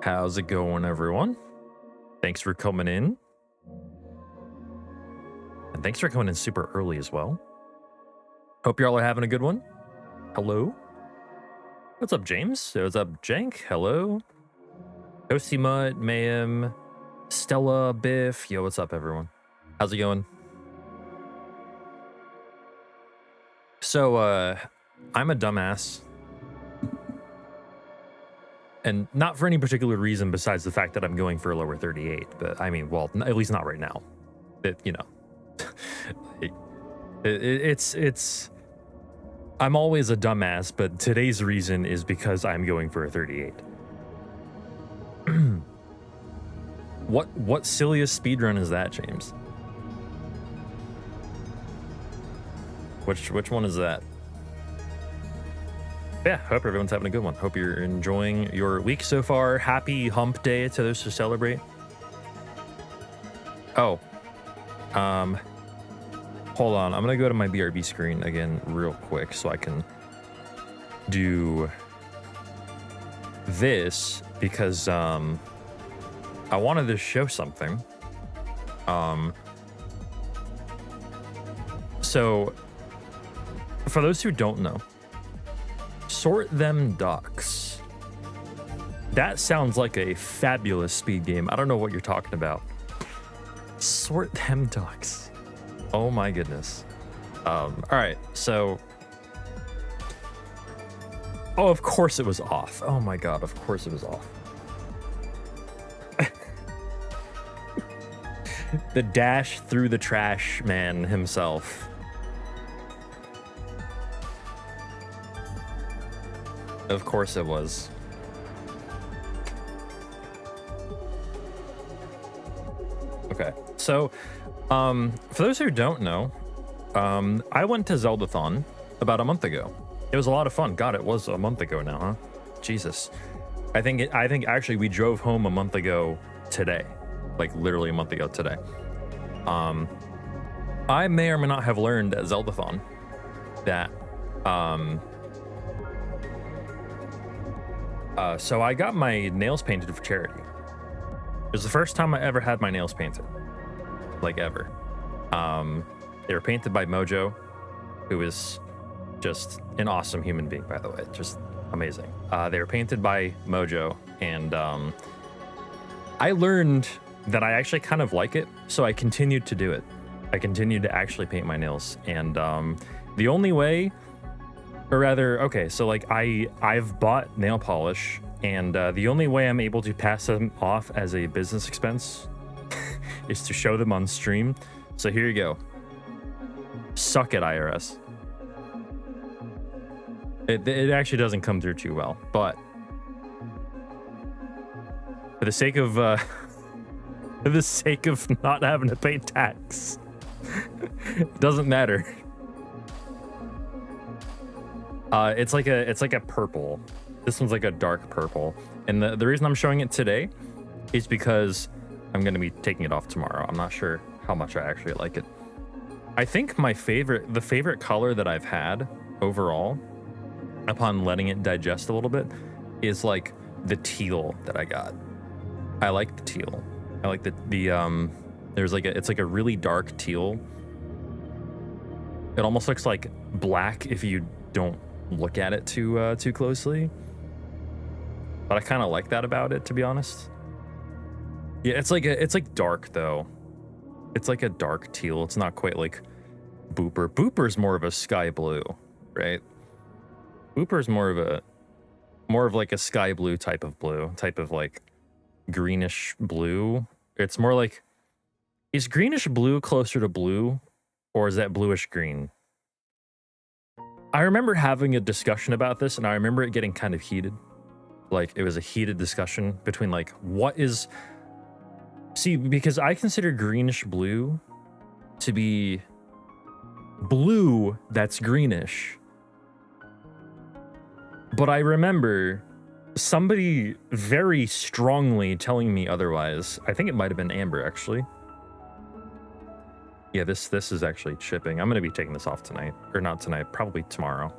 How's it going, everyone? Thanks for coming in. And thanks for coming in super early as well. Hope y'all are having a good one. Hello. What's up, James? What's up, Jank? Hello. Toasty Mutt, Mayhem, Stella, Biff. Yo, what's up, everyone? How's it going? So, I'm a dumbass. And not for any particular reason besides the fact that I'm going for a lower 38. But I mean, well, at least not right now. You know, it's I'm always a dumbass, but today's reason is because I'm going for a 38. What silliest speedrun is that, James? Which one is that? Yeah, hope everyone's having a good one. Hope you're enjoying your week so far. Happy hump day to those who celebrate. Oh, hold on. I'm gonna go to my BRB screen again real quick so I can do this because I wanted to show something. So for those who don't know, Sort Them Ducks. That sounds like a fabulous speed game. I don't know what you're talking about. Sort Them Ducks. Oh my goodness. All right, so. Oh, of course it was off. Oh my God, of course it was off. The dash through the trash man himself. Of course it was. Okay, so for those who don't know, I went to Zeldathon about a month ago. It was a lot of fun. God, it was a month ago now, huh? Jesus. I think actually we drove home a month ago today, like literally a month ago today. I may or may not have learned at Zeldathon that so I got my nails painted for charity. It was the first time I ever had my nails painted, like ever. They were painted by Mojo, who is just an awesome human being, by the way, just amazing. They were painted by Mojo, and I learned that I actually kind of like it, so I continued to do it. I continued to actually paint my nails, and the only way, or rather, okay, so like I've bought nail polish, and the only way I'm able to pass them off as a business expense is to show them on stream. So here you go. Suck it, IRS. It actually doesn't come through too well, but for the sake of not having to pay tax, it doesn't matter. It's like a purple. This one's like a dark purple, and the reason I'm showing it today is because I'm gonna be taking it off tomorrow. I'm not sure how much I actually like it. I think the favorite color that I've had overall, upon letting it digest a little bit, is like the teal that I got. I like the teal. I like the there's like it's like a really dark teal. It almost looks like black if you don't look at it too closely, but I kind of like that about it, to be honest. Yeah, it's like dark though. It's like a dark teal. It's not quite like Booper. Booper's more of a sky blue, right? Booper's more of like a sky blue type of like greenish blue. It's more like, is greenish blue closer to blue, or is that bluish green? I remember having a discussion about this, and I remember it getting kind of heated. Like, it was a heated discussion between like, what is... See, because I consider greenish blue to be blue that's greenish. But I remember somebody very strongly telling me otherwise. I think it might have been Amber, actually. Yeah, this is actually chipping. I'm going to be taking this off tonight. Or not tonight, probably tomorrow.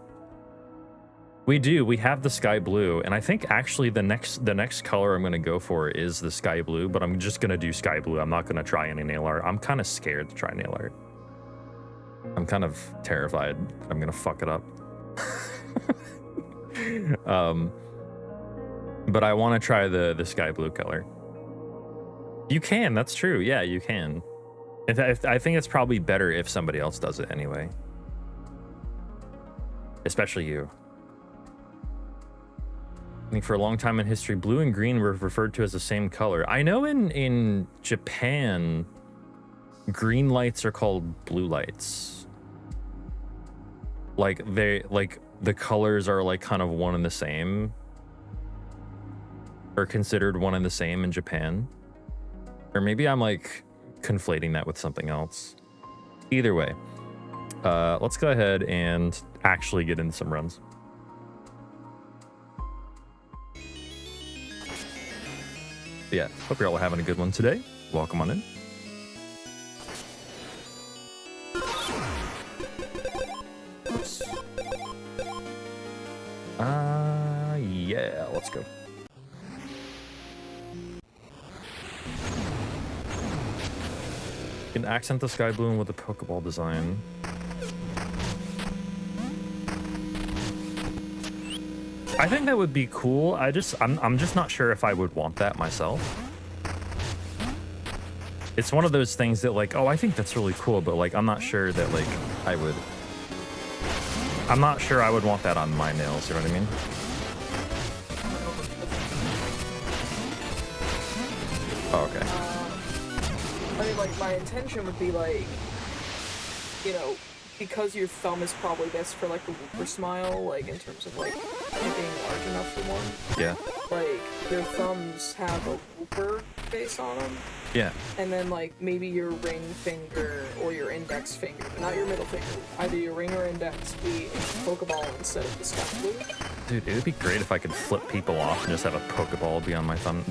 We do. We have the sky blue, and I think actually the next color I'm gonna go for is the sky blue. But I'm just gonna do sky blue. I'm not gonna try any nail art. I'm kind of scared to try nail art. I'm kind of terrified I'm gonna fuck it up. But I want to try the sky blue color. You can. That's true. Yeah, you can. I think it's probably better if somebody else does it anyway. Especially you. I think for a long time in history, blue and green were referred to as the same color. I know in Japan, green lights are called blue lights. Like the colors are like kind of one and the same. Or considered one and the same in Japan. Or maybe I'm like conflating that with something else. Either way, let's go ahead and actually get into some runs. Yeah, hope you're all having a good one today. Welcome on in. Oops. Yeah, let's go. You can accent the sky blue with a Pokeball design. I think that would be cool. I'm just not sure if I would want that myself. It's one of those things that like, oh, I think that's really cool, but like I'm not sure that like I'm not sure I would want that on my nails, you know what I mean? Oh, okay. I mean, like, my intention would be, like, you know, because your thumb is probably best for, like, the whooper smile, like, in terms of, like, it being large enough for one. Yeah. Like, your thumbs have a whooper face on them. Yeah. And then, like, maybe your ring finger or your index finger, but not your middle finger. Either your ring or index be a Pokeball instead of the sky blue. Dude, it would be great if I could flip people off and just have a Pokeball be on my thumb,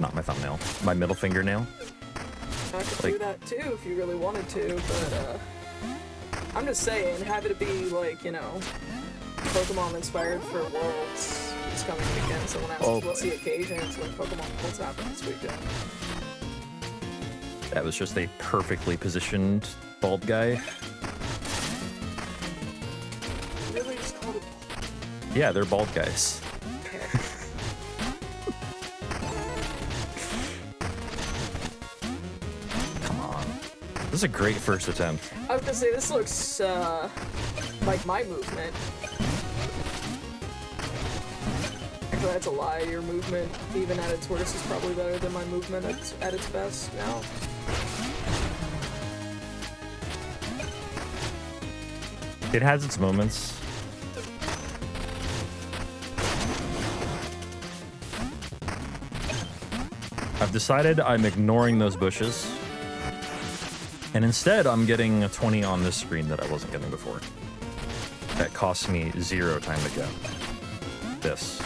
not my thumbnail, my middle fingernail. I could do that too if you really wanted to, but I'm just saying, have it be like, you know, Pokemon inspired for Worlds this coming weekend. Someone asked what's the occasion, it's like Pokemon Worlds happen this weekend. That was just a perfectly positioned bald guy. Really just called it? Yeah, they're bald guys. Okay. This is a great first attempt. I was gonna say, this looks, like my movement. Actually, that's a lie. Your movement, even at its worst, is probably better than my movement at its best now. It has its moments. I've decided I'm ignoring those bushes. And instead, I'm getting a 20 on this screen that I wasn't getting before. That cost me 0 time to go. This.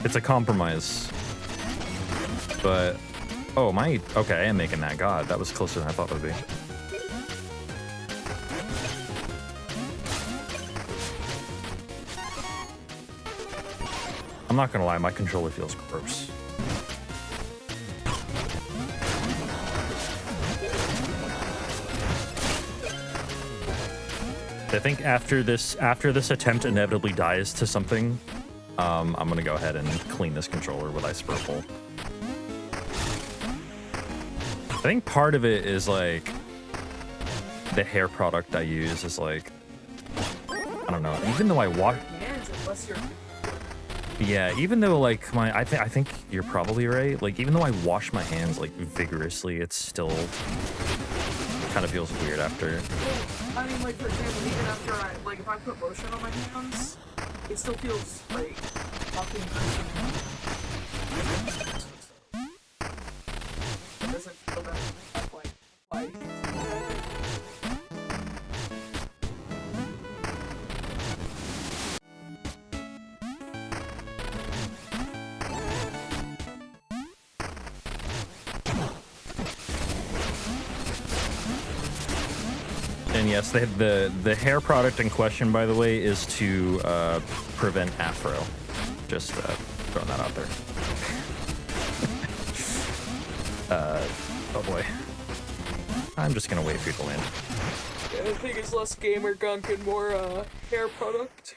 It's a compromise. But, oh, okay, I am making that. God, that was closer than I thought it would be. I'm not gonna lie, my controller feels gross. I think after this attempt inevitably dies to something, I'm gonna go ahead and clean this controller with ice purple. I think part of it is like the hair product I use is like, I don't know. Even though I wash, yeah, even though like I think you're probably right. Like even though I wash my hands like vigorously, it's still kind of feels weird after. I mean, like, for example, even after if I put lotion on my hands, it still feels, like, fucking It doesn't feel that, like, why? And yes, they have the hair product in question, by the way, is to prevent afro. Just throwing that out there. Oh boy. I'm just gonna wait for you to land. Yeah, I think it's less gamer gunk and more hair product.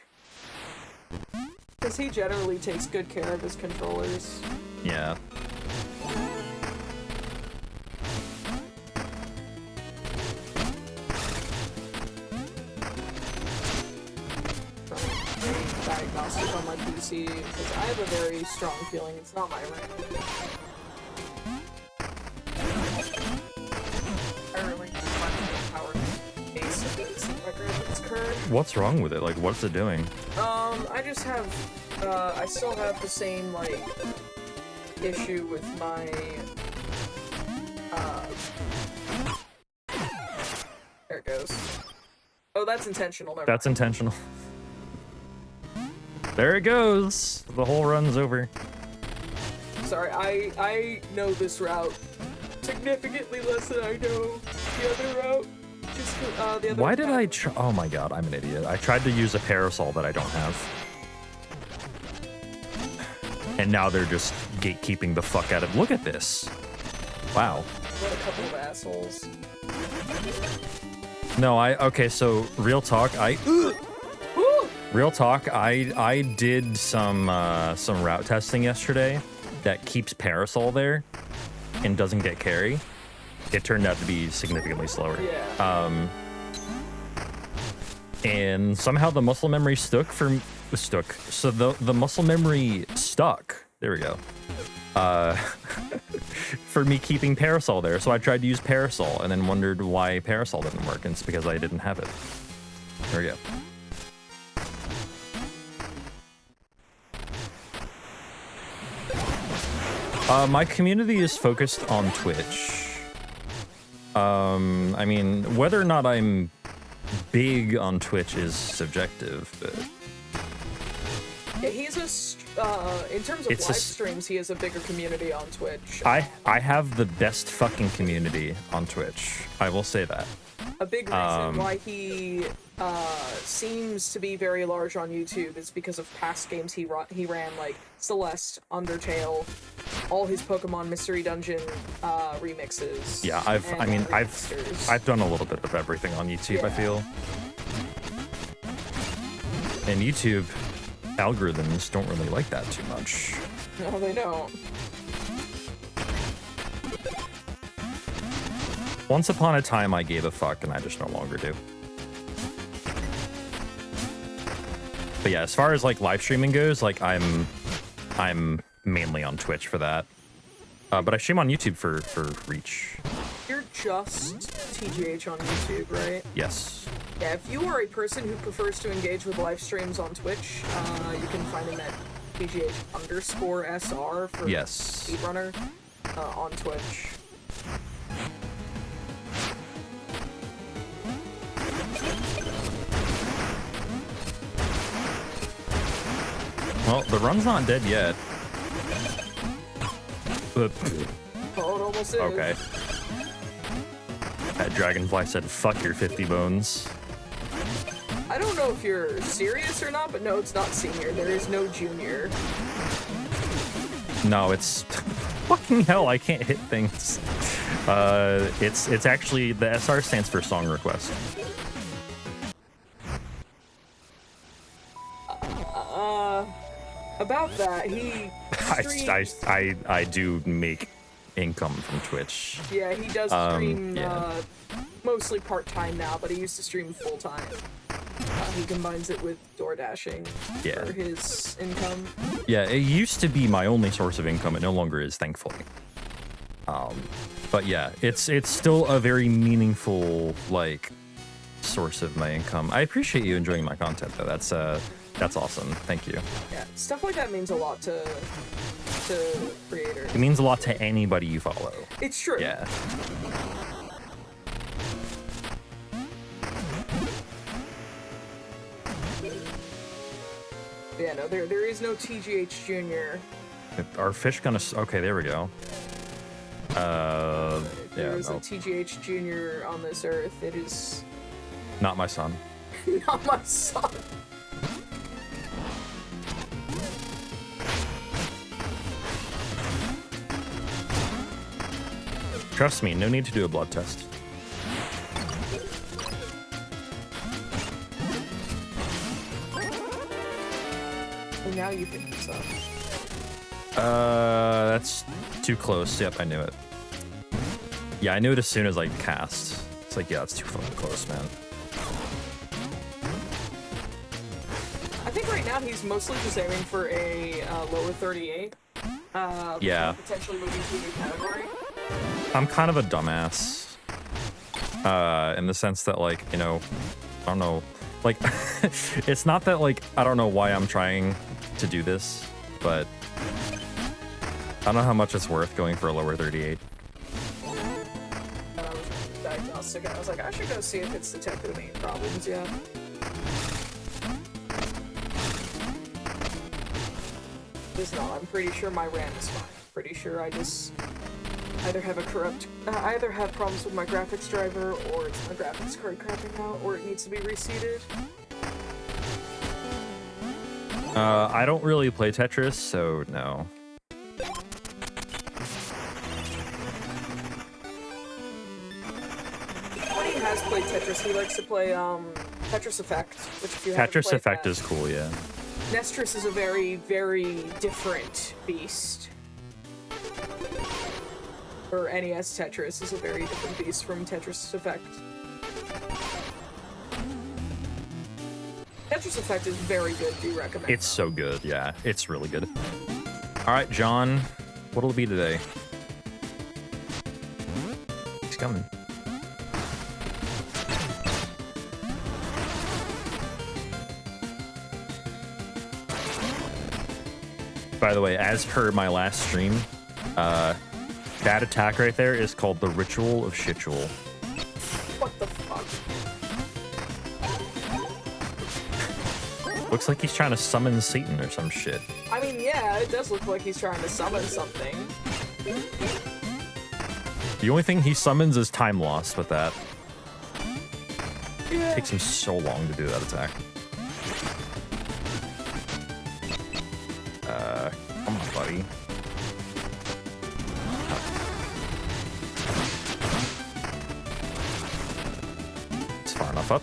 Because he generally takes good care of his controllers. Yeah. Diagnostic on my PC, because I have a very strong feeling it's not my rank. I really just find the power base of this record that's current. What's wrong with it? Like, what's it doing? I just have, I still have the same, like, issue with my, there it goes. Oh, that's intentional. Never That's mind. intentional. There it goes. The whole run's over. Sorry, I know this route significantly less than I know the other route. Just the other. Why did I try? Oh my god, I'm an idiot. I tried to use a parasol that I don't have. And now they're just gatekeeping the fuck out of. Look at this. Wow. What a couple of assholes. No, okay, so real talk, Real talk, I did some route testing yesterday that keeps Parasol there and doesn't get carry. It turned out to be significantly slower. Yeah. And somehow the muscle memory stuck. So the muscle memory stuck. There we go. For me keeping Parasol there. So I tried to use Parasol and then wondered why Parasol didn't work. And it's because I didn't have it. There we go. My community is focused on Twitch. I mean, whether or not I'm big on Twitch is subjective, but... Yeah, he's in terms of live streams, he has a bigger community on Twitch. I have the best fucking community on Twitch. I will say that. A big reason why he seems to be very large on YouTube is because of past games he ran, like Celeste, Undertale, all his Pokemon Mystery Dungeon remixes. Yeah, I've done a little bit of everything on YouTube, yeah. I feel. And YouTube algorithms don't really like that too much. No, they don't. Once upon a time, I gave a fuck, and I just no longer do. But yeah, as far as like live streaming goes, like I'm mainly on Twitch for that. But I stream on YouTube for reach. You're just TGH on YouTube, right? Yes. Yeah, if you are a person who prefers to engage with live streams on Twitch, you can find him at TGH_SR for Speedrunner on Twitch. Well, the run's not dead yet. But... Oh, it almost is. Okay. That dragonfly said, fuck your 50 bones. I don't know if you're serious or not, but no, it's not senior. There is no junior. No, it's... Fucking hell, I can't hit things. It's actually... The SR stands for song request. About that, he streams... I do make income from Twitch. Yeah, he does stream mostly part-time now, but he used to stream full-time. He combines it with door dashing for his income. Yeah, it used to be my only source of income. It no longer is, thankfully. But yeah, it's still a very meaningful like source of my income. I appreciate you enjoying my content though. That's awesome. Thank you. Yeah, stuff like that means a lot to creators. It means a lot to anybody you follow. It's true. Yeah. Yeah, no, there is no TGH Junior. Are fish gonna... Okay, there we go. There is a TGH Junior on this earth. It is Not my son. Not my son. Trust me, no need to do a blood test. And now you think so. That's too close. Yep, I knew it. Yeah, I knew it as soon as I cast. It's like, yeah, it's too fucking close, man. I think right now he's mostly just aiming for a lower 38. Yeah. Potentially moving to a new category. I'm kind of a dumbass. In the sense that, like, you know, I don't know. Like, it's not that, like, I don't know why I'm trying to do this, but I don't know how much it's worth going for a lower 38. I was diagnostic and I was like, I should go see if it's detected any problems yet. It's not. I'm pretty sure my RAM is fine. Pretty sure I just either have problems with my graphics driver, or it's my graphics card crapping out, or it needs to be reseated. I don't really play Tetris, so no. When he has played Tetris, he likes to play Tetris Effect, which if you haven't Tetris played Effect that, is cool, yeah. Nestris is a very, very different beast. Or NES Tetris is a very different beast from Tetris Effect. Tetris Effect is very good, do recommend. It's so good, yeah. It's really good. Alright, John. What'll it be today? He's coming. By the way, as per my last stream, that attack right there is called the Ritual of Shitual. What the fuck? Looks like he's trying to summon Satan or some shit. I mean, yeah, it does look like he's trying to summon something. The only thing he summons is time lost with that. Yeah. It takes him so long to do that attack. Come on, buddy. It's far enough up.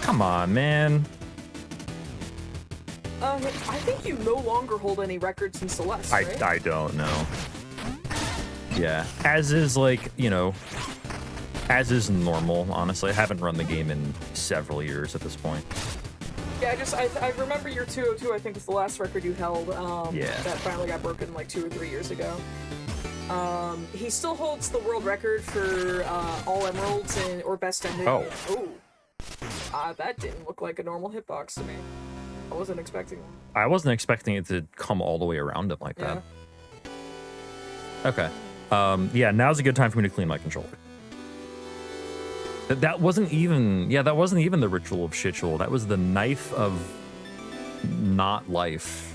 Come on, man. I think you no longer hold any records in Celeste, right? I don't know. Yeah, as is, like, you know, as is normal, honestly. I haven't run the game in several years at this point. Yeah, I remember your 202, I think, was the last record you held. Yeah. That finally got broken like 2 or 3 years ago. He still holds the world record for all emeralds or best ending. Oh. Ooh. That didn't look like a normal hitbox to me. I wasn't expecting one. I wasn't expecting it to come all the way around him like that. Okay. Yeah, now's a good time for me to clean my controller. That wasn't even... Yeah, that wasn't even the Ritual of Shitual. That was the knife of... not life.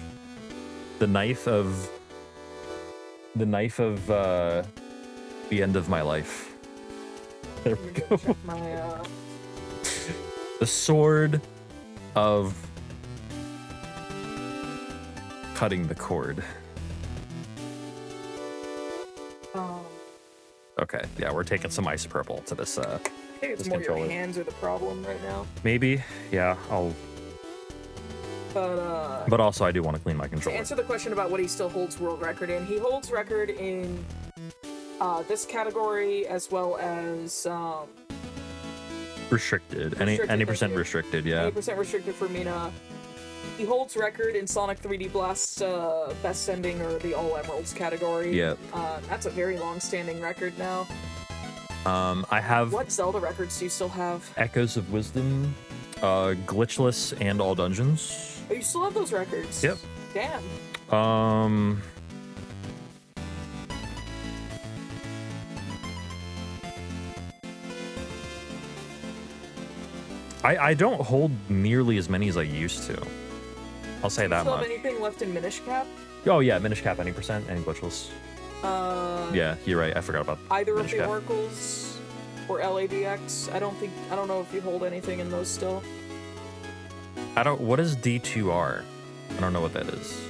The knife of... the end of my life. There we go. Check my, The sword of... cutting the cord. Okay, yeah, we're taking some isopurple to this, I think it's more controller. your hands are the problem right now. Maybe, yeah, I'll... But, But also, I do want to clean my to controller. answer the question about what he still holds world record in, he holds record in this category as well as Restricted. Any percent restricted, yeah. 80% restricted for Mina. He holds record in Sonic 3D Blast best ending or the all emeralds category. Yeah. That's a very long-standing record now. I have What Zelda records do you still have? Echoes of Wisdom, Glitchless, and All Dungeons. Oh, you still have those records? Yep. Damn. I don't hold nearly as many as I used to. I'll say Do you that still much. have anything left in Minish Cap? Oh yeah, Minish Cap any percent, any glitchless. Yeah, you're right. I forgot about Either Minish of the Cap. Oracles or LADX. I don't know if you hold anything in those still. What is D2R? I don't know what that is.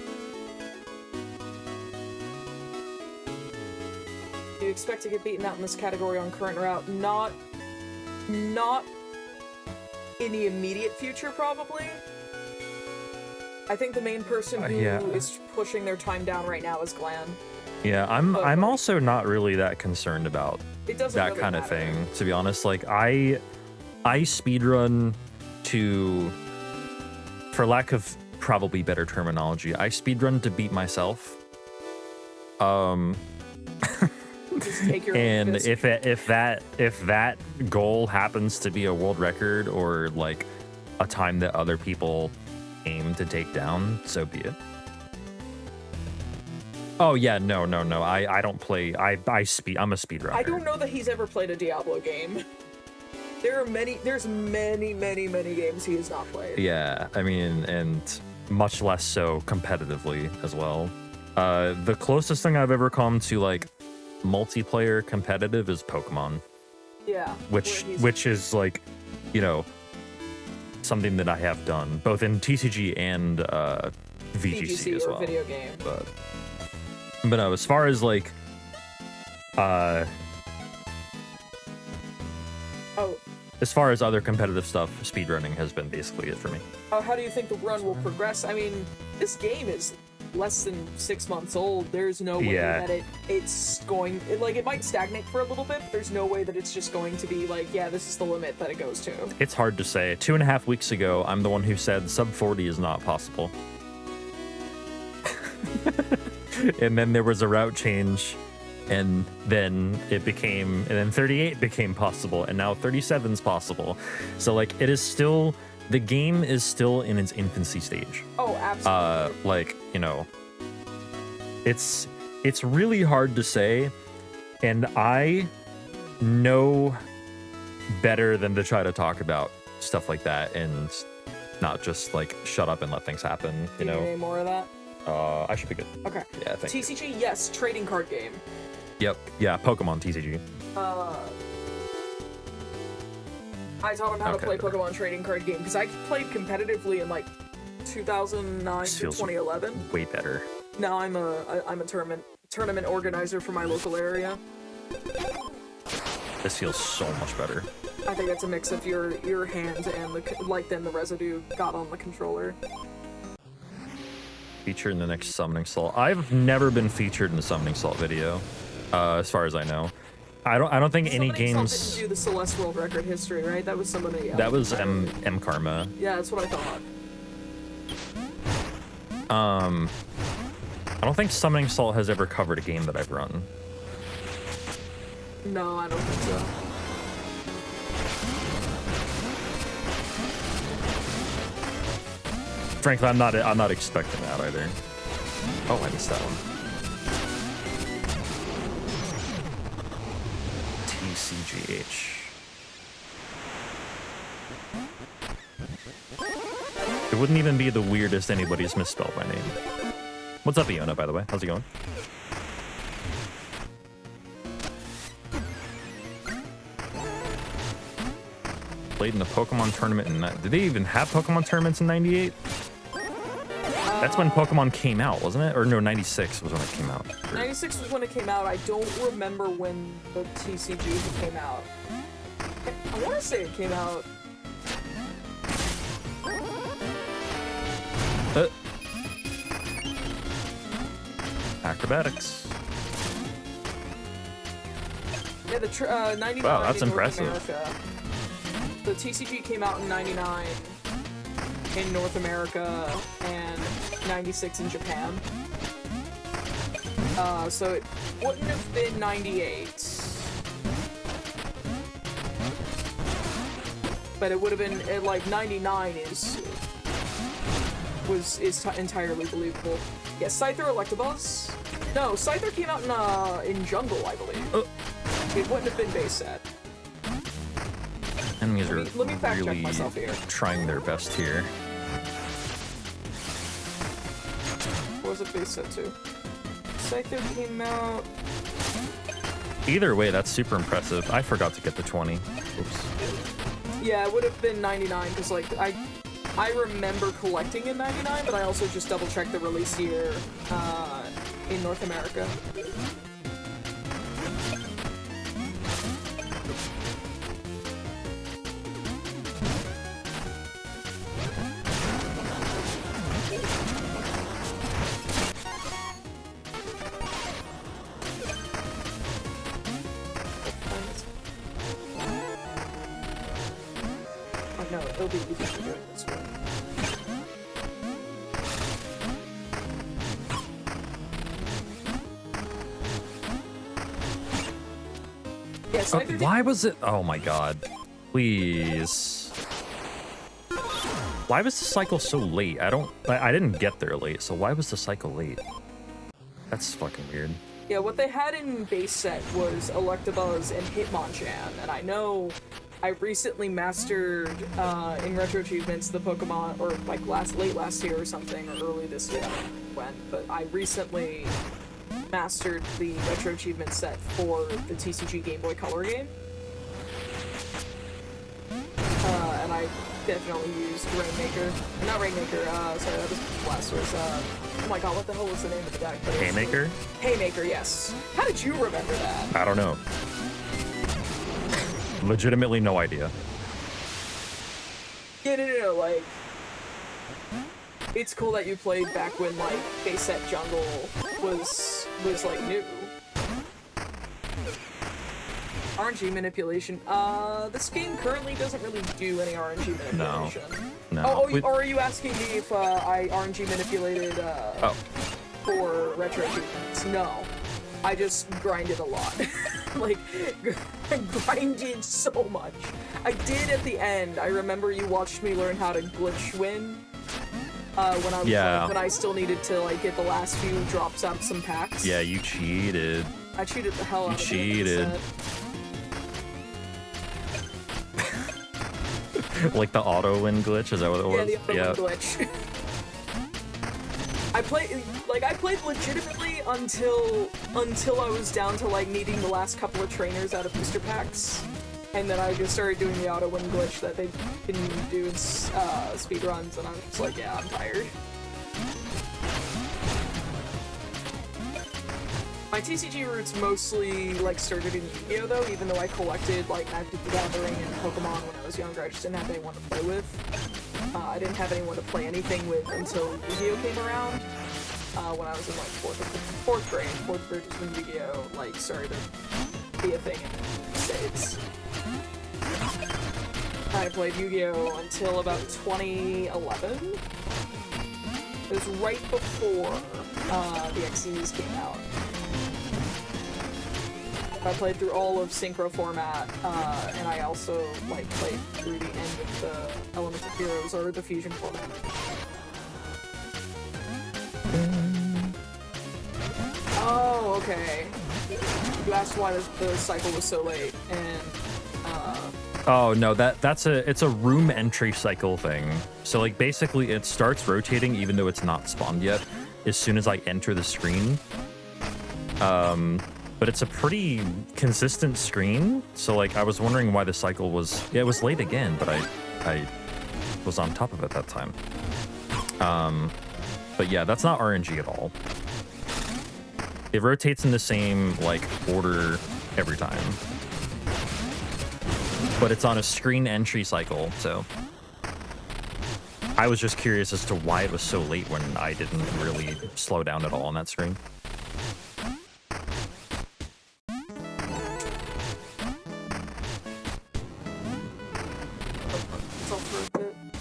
Do you expect to get beaten out in this category on current route? Not in the immediate future, probably. I think the main person who is pushing their time down right now is Glan. Yeah, I'm also not really that concerned about that really kind of matter. thing, to be honest. Like I speedrun to, for lack of probably better terminology, I speedrun to beat myself. Just take your And fist. if that goal happens to be a world record or like a time that other people aim to take down, so be it. Oh yeah, no. I don't play. I'm a speedrunner. I don't know that he's ever played a Diablo game. There's many games he has not played. Yeah, I mean, and much less so competitively as well. The closest thing I've ever come to like multiplayer competitive is Pokemon. Yeah. Which is like, you know, something that I have done both in TCG and VGC as or well. video game. But no, as far as like as far as other competitive stuff, speedrunning has been basically it for me. How do you think the run will progress? I mean, this game is less than 6 months old. There's no way that it might stagnate for a little bit, but there's no way that it's just going to be like, yeah, this is the limit that it goes to. It's hard to say. 2.5 weeks ago, I'm the one who said sub 40 is not possible. And then there was a route change, and then 38 became possible, and now 37's possible. So like it is still, the game is still in its infancy stage. Oh, absolutely. Like, you know, it's really hard to say, and I know better than to try to talk about stuff like that and not just like shut up and let things happen, you know. Any more of that? I should be good. Okay. Yeah, thank you. TCG, yes, trading card game. Yep. Yeah, Pokemon TCG. I taught him how to play Pokemon trading card game because I played competitively in like 2009 to 2011. Way better. Now I'm a tournament organizer for my local area. This feels so much better. I think that's a mix of your hands and the residue got on the controller. Featured in the next Summoning Salt. I've never been featured in a Summoning Salt video, as far as I know. I don't think any games. Didn't do the Celeste World Record history, right? That was somebody else. That was M Karma. Yeah, that's what I thought. I don't think Summoning Salt has ever covered a game that I've run. No, I don't think so. Frankly, I'm not expecting that either. Oh, I missed that one. TCGH. It wouldn't even be the weirdest anybody's misspelled my name. What's up, Iona, by the way? How's it going? Played in the Pokemon tournament in did they even have Pokemon tournaments in 98? That's when Pokemon came out, wasn't it? Or no, 96 was when it came out. 96 was when it came out. I don't remember when the TCG came out. I want to say it came out. Acrobatics. Yeah, the 99 Wow, that's in impressive. North America. The TCG came out in 99 in North America and 96 in Japan. So it wouldn't have been 98. But it would have been, like, 99 is entirely believable. Yeah, Scyther Electabuzz? No, Scyther came out in Jungle, I believe. It wouldn't have been base set. Enemies are Let me fact check really myself here. trying their best here. was it base set 2? Scyther came out... Either way, that's super impressive. I forgot to get the 20. Oops. Yeah, it would have been 99, because, like, I remember collecting in 99, but I also just double-checked the release year in North America. No, it'll be easy to do it this way. Yes, why was it? Oh my god. Please. Why was the cycle so late? I didn't get there late, so why was the cycle late? That's fucking weird. Yeah, what they had in base set was Electabuzz and Hitmonchan, and I know I recently mastered in Retro Achievements the Pokemon, or like late last year or something, or early this year, I don't know when, but I recently mastered the Retro Achievement set for the TCG Game Boy Color game. And I definitely used Rainmaker. Not Rainmaker, sorry, that was Blastoise. Oh my god, what the hell was the name of the deck? Haymaker? Haymaker, yes. How did you remember that? I don't know. Legitimately no idea. Yeah, no, like... It's cool that you played back when, like, base set jungle was like, new. RNG manipulation. This game currently doesn't really do any RNG manipulation. No. Oh, or are you asking me if I RNG manipulated, for Retro Achievements? No. I just grinded a lot. Like, I grinded so much. I did at the end. I remember you watched me learn how to glitch win. When I was when I still needed to like get the last few drops out of some packs. Yeah, you cheated. I cheated the hell out of it. You cheated. Like the auto win glitch, is that what it was? Yeah, the auto win glitch. I played legitimately until I was down to like needing the last couple of trainers out of booster packs. And then I just started doing the auto win glitch that they can do in speedruns, and I'm just like, yeah, I'm tired. My TCG roots mostly like started in Yu-Gi-Oh though, even though I collected like Magic the Gathering and Pokemon when I was younger. I just didn't have anyone to play with. I didn't have anyone to play anything with until Yu-Gi-Oh came around. When I was in like fourth grade. Fourth grade was when Yu-Gi-Oh like started to be a thing in the States. I played Yu-Gi-Oh until about 2011. It was right before the XEs came out. I played through all of Synchro format, and I also like played through the end of the Elemental Heroes or the Fusion format. Oh, okay. You asked why the cycle was so late, and oh no, it's a room entry cycle thing. So like basically it starts rotating even though it's not spawned yet as soon as I enter the screen. But it's a pretty consistent screen. So like I was wondering why the cycle was it was late again, but I was on top of it that time. But yeah, that's not RNG at all. It rotates in the same like order every time. But it's on a screen entry cycle, so I was just curious as to why it was so late when I didn't really slow down at all on that screen.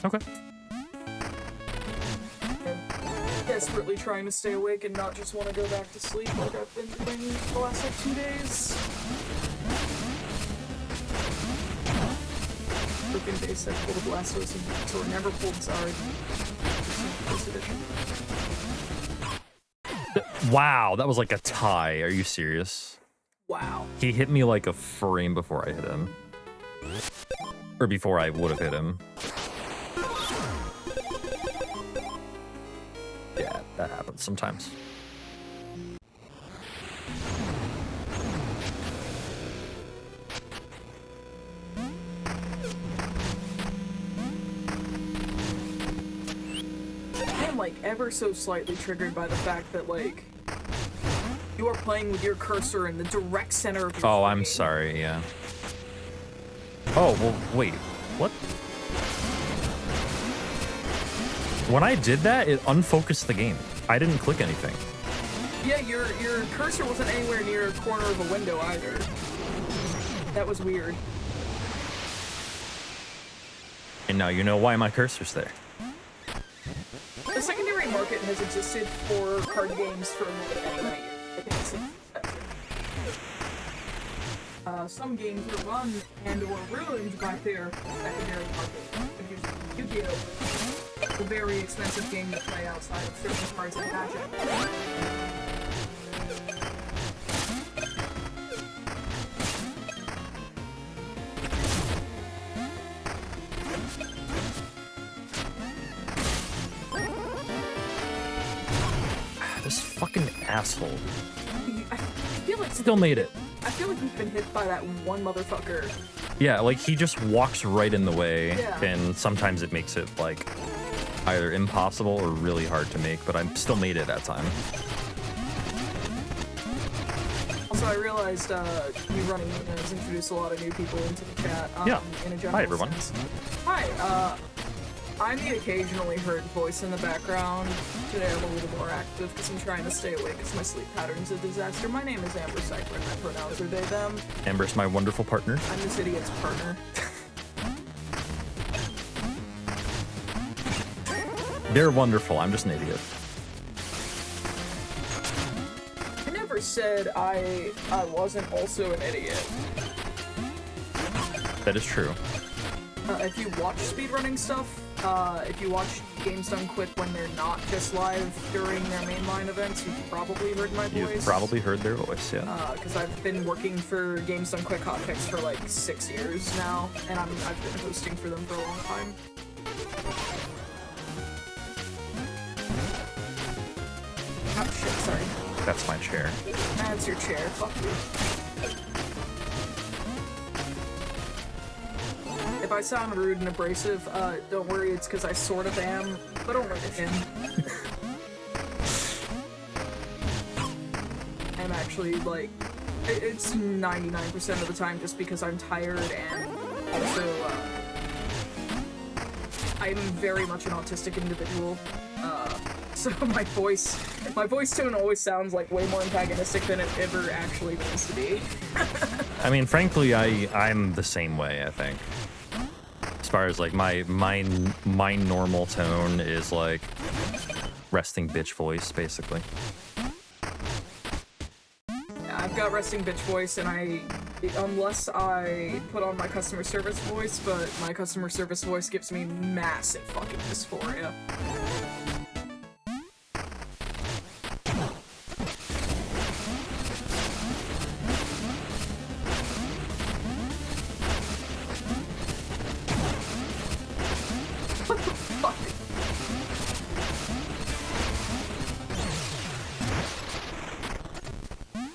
Okay. Desperately trying to stay awake and not just want to go back to sleep like I've been doing the last like 2 days. Freaking base set pulled a Blastoise and Victor never pulled Zard. This edition. Wow, that was like a tie. Are you serious? Wow. He hit me like a frame before I hit him. Or before I would have hit him. Yeah, That happens sometimes. I am like ever so slightly triggered by the fact that like you are playing with your cursor in the direct center of your Oh, screen. I'm sorry, yeah. Oh, well, wait. What? When I did that, it unfocused the game. I didn't click anything. Yeah, your cursor wasn't anywhere near a corner of a window either. That was weird. And now you know why my cursor's there. The secondary market has existed for card games for many years. I think it's some games were run and or ruined by their secondary market. Yu-Gi-Oh! A very expensive game to play outside of certain cards and Magic. This fucking asshole. I feel like Still made it. I feel like we've been hit by that one motherfucker. Yeah, like he just walks right in the way, Yeah. and sometimes it makes it like either impossible or really hard to make, but I still made it that time. Also, I realized you running Mina has introduced a lot of new people into the chat. Yeah. In a general Hi, everyone. sense. Hi, I'm the occasionally heard voice in the background. Today I'm a little more active because I'm trying to stay awake because my sleep pattern's a disaster. My name is Amber Cypher and my pronouns are they, them. Amber's my wonderful partner. I'm this idiot's partner. They're wonderful. I'm just an idiot. I never said I wasn't also an idiot. That is true. If you watch speedrunning stuff, if you watch games done quick when they're not just live during their mainline events, you've probably heard my voice. You've probably heard their voice, yeah. Because I've been working for Games Done Quick Hotfix for like 6 years now, and I've been hosting for them for a long time. Oh shit, sorry. That's my chair. That's your chair, fuck you. If I sound rude and abrasive, don't worry, it's because I sort of am, but only to him. I'm actually, like, it's 99% of the time just because I'm tired and also, I'm very much an autistic individual. So my voice tone always sounds like way more antagonistic than it ever actually means to be. I mean, frankly, I'm the same way, I think. As far as like my normal tone is like resting bitch voice, basically. Yeah, I've got resting bitch voice, and unless I put on my customer service voice, but my customer service voice gives me massive fucking dysphoria.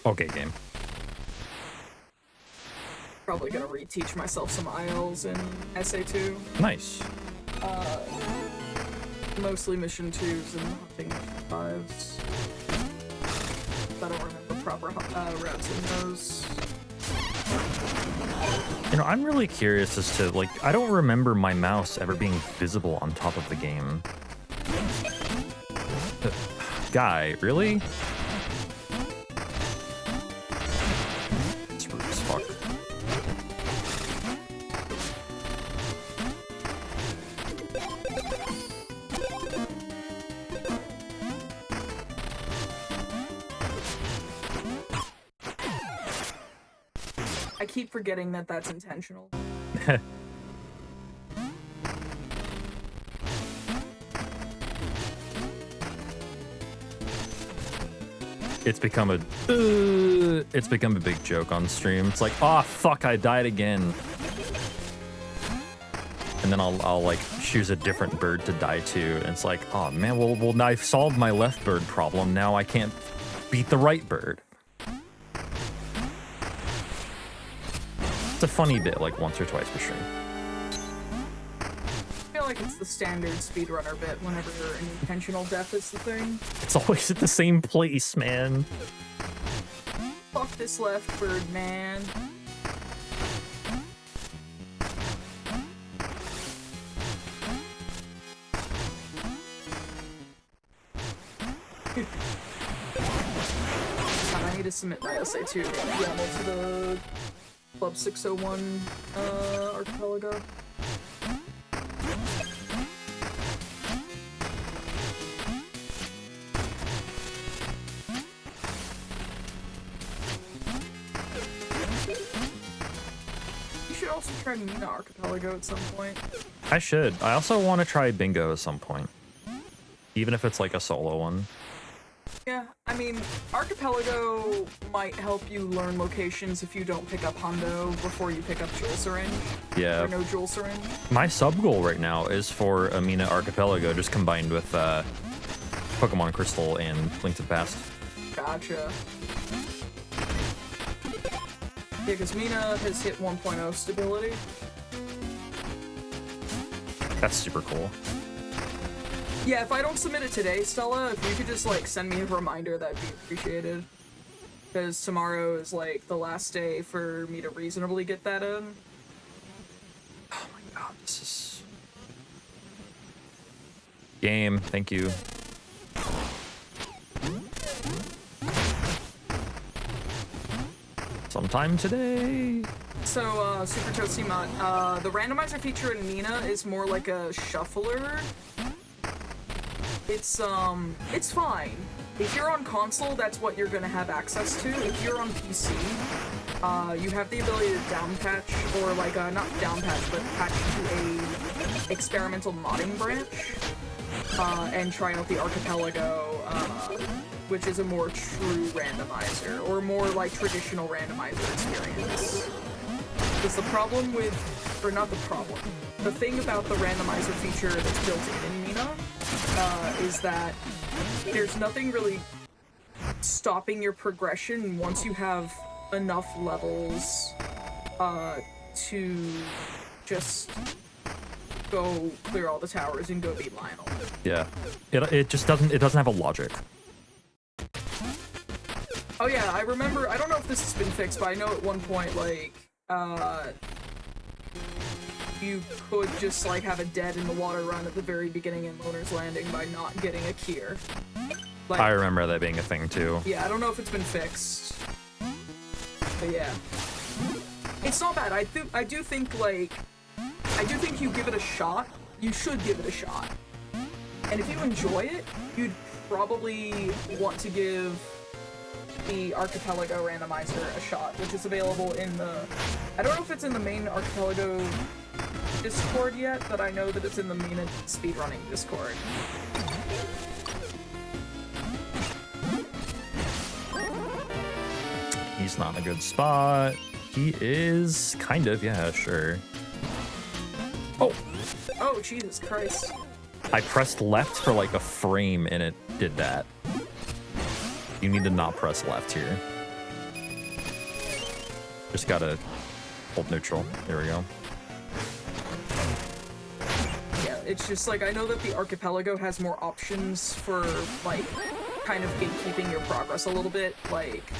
Okay, game. Probably gonna reteach myself some ILs in SA2. Nice. Mostly mission 2s and hunting mission 5s. I don't remember proper routes in those. You know, I'm really curious as to, like, I don't remember my mouse ever being visible on top of the game. Guy, really? It's rude as fuck. I keep forgetting that that's intentional. It's become a big joke on stream. It's like, oh fuck, I died again. and then I'll like choose a different bird to die to, and it's like, oh man, well I've solved my left bird problem. Now I can't beat the right bird. It's a funny bit, like once or twice per stream. I feel like it's the standard speedrunner bit whenever an intentional death is the thing. It's always at the same place, man. Fuck this left bird, man. I need to submit my essay too. Yeah, to the Club 601 archipelago. You should also try Mina archipelago at some point. I should. I also want to try bingo at some point. Even if it's like a solo one. Yeah, I mean, Archipelago might help you learn locations if you don't pick up Hundo before you pick up Jewel Syringe. Yeah. Or no Jewel Syringe. My sub goal right now is for a Mina Archipelago just combined with Pokemon Crystal and Link to the Past. Gotcha. Yeah, because Mina has hit 1.0 stability. That's super cool. Yeah, if I don't submit it today, Stella, if you could just, like, send me a reminder, that'd be appreciated. Because tomorrow is, like, the last day for me to reasonably get that in. Oh my god, this is... Game, thank you. Sometime today. So, Super Toasty the randomizer feature in Mina is more like a shuffler. It's fine. If you're on console, that's what you're gonna have access to. If you're on PC, you have the ability to down patch, or like, not down patch, but patch to a experimental modding branch, and try out the Archipelago, which is a more true randomizer, or more like traditional randomizer experience. Because the problem with, or not the problem, the thing about the randomizer feature that's built in Mina is that there's nothing really stopping your progression once you have enough levels to just go clear all the towers and go beat Lionel. Yeah, it just doesn't have a logic. Oh yeah, I remember, I don't know if this has been fixed, but I know at one point, like, you could just, like, have a dead in the water run at the very beginning in Loner's Landing by not getting a Kier. Like, I remember that being a thing, too. Yeah, I don't know if it's been fixed. But yeah. It's not bad. I do think you give it a shot. You should give it a shot. And if you enjoy it, you'd probably want to give the Archipelago randomizer a shot, which is available in the... I don't know if it's in the main Archipelago Discord yet, but I know that it's in the Mina speedrunning Discord. He's not in a good spot. He is kind of, yeah, sure. Oh! Oh, Jesus Christ. I pressed left for like a frame and it did that. You need to not press left here. Just gotta hold neutral. There we go. Yeah, it's just like, I know that the Archipelago has more options for, like, kind of gatekeeping your progress a little bit. Like,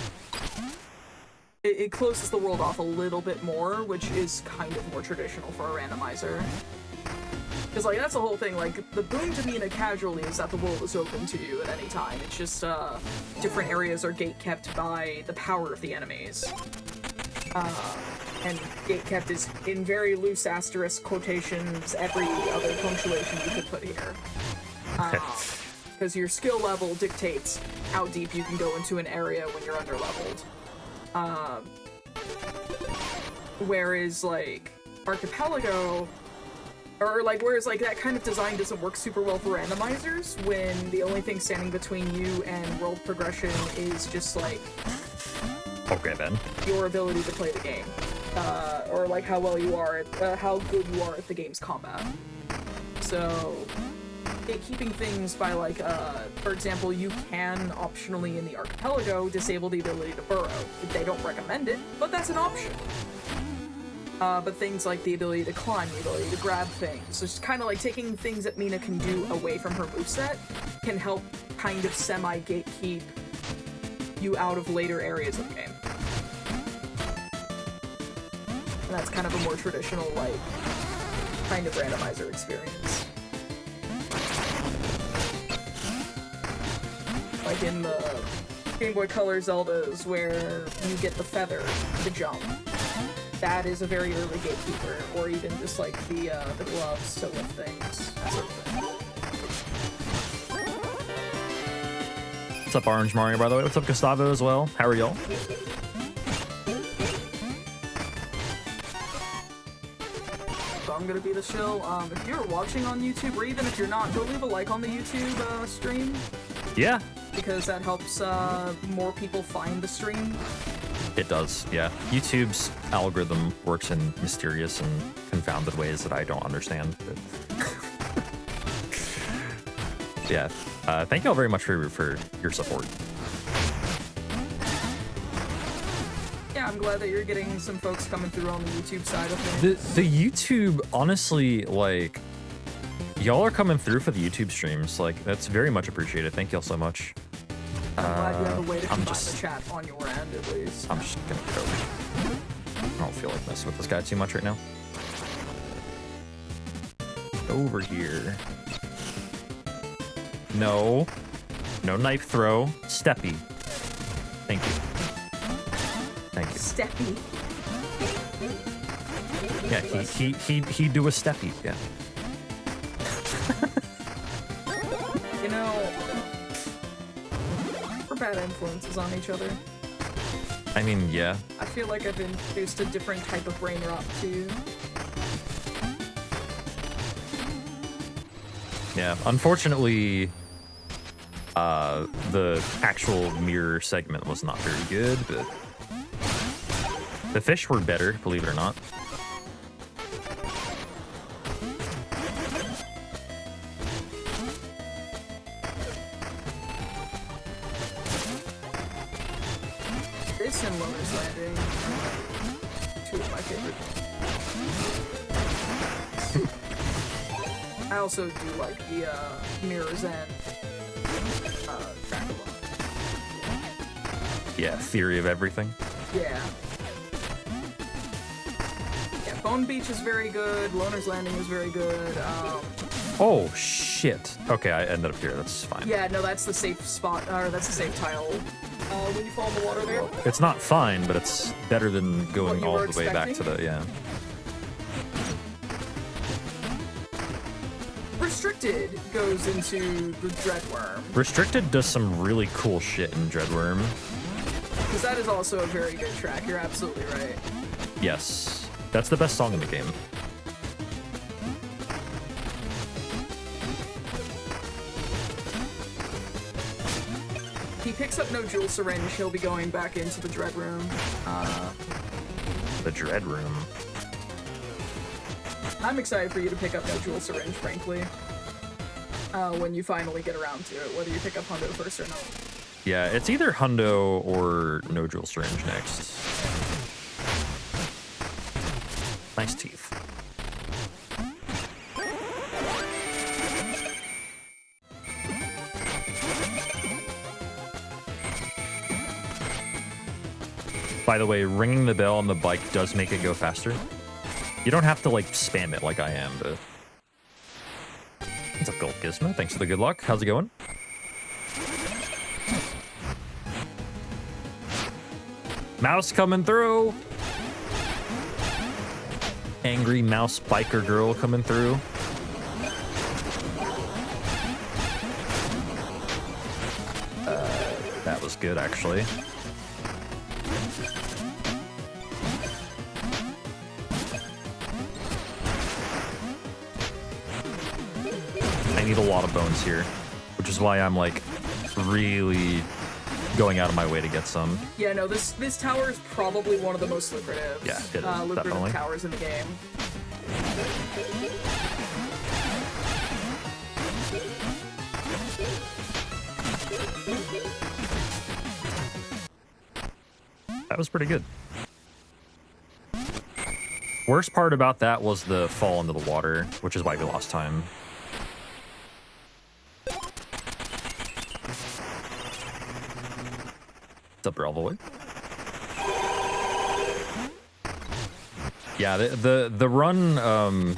it closes the world off a little bit more, which is kind of more traditional for a randomizer. Because, like, that's the whole thing. Like, the boon to Mina casually is that the world is open to you at any time. It's just, different areas are gate-kept by the power of the enemies. And gate-kept is in very loose asterisk quotations every other punctuation you could put here. Because your skill level dictates how deep you can go into an area when you're underleveled. Whereas, like, Archipelago... Or, like, whereas, like, that kind of design doesn't work super well for randomizers when the only thing standing between you and world progression is just, like... Okay, then. Your ability to play the game. Or, like how well you are at how good you are at the game's combat. So gatekeeping things by like for example, you can optionally in the archipelago disable the ability to burrow. They don't recommend it, but that's an option. But things like the ability to climb, the ability to grab things, so it's kind of like taking things that Mina can do away from her moveset can help kind of semi-gatekeep you out of later areas of the game. And that's kind of a more traditional, like, kind of randomizer experience. Like in the Game Boy Color Zeldas where you get the feather to jump. That is a very early gatekeeper, or even just like the gloves to lift things, that sort of thing. What's up, Orange Mario, by the way? What's up, Gustavo, as well? How are y'all? So I'm gonna be the shill. If you're watching on YouTube, or even if you're not, go leave a like on the YouTube stream. Yeah. Because that helps more people find the stream. It does, yeah. YouTube's algorithm works in mysterious and confounded ways that I don't understand. Yeah. Thank you all very much for your support. Yeah, I'm glad that you're getting some folks coming through on the YouTube side of things. The YouTube, honestly, like, y'all are coming through for the YouTube streams. Like, that's very much appreciated. Thank y'all so much. I'm glad you have a way to combine the chat on your end, at least. I'm just gonna go. I don't feel like messing with this guy too much right now. Over here. No. No knife throw. Steppy. Thank you. Thank you. Steppy. Yeah, he do a steppy, yeah. You know, we're bad influences on each other. I mean, yeah. I feel like I've introduced a different type of brain rot to you. Yeah, unfortunately, the actual mirror segment was not very good, but the fish were better, believe it or not. This and Loner's Landing, two of my favorite. I also do like the Mirror's End track a lot. Yeah, theory of everything. Yeah. Yeah, Bone Beach is very good. Loner's Landing is very good. Oh, shit. Okay, I ended up here. That's fine. Yeah, no, that's the safe spot, or that's the safe tile. When you fall in the water there. It's not fine, but it's better than going all were the way back to the, yeah. Restricted goes into the Dreadworm. Restricted does some really cool shit in Dreadworm. Because that is also a very good track, you're absolutely right. Yes. That's the best song in the game. He picks up no Jewel Syringe, he'll be going back into the Dread Room. The Dread Room. I'm excited for you to pick up no Jewel Syringe, frankly. When you finally get around to it, whether you pick up Hundo first or not. Yeah, it's either Hundo or No Jewel Syringe next. Nice teeth. By the way, ringing the bell on the bike does make it go faster. You don't have to, like, spam it like I am, but... What's up, Gold Gizmo? Thanks for the good luck. How's it going? Mouse coming through! Angry mouse biker girl coming through. That was good, actually. I need a lot of bones here, which is why I'm like really going out of my way to get some. Yeah, no, this tower is probably one of the most lucrative, Yeah, it is, lucrative definitely. towers in the game. That was pretty good. Worst part about that was the fall into the water, which is why we lost time. What's up, all the way? Yeah, the run,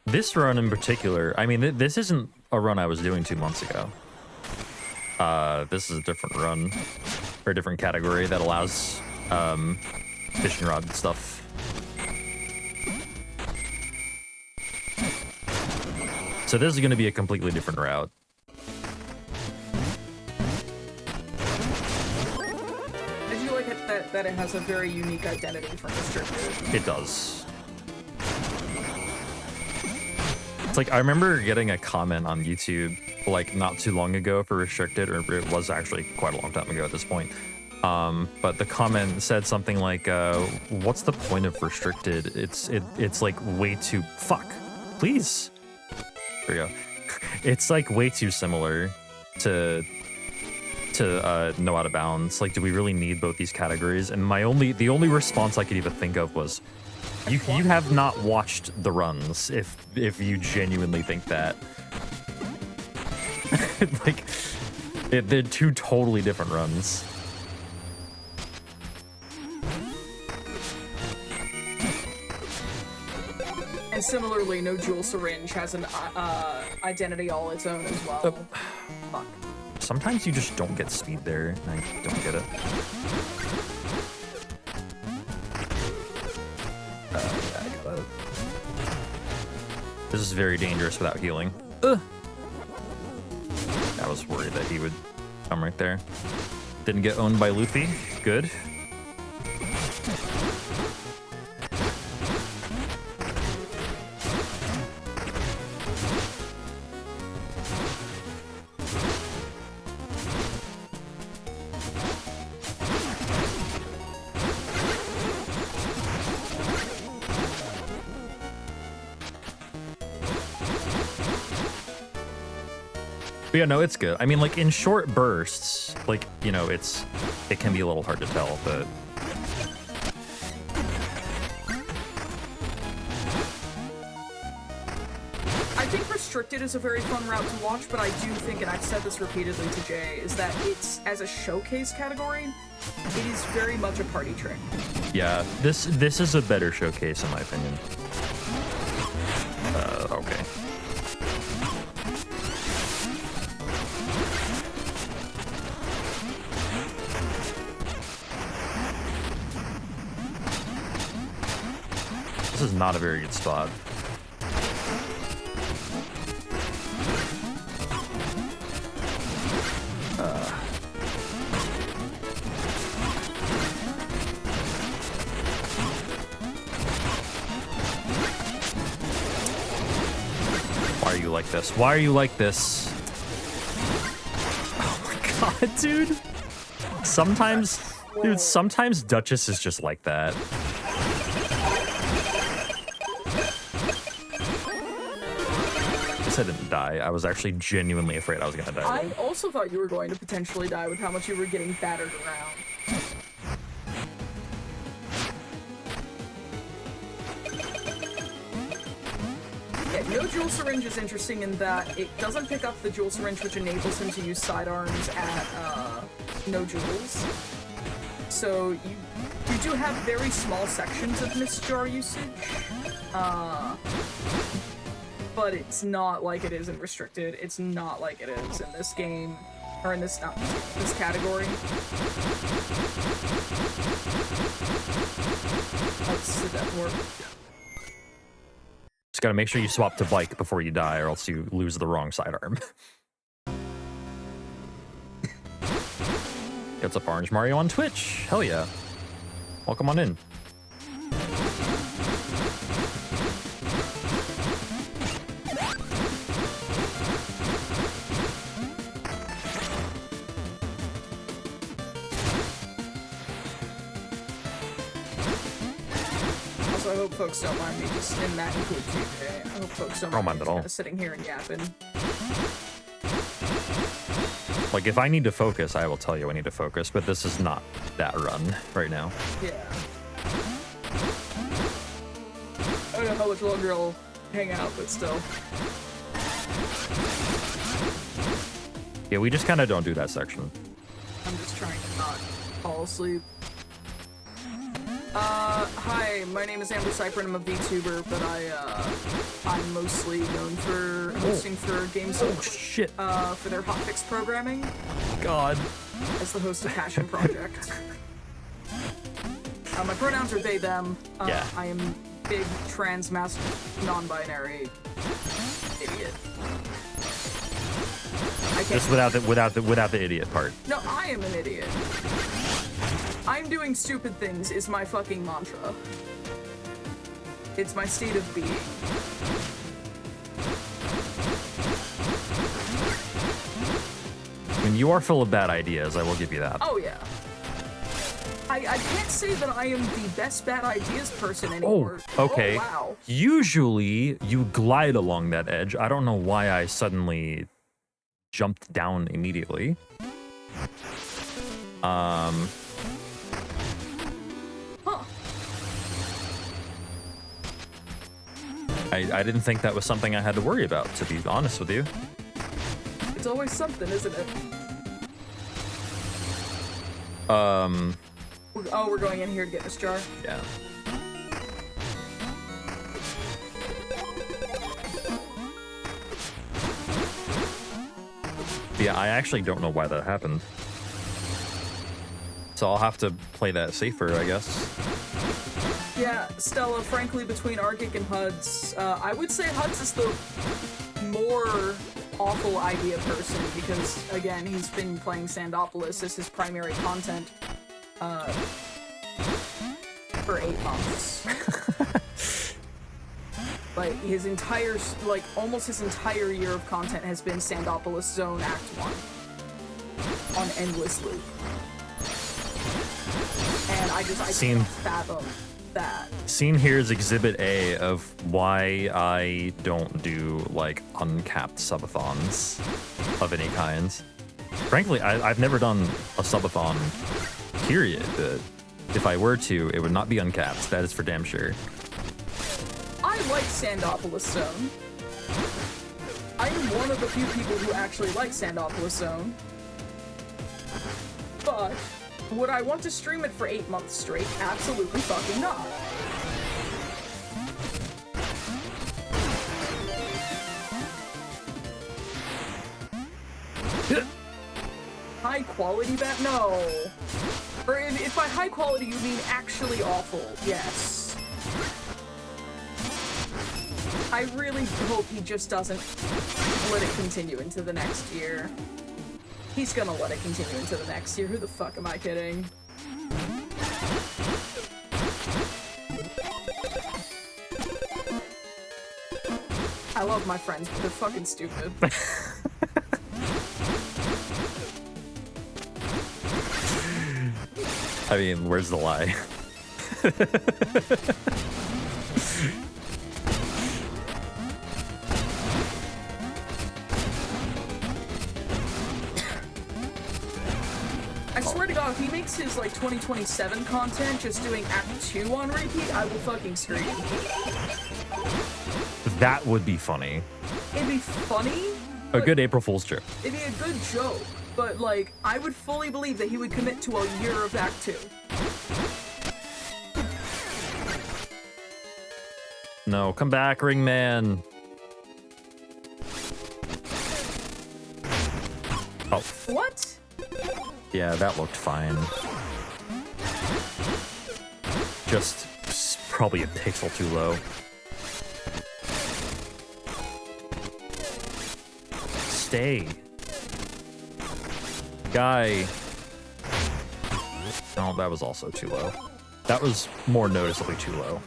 this run in particular, I mean, this isn't a run I was doing 2 months ago. This is a different run, or a different category that allows fishing rod stuff. So this is going to be a completely different route. I do like it that it has a very unique identity from Restricted. It does. It's like, I remember getting a comment on YouTube, like, not too long ago for Restricted, or it was actually quite a long time ago at this point. But the comment said something like, what's the point of Restricted? It's like way too... Fuck. Please. There we go. It's like way too similar to No Out of Bounds. Like, do we really need both these categories? And the only response I could even think of was, you have not watched the runs if you genuinely think that. Like, they're two totally different runs. And similarly, No Jewel Syringe has an identity all its own as well. Fuck. Sometimes you just don't get speed there, and I don't get it. Yeah, I got it. This is very dangerous without healing. I was worried that he would come right there. Didn't get owned by Luffy. Good. But yeah, no, it's good. I mean, like, in short bursts, like, you know, it can be a little hard to tell, but... I think Restricted is a very fun route to watch, but I do think, and I've said this repeatedly to Jay, is that it's, as a showcase category, it is very much a party trick. Yeah, this is a better showcase, in my opinion. Okay. This is not a very good spot. Why are you like this? Why are you like this? Oh my god, dude. Sometimes Duchess is just like that. I didn't die. I was actually genuinely afraid I was gonna die. I also thought you were going to potentially die with how much you were getting battered around. Yeah, No Jewel Syringe is interesting in that it doesn't pick up the Jewel Syringe, which enables him to use sidearms at no jewels. So you do have very small sections of Mist Jar usage. But it's not like it is in Restricted. It's not like it is in this game, or in this category. That's the death ward. Just gotta make sure you swap to bike before you die, or else you lose the wrong sidearm. What's up, Orange Mario on Twitch? Hell yeah. Welcome on in. Also, I hope folks don't mind me just in that include TJ. I hope folks don't mind me just kind of sitting here and yapping. Like, if I need to focus, I will tell you I need to focus, but this is not that run right now. Yeah. I don't know how much longer I'll hang out, but still. Yeah, we just kind of don't do that section. I'm just trying to not fall asleep. Hi, my name is Amber Cypher and I'm a VTuber, but I'm mostly known for hosting for Games shit. For their hotfix programming. God. As the host of Passion Project. My pronouns are they, them. Yeah. I am big, trans, mass, non-binary idiot. I can't. Just without the idiot part. No, I am an idiot. I'm doing stupid things is my fucking mantra. It's my state of being. I mean, you are full of bad ideas, I will give you that. Oh, yeah. I can't say that I am the best bad ideas person anymore. Oh, okay. Oh, wow. Usually, you glide along that edge. I don't know why I suddenly jumped down immediately. Huh. I didn't think that was something I had to worry about, to be honest with you. It's always something, isn't it? Oh, we're going in here to get this jar? Yeah. Yeah, I actually don't know why that happened. So I'll have to play that safer, I guess. Yeah, Stella, frankly, between Arctic and Huds, I would say Huds is the more awful idea person because, again, he's been playing Sandopolis as his primary content for 8 months. Like, his entire, like, almost his entire year of content has been Sandopolis Zone Act 1 on endless loop. And I can't fathom that. Seen here is Exhibit A of why I don't do, like, uncapped subathons of any kind. Frankly, I've never done a subathon, period. If I were to, it would not be uncapped. That is for damn sure. I like Sandopolis Zone. I am one of the few people who actually like Sandopolis Zone. But would I want to stream it for 8 months straight? Absolutely fucking not. High quality bat? No. Or if by high quality you mean actually awful, yes. I really hope he just doesn't let it continue into the next year. He's gonna let it continue into the next year. Who the fuck am I kidding? I love my friends, but they're fucking stupid. I mean, where's the lie? I swear to God, if he makes his, like, 2027 content just doing Act 2 on repeat, I will fucking scream. That would be funny. It'd be funny. A good April Fool's joke. It'd be a good joke, but, like, I would fully believe that he would commit to a year of Act 2. No, come back, Ringman. Oh. What? Yeah, that looked fine. Just probably a pixel too low. Stay. Guy. Oh, that was also too low. That was more noticeably too low.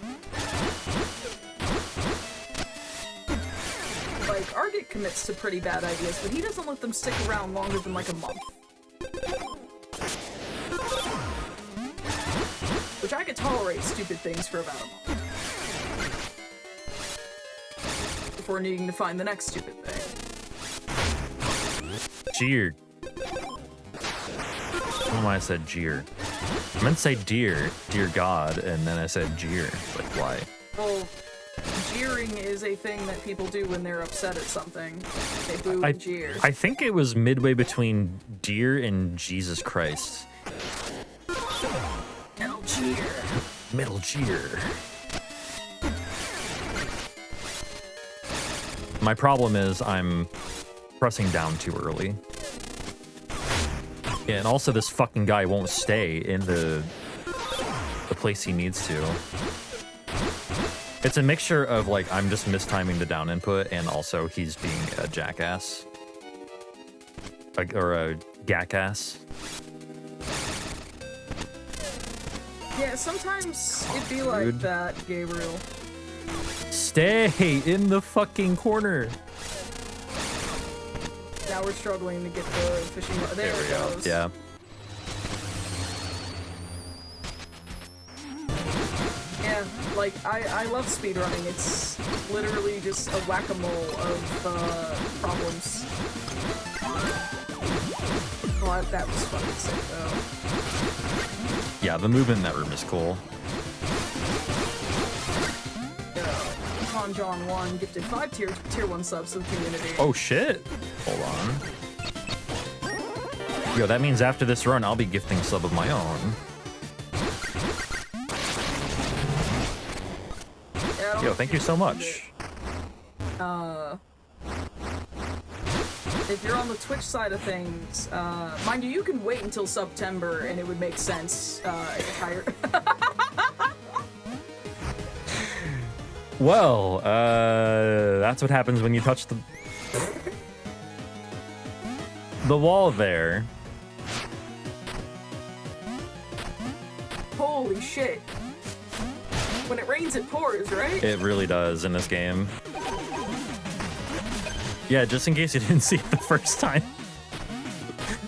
Like, Argit commits to pretty bad ideas, but he doesn't let them stick around longer than, like, a month. Which I could tolerate stupid things for about a month. before needing to find the next stupid thing. Jeer. I don't know why I said jeer. I meant to say dear God, and then I said jeer. Like, why? Well, jeering is a thing that people do when they're upset at something. They boo and jeer. I think it was midway between deer and Jesus Christ. Middle jeer. Middle jeer. My problem is I'm pressing down too early. Yeah, and also this fucking guy won't stay in the place he needs to. It's a mixture of like I'm just mistiming the down input and also he's being a jackass. Or a gackass. Yeah, sometimes it'd be like that, Gabriel. Stay in the fucking corner. Now we're struggling to get the fishing rod. There it goes. Yeah. Yeah, like, I love speedrunning. It's literally just a whack-a-mole of problems. Oh, that was fucking sick, though. Yeah, the movement in that room is cool. John 1 gifted 5 tier 1 subs to the community. Oh shit! Hold on. Yo, that means after this run, I'll be gifting sub of my own. Yeah, Yo, thank you so much. If you're on the Twitch side of things, mind you, you can wait until September and it would make sense. Well, that's what happens when you touch the wall there. Holy shit. When it rains, it pours, right? It really does in this game. Yeah, just in case you didn't see it the first time.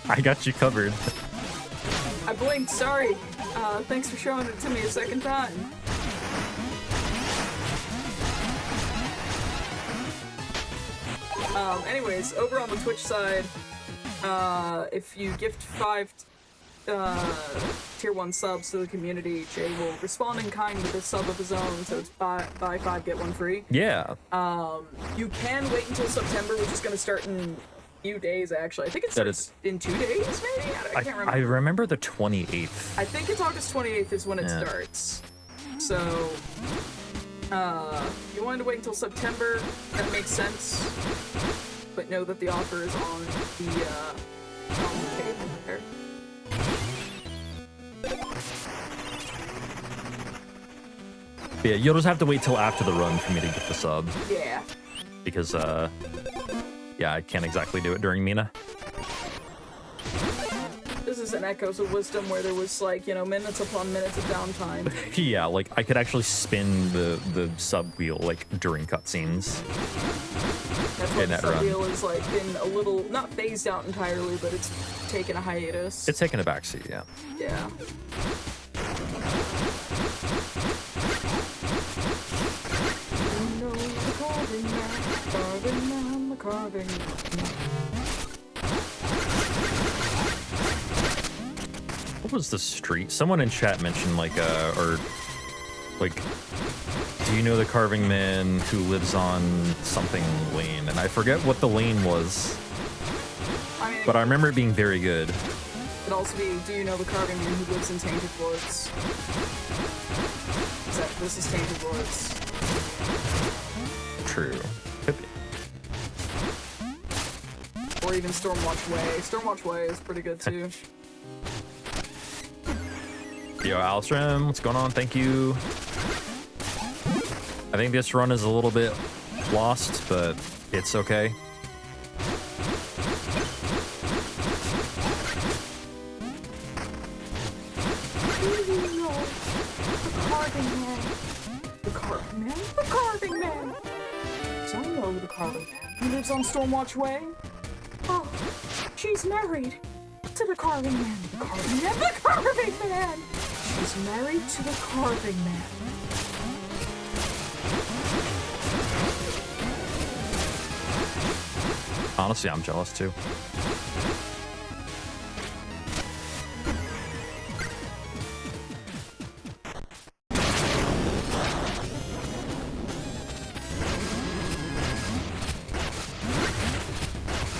I got you covered. I blinked, sorry. Thanks for showing it to me a second time. Anyways, over on the Twitch side, if you gift 5 tier 1 subs to the community, Jay will respond in kind with a sub of his own, so it's buy 5, get 1 free. Yeah. You can wait until September, which is going to start in a few days, actually. I think it starts in 2 days, maybe? I can't remember. I remember the 28th. I think it's August 28th is when it starts. So, you wanted to wait until September, that makes sense. But know that the offer is on the table there. Yeah, you'll just have to wait till after the run for me to get the sub. Yeah. Because, yeah, I can't exactly do it during Mina. This is an Echoes of Wisdom where there was, like, you know, minutes upon minutes of downtime. Yeah, like, I could actually spin the sub wheel, like, during cutscenes. That's what the sub wheel is, like, been a little, not phased out entirely, but it's taken a hiatus. It's taken a backseat, yeah. Yeah. What was the street? Someone in chat mentioned like or like, do you know the carving man who lives on something lane? And I forget what the lane was, but I remember it being very good. It could also be, do you know the carving man who lives in Tainted Woods? This is Tainted Woods. True. Could be. Or even Stormwatch Way. Stormwatch Way is pretty good too. Yo, Alstrom, what's going on? Thank you. I think this run is a little bit lost, but it's okay. The carving man? The carving man! So I know the carving man. He lives on Stormwatch Way. Oh, she's married to the carving man. The carving man? The carving man! She's married to the carving man. Honestly, I'm jealous too.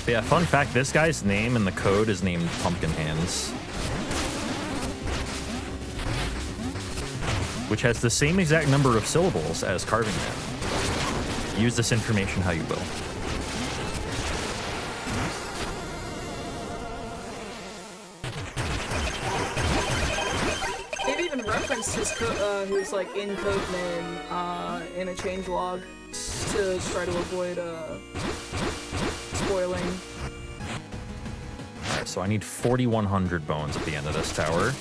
But yeah, fun fact, this guy's name in the code is named Pumpkin Hands, which has the same exact number of syllables as Carving Man. Use this information how you will. They've even referenced his like in code name in a changelog to try to avoid spoiling. Alright, so I need 4,100 bones at the end of this tower.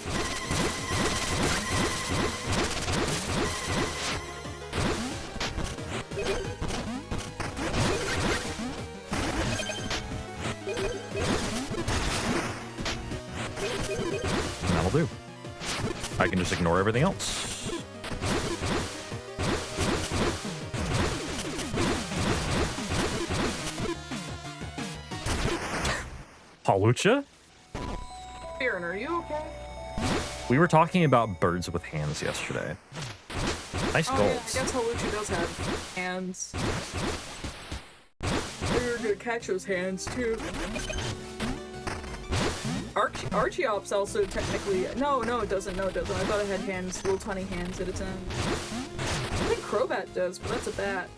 And that'll do. I can just ignore everything else. Halucha? Aaron, are you okay? We were talking about birds with hands yesterday. Nice Oh, golds. yeah, I guess Halucha does have hands. You're gonna catch those hands too. Archeops also technically. No, it doesn't. No, it doesn't. I thought it had hands, little tiny hands at its end. I think Crobat does, but that's a bat.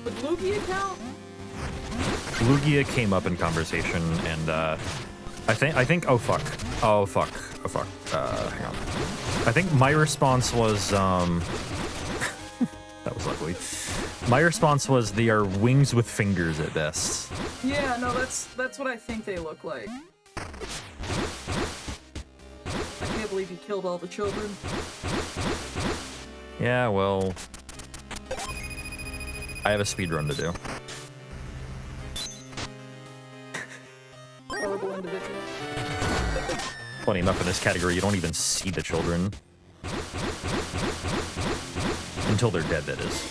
Would Lugia count? Lugia came up in conversation, and I think. Oh fuck. Hang on. I think my response was that was ugly. My response was they are wings with fingers at best. Yeah, no, that's what I think they look like. I can't believe you killed all the children. Yeah, well, I have a speedrun to do. Horrible individual. Funny enough, in this category, you don't even see the children. Until they're dead, that is.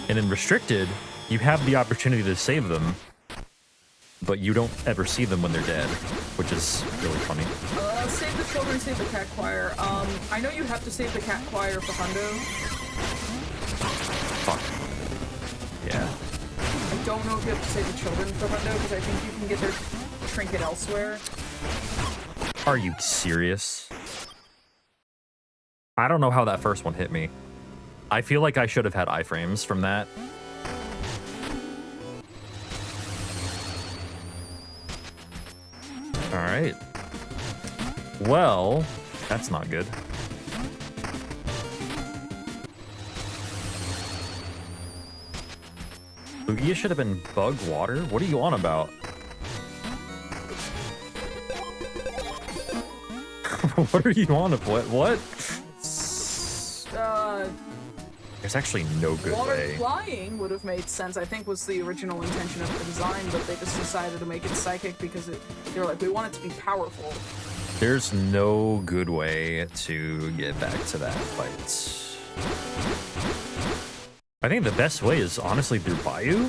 And in Restricted, you have the opportunity to save them, but you don't ever see them when they're dead, which is really funny. Save the children, save the cat choir. I know you have to save the cat choir for Hundo. Fuck. Yeah. I don't know if you have to save the children for Hundo, because I think you can get their trinket elsewhere. Are you serious? I don't know how that first one hit me. I feel like I should have had iframes from that. Alright. Well, that's not good. Lugia should have been bug water? What are you on about? What are you on about? What? There's actually no good Water way. flying would have made sense, I think was the original intention of the design, but they just decided to make it psychic because they were like, we want it to be powerful. There's no good way to get back to that fight. I think the best way is honestly through Bayou.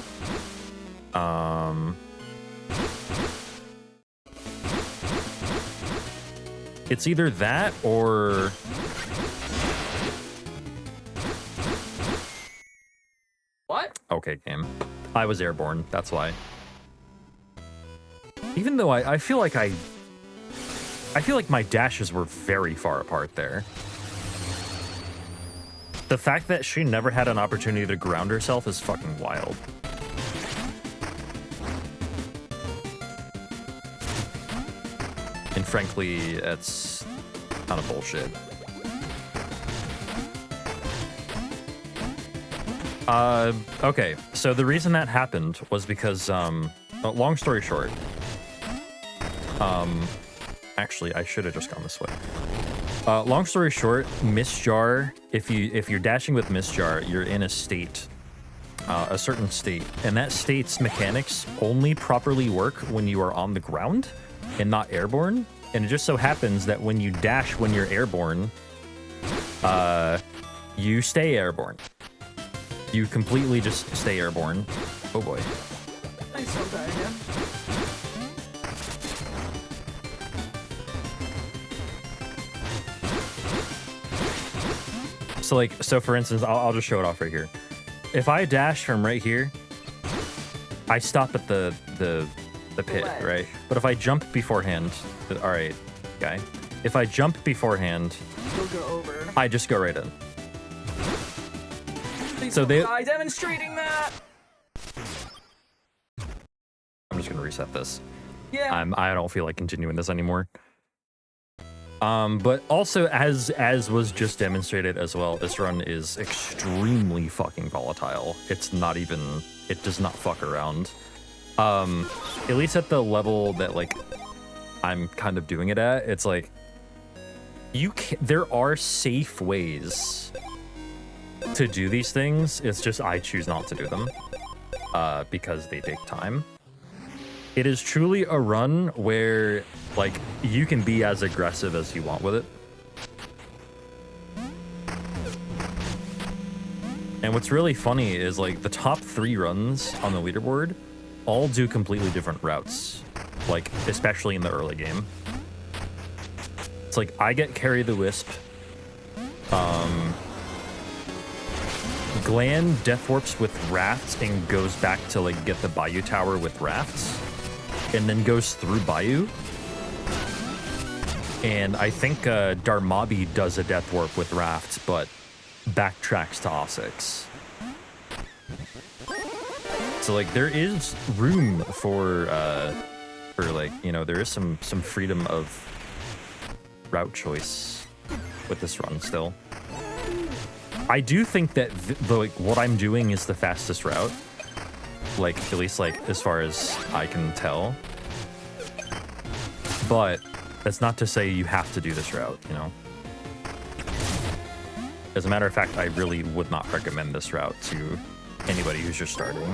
It's either that or... What? Okay, game. I was airborne, that's why. Even though I feel like I feel like my dashes were very far apart there. The fact that she never had an opportunity to ground herself is fucking wild. And frankly, it's kind of bullshit. Okay, so the reason that happened was because, long story short, actually, I should have just gone this way. Long story short, Misjar, if you're dashing with Misjar, you're in a state, a certain state, and that state's mechanics only properly work when you are on the ground. and not airborne. And it just so happens that when you dash when you're airborne, you stay airborne. You completely just stay airborne. Oh boy. Nice one, guy, yeah. So for instance, I'll just show it off right here. If I dash from right here, I stop at the pit, ledge. right? But if I jump beforehand, all right, guy. If I jump beforehand, You'll go over. I just go right in. Please So don't they- die demonstrating that. I'm just gonna reset this. Yeah. I don't feel like continuing this anymore. But also as was just demonstrated as well, this run is extremely fucking volatile. It's not even, it does not fuck around. At least at the level that like I'm kind of doing it at, it's like there are safe ways to do these things. It's just I choose not to do them because they take time. It is truly a run where, like, you can be as aggressive as you want with it. And what's really funny is, like, the top 3 runs on the leaderboard all do completely different routes, like, especially in the early game. It's like, I get Carry the Wisp. Glan death warps with rafts and goes back to, like, get the Bayou Tower with rafts. And then goes through Bayou. And I think Darmabi does a death warp with rafts, but backtracks to Osix. So like there is room for like, you know, there is some freedom of route choice with this run still. I do think that like what I'm doing is the fastest route. Like, at least, like, as far as I can tell. But that's not to say you have to do this route, you know? As a matter of fact, I really would not recommend this route to anybody who's just starting.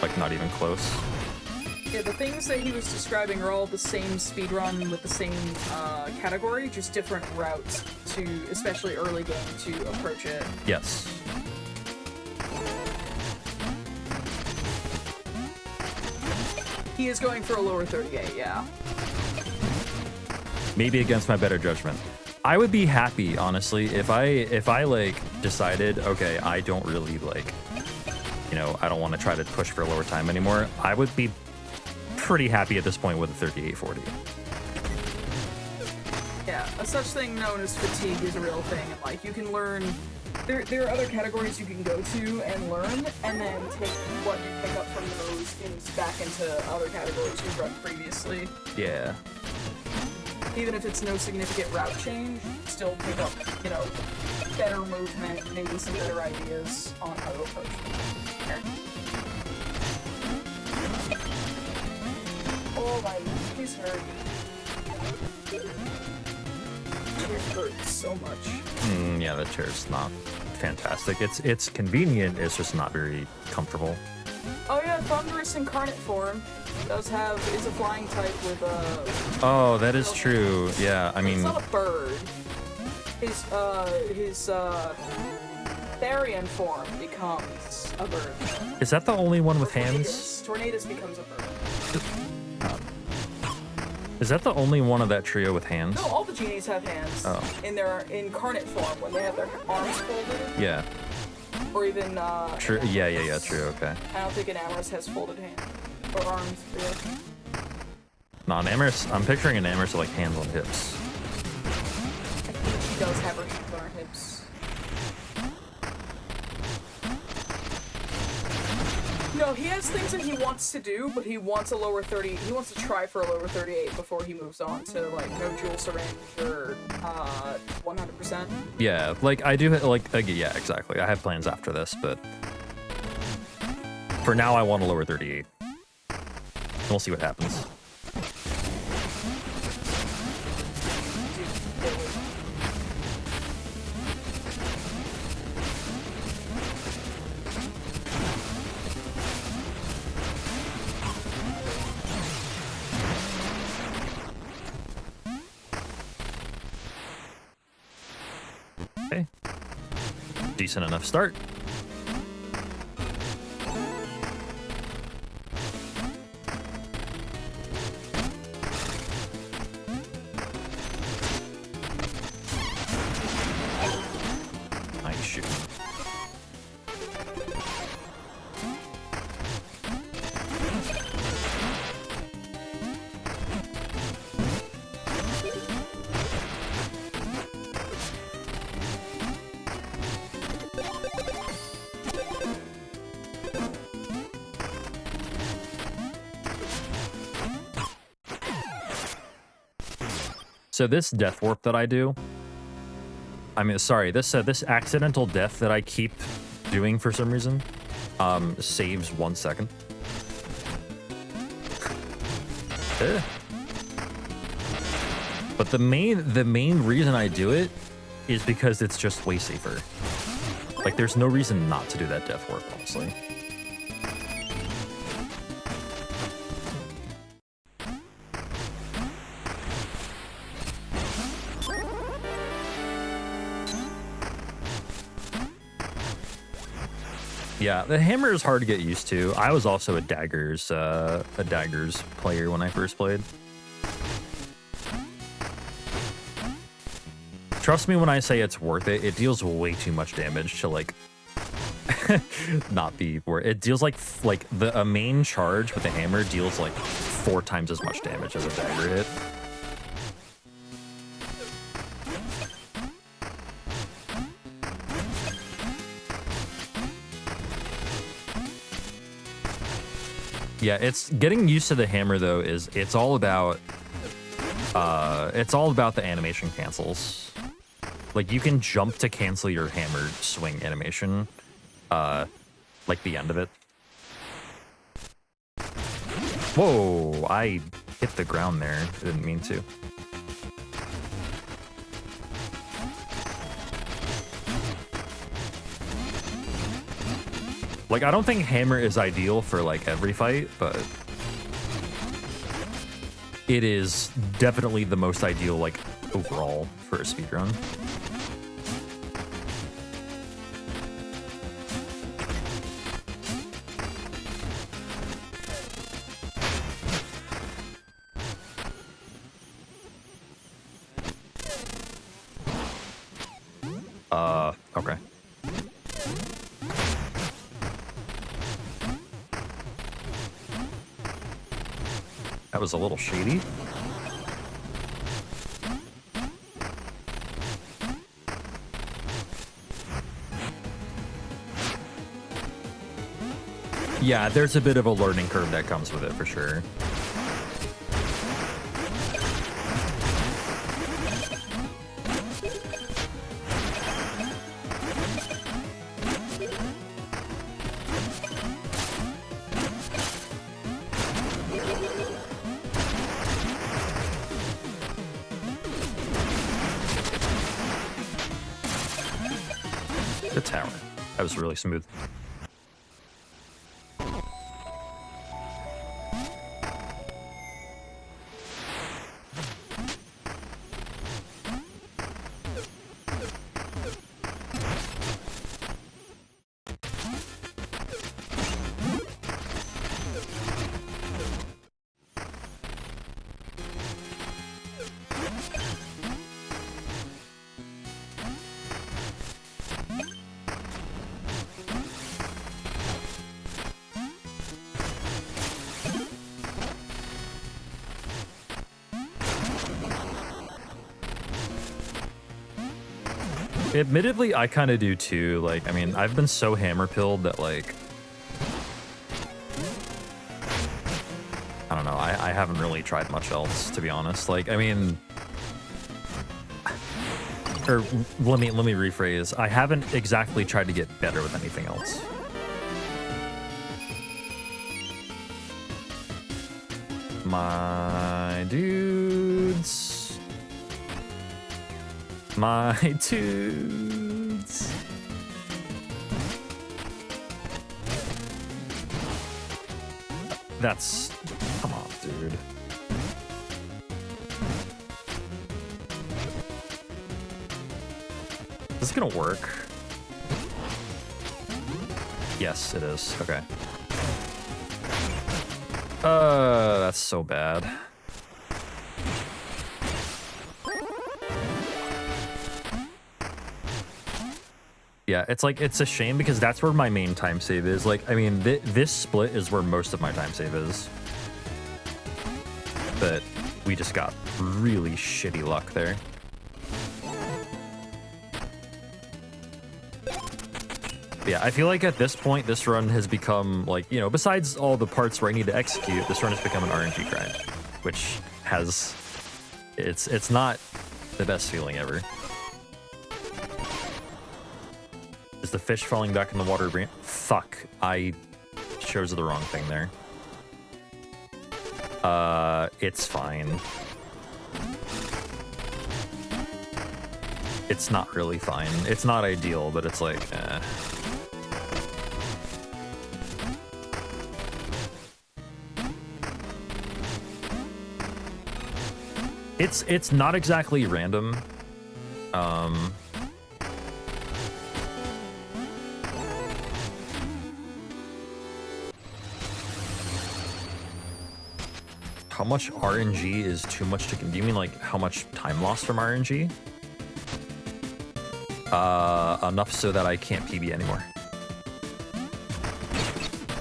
Like, not even close. Yeah, the things that he was describing are all the same speedrun with the same category, just different routes to, especially early game, to approach it. Yes. He is going for a lower 38, yeah. Maybe against my better judgment. I would be happy, honestly, if I like decided, okay, I don't really like, you know, I don't want to try to push for a lower time anymore. I would be pretty happy at this point with a 38-40. Yeah, a such thing known as fatigue is a real thing, and like you can learn. There are other categories you can go to and learn, and then take what you pick up from those back into other categories you've run previously. Yeah. Even if it's no significant route change, still pick up, you know, better movement, maybe some better ideas on how to approach it. Oh my, he's hurt. It hurts so much. Yeah, the chair's not fantastic. It's convenient, it's just not very comfortable. Oh yeah, Thunderous Incarnate form is a flying type with Oh, that is true. Yeah, I mean, it's not a bird. His Therian form becomes a bird. is that the only one with hands? Tornadus becomes a bird. Is that the only one of that trio with hands? No, all the genies have hands. Oh. In their incarnate form, when they have their arms folded, Yeah. or even True. Yeah. True. Okay. I don't think an Amorous has folded hands or arms. Really. No, an Amorous. I'm picturing an Amorous with like hands on hips. I think she does have her hands on her hips. No, he has things that he wants to do, but he wants a lower 30. He wants to try for a lower 38 before he moves on to like no jewel syringe or 100%. Yeah, like I do. Like yeah, exactly. I have plans after this, but for now, I want a lower 38. We'll see what happens. decent enough start. Nice shoot. So this death warp that I do, I mean, sorry, this accidental death that I keep doing for some reason, saves 1 second. But the main reason I do it is because it's just way safer. Like, there's no reason not to do that death warp, honestly. Yeah, the hammer is hard to get used to. I was also a daggers player when I first played. Trust me when I say it's worth it. It deals way too much damage to like not be worth. It deals like a main charge with the hammer deals like 4 times as much damage as a dagger hit. Yeah, it's getting used to the hammer though. It's all about the animation cancels. Like you can jump to cancel your hammer swing animation, like the end of it. Whoa! I hit the ground there. I didn't mean to. Like, I don't think hammer is ideal for, like, every fight, but it is definitely the most ideal, like, overall for a speedrun. Okay. That was a little shady. Yeah, there's a bit of a learning curve that comes with it for sure. The tower. That was really smooth. Admittedly, I kind of do too. Like, I mean, I've been so hammer pilled that, like, I don't know. I haven't really tried much else, to be honest. Like, I mean, or let me rephrase. I haven't exactly tried to get better with anything else. My dudes. My dudes. That's... Come on, dude. Is this gonna work? Yes, it is. Okay. That's so bad. Yeah, it's like, it's a shame because that's where my main time save is. Like, I mean, this split is where most of my time save is. But we just got really shitty luck there. Yeah, I feel like at this point, this run has become, like, you know, besides all the parts where I need to execute, this run has become an RNG grind, which has, it's not the best feeling ever. Is the fish falling back in the water? Fuck, I chose the wrong thing there. It's fine. It's not really fine. It's not ideal, but it's like, eh. It's not exactly random. How much RNG is too much to... Do you mean like how much time lost from RNG? Enough so that I can't PB anymore.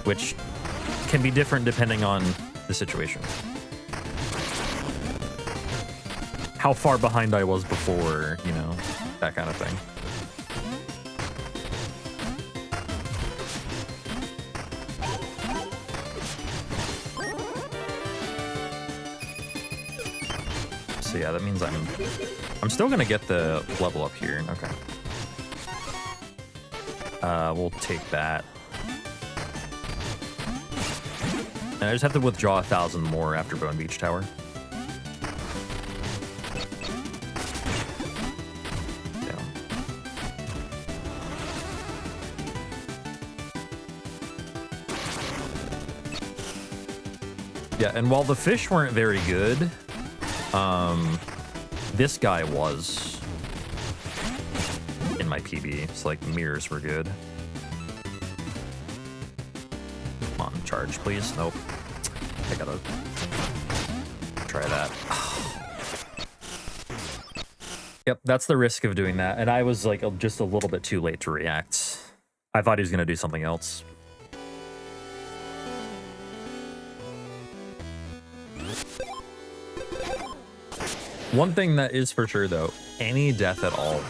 Which can be different depending on the situation. How far behind I was before, you know, that kind of thing. So yeah, that means I'm still gonna get the level up here. Okay. We'll take that. And I just have to withdraw 1,000 more after Bone Beach Tower. Yeah, and while the fish weren't very good, this guy was in my PB. It's like mirrors were good. Come on, charge, please. Nope. I gotta try that. Yep, that's the risk of doing that. And I was like just a little bit too late to react. I thought he was gonna do something else. One thing that is for sure, though, any death at all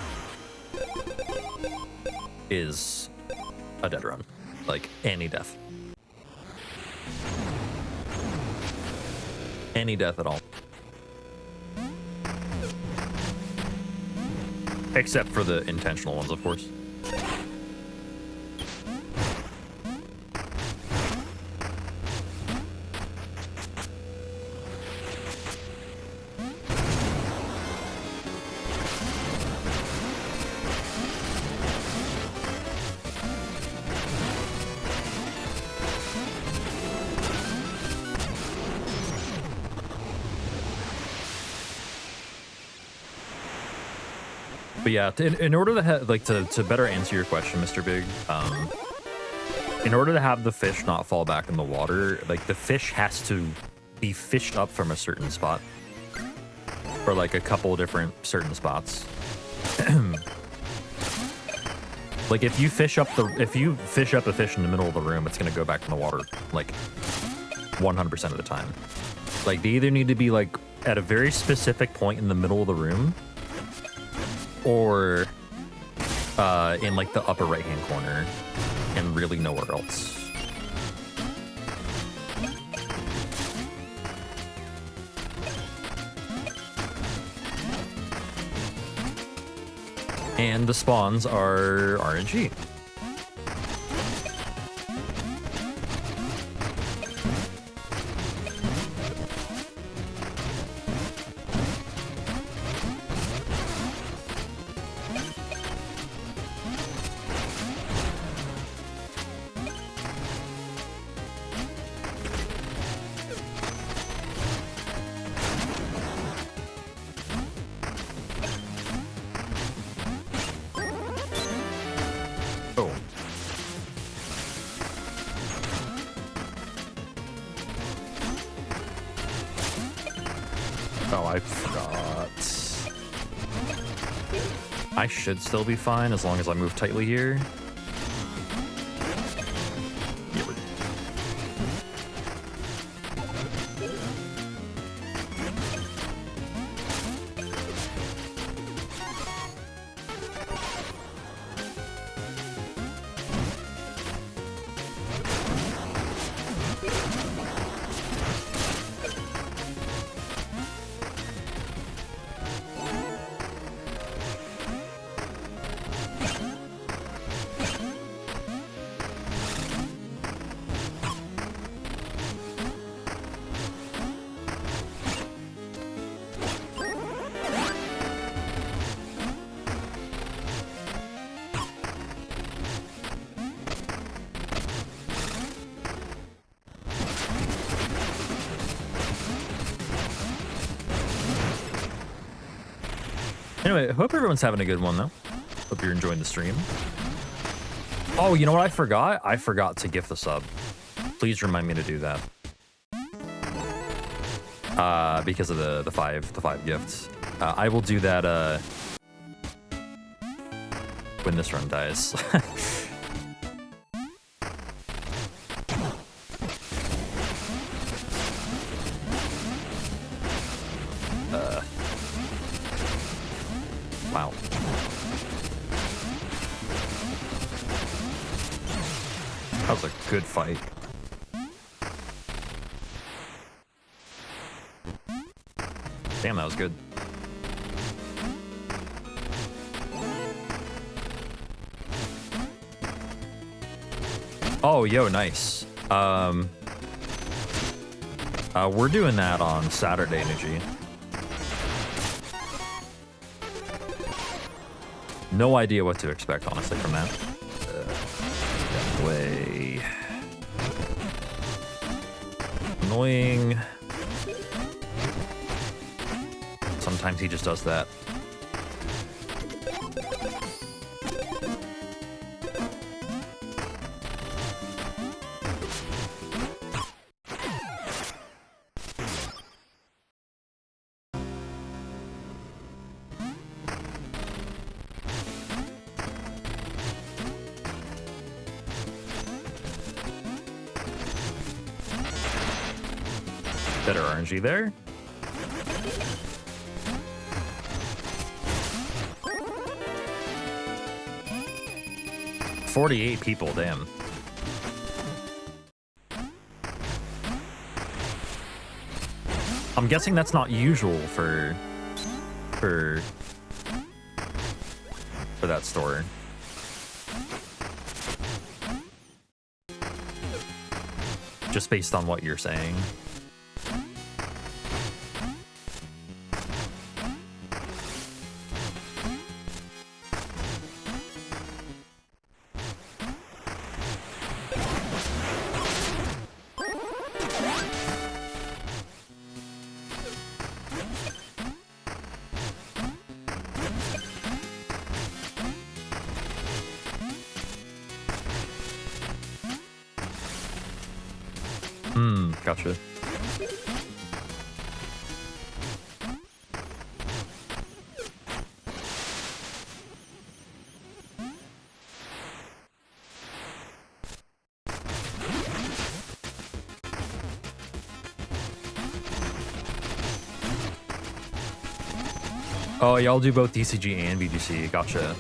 is a dead run. Like, any death. Any death at all. Except for the intentional ones, of course. But yeah, in order to to better answer your question, Mr. Big, in order to have the fish not fall back in the water, like the fish has to be fished up from a certain spot, or like a couple different certain spots. Like if you fish up a fish in the middle of the room, it's gonna go back in the water like 100% of the time. Like they either need to be like at a very specific point in the middle of the room, or in like the upper right hand corner and really nowhere else. And the spawns are RNG. Oh, I forgot. I should still be fine as long as I move tightly here. Yeah, we're good. Anyway, hope everyone's having a good one, though. Hope you're enjoying the stream. Oh, you know what I forgot? I forgot to gift the sub. Please remind me to do that. Because of the five gifts. I will do that when this run dies. Wow. That was a good fight. Damn, that was good. Oh, yo, nice. We're doing that on Saturday, Niji. No idea what to expect, honestly, from that. Get away. Annoying. Sometimes he just does that. Better RNG there. $48 people, damn. I'm guessing that's not usual for that store. Just based on what you're saying. Gotcha. Oh, y'all do both DCG and BGC. Gotcha.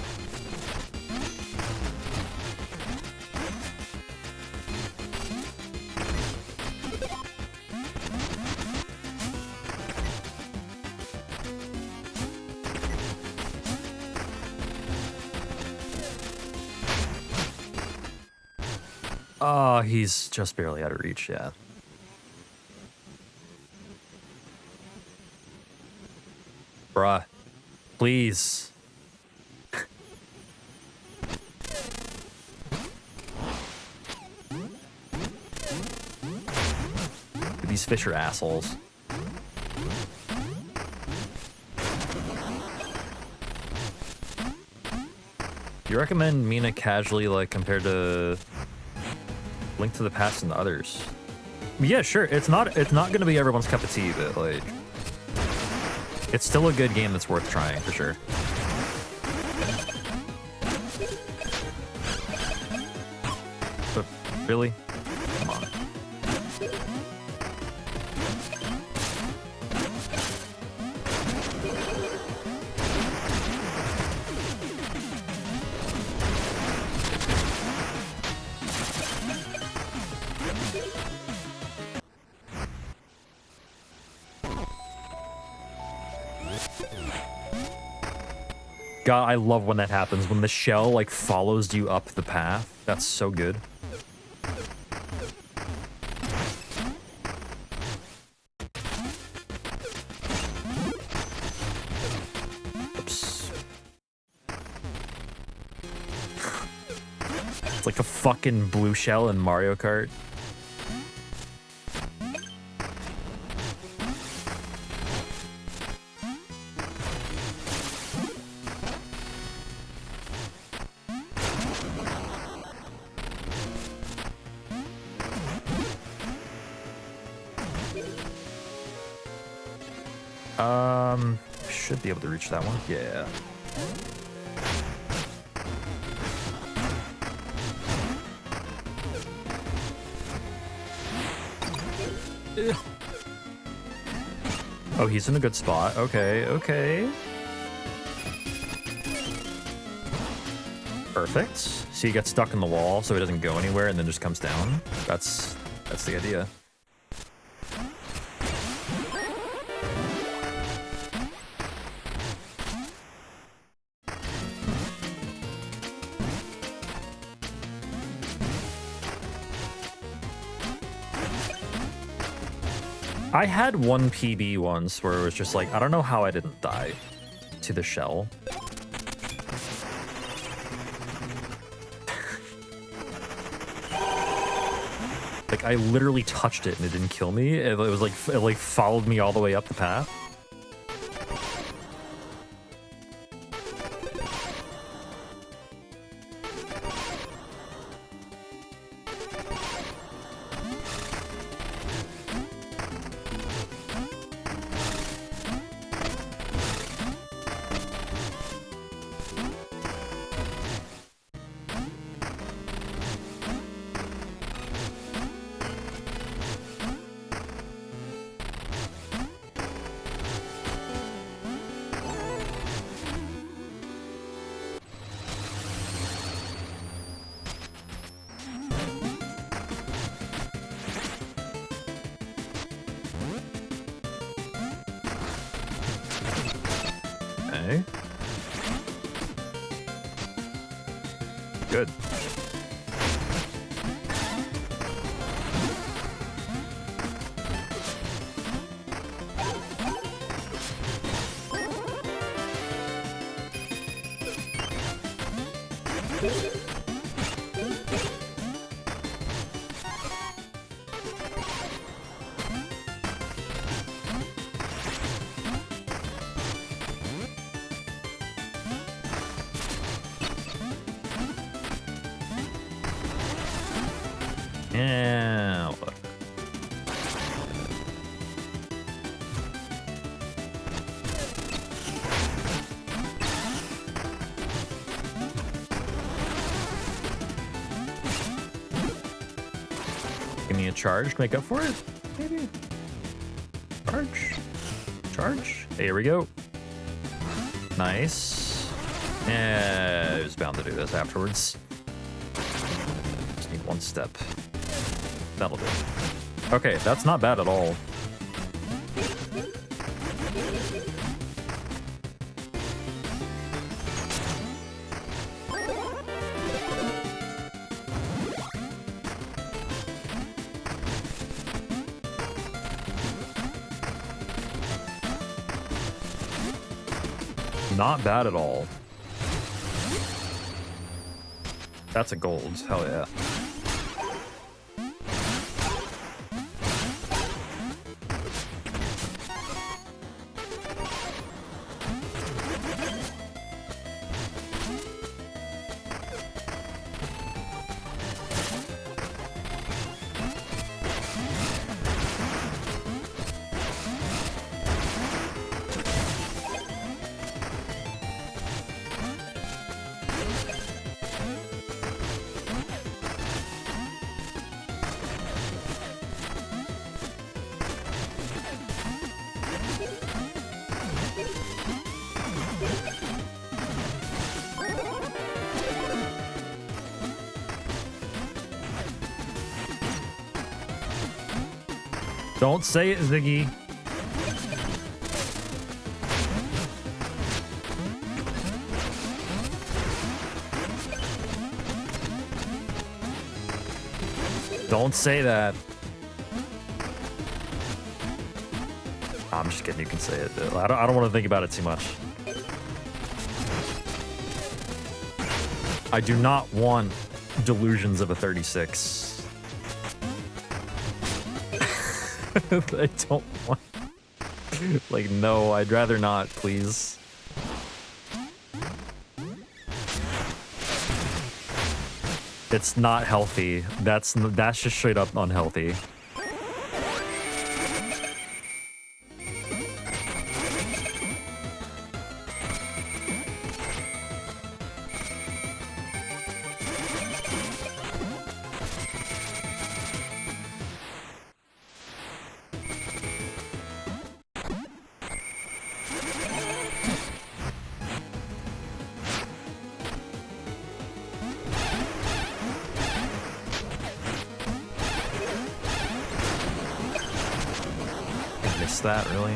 Oh, he's just barely out of reach, yeah. Bruh. Please. These fish are assholes. Do you recommend Mina casually, like, compared to Link to the Past and others? Yeah, sure. It's not gonna be everyone's cup of tea, but like, It's still a good game that's worth trying, for sure. But really? Come on. God, I love when that happens, when the shell, like, follows you up the path. That's so good. Oops. It's like a fucking blue shell in Mario Kart. Should be able to reach that one. Yeah. Oh, he's in a good spot. Okay, okay. Perfect. So he gets stuck in the wall, so he doesn't go anywhere, and then just comes down. That's the idea. I had one PB once where it was just like, I don't know how I didn't die to the shell. Like, I literally touched it and it didn't kill me. It was like, it like followed me all the way up the path. Okay. Good. Yeah. Look. Give me a charge to make up for it. Maybe. Charge. Charge. Here we go. Nice. Yeah, I was bound to do this afterwards. Just need one step. That'll do. Okay, that's not bad at all. Not bad at all. That's a gold. Hell yeah. Don't say it, Ziggy. Don't say that. I'm just kidding. You can say it. I don't want to think about it too much. I do not want delusions of a 36. I don't want... Like, no, I'd rather not, please. It's not healthy. That's just straight up unhealthy. That really?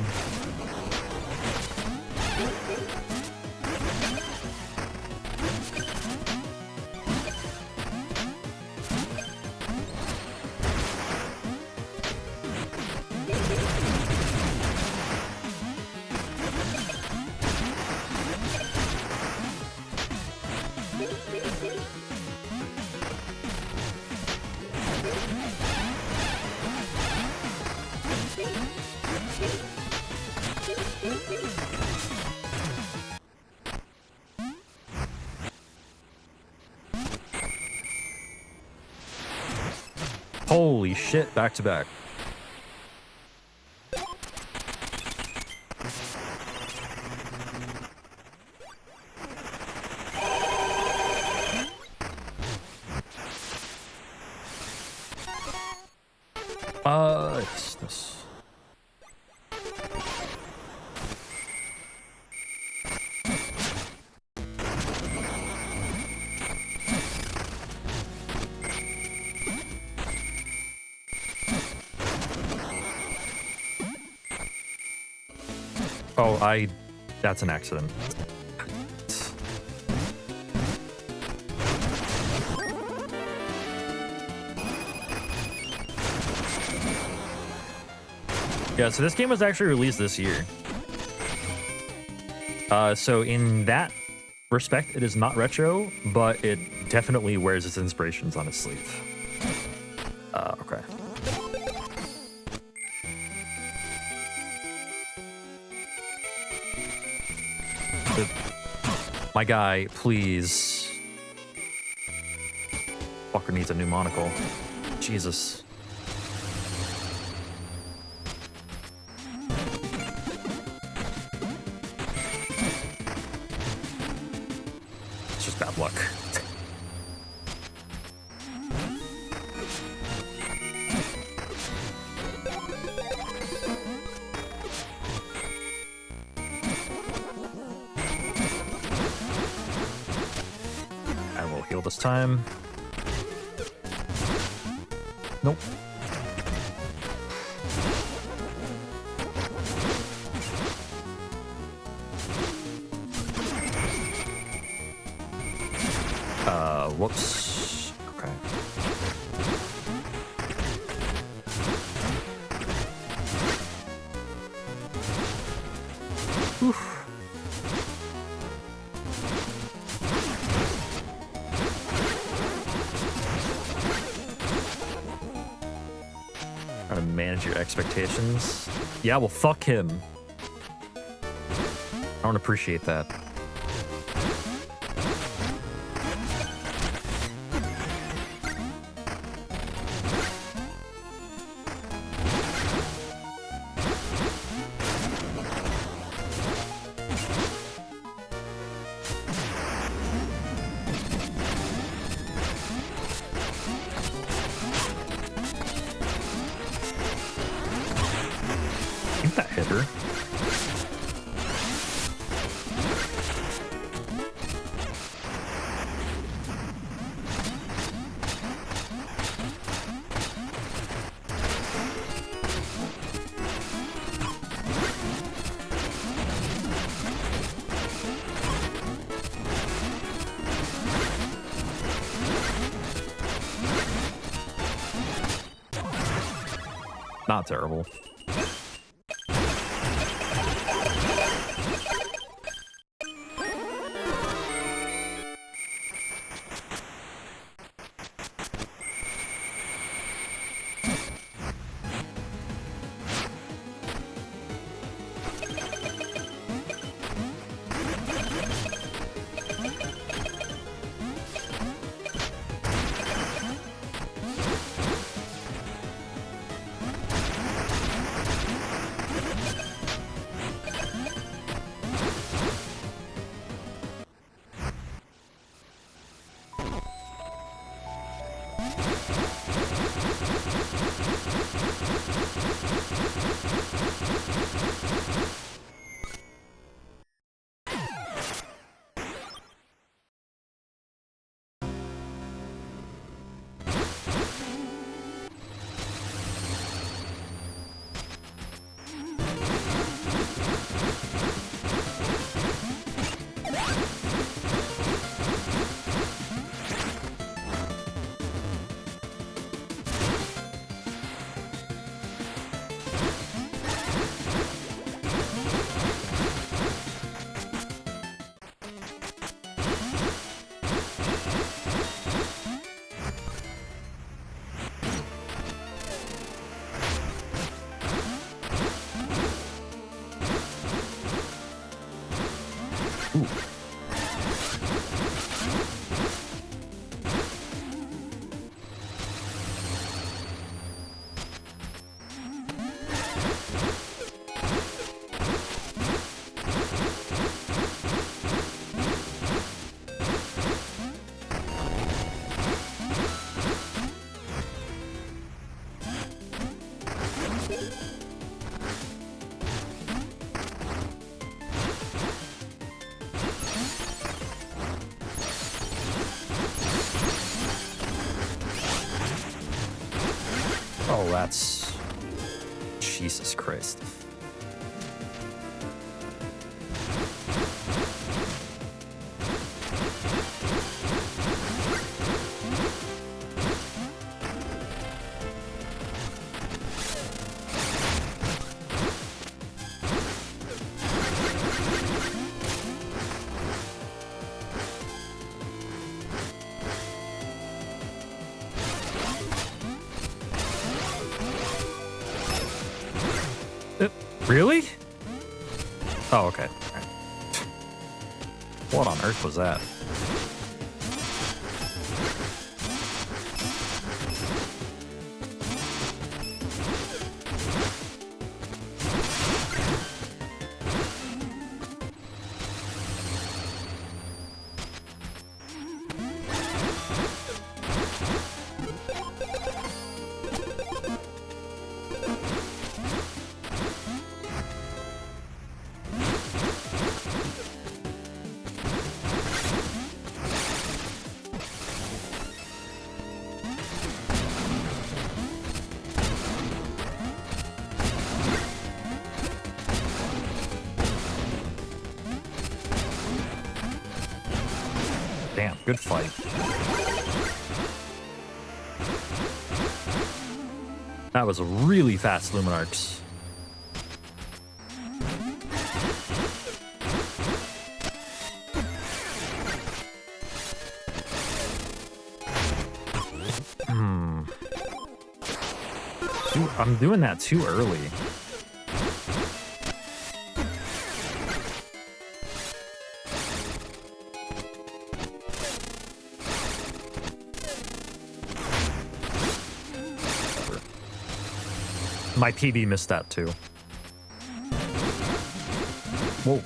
Holy shit, back to back. This. Oh, that's an accident. Yeah, so this game was actually released this year. So in that respect, it is not retro, but it definitely wears its inspirations on its sleeve. Okay. My guy, please. Fucker needs a new monocle. Jesus. It's just bad luck. This time. Nope. Whoops. Okay. Oof. Trying to manage your expectations. Yeah, well, fuck him. I don't appreciate that. That hit her. Not terrible. Ooh. Oh, that's... Jesus Christ. Really? Oh, okay. All right. What on earth was that? Damn, good fight. That was a really fast Luminarch. Dude, I'm doing that too early. My PB missed that too. Whoa.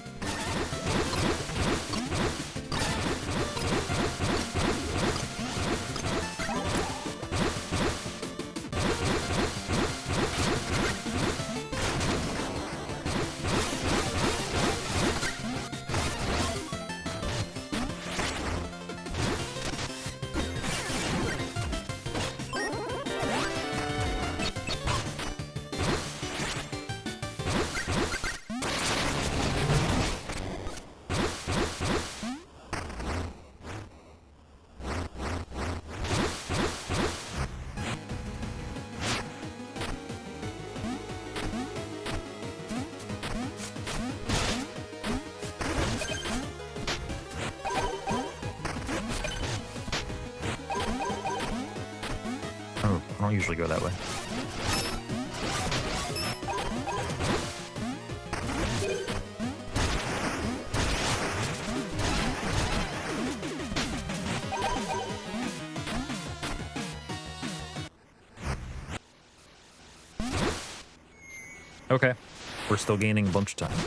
don't usually go that way. Okay, we're still gaining a bunch of time.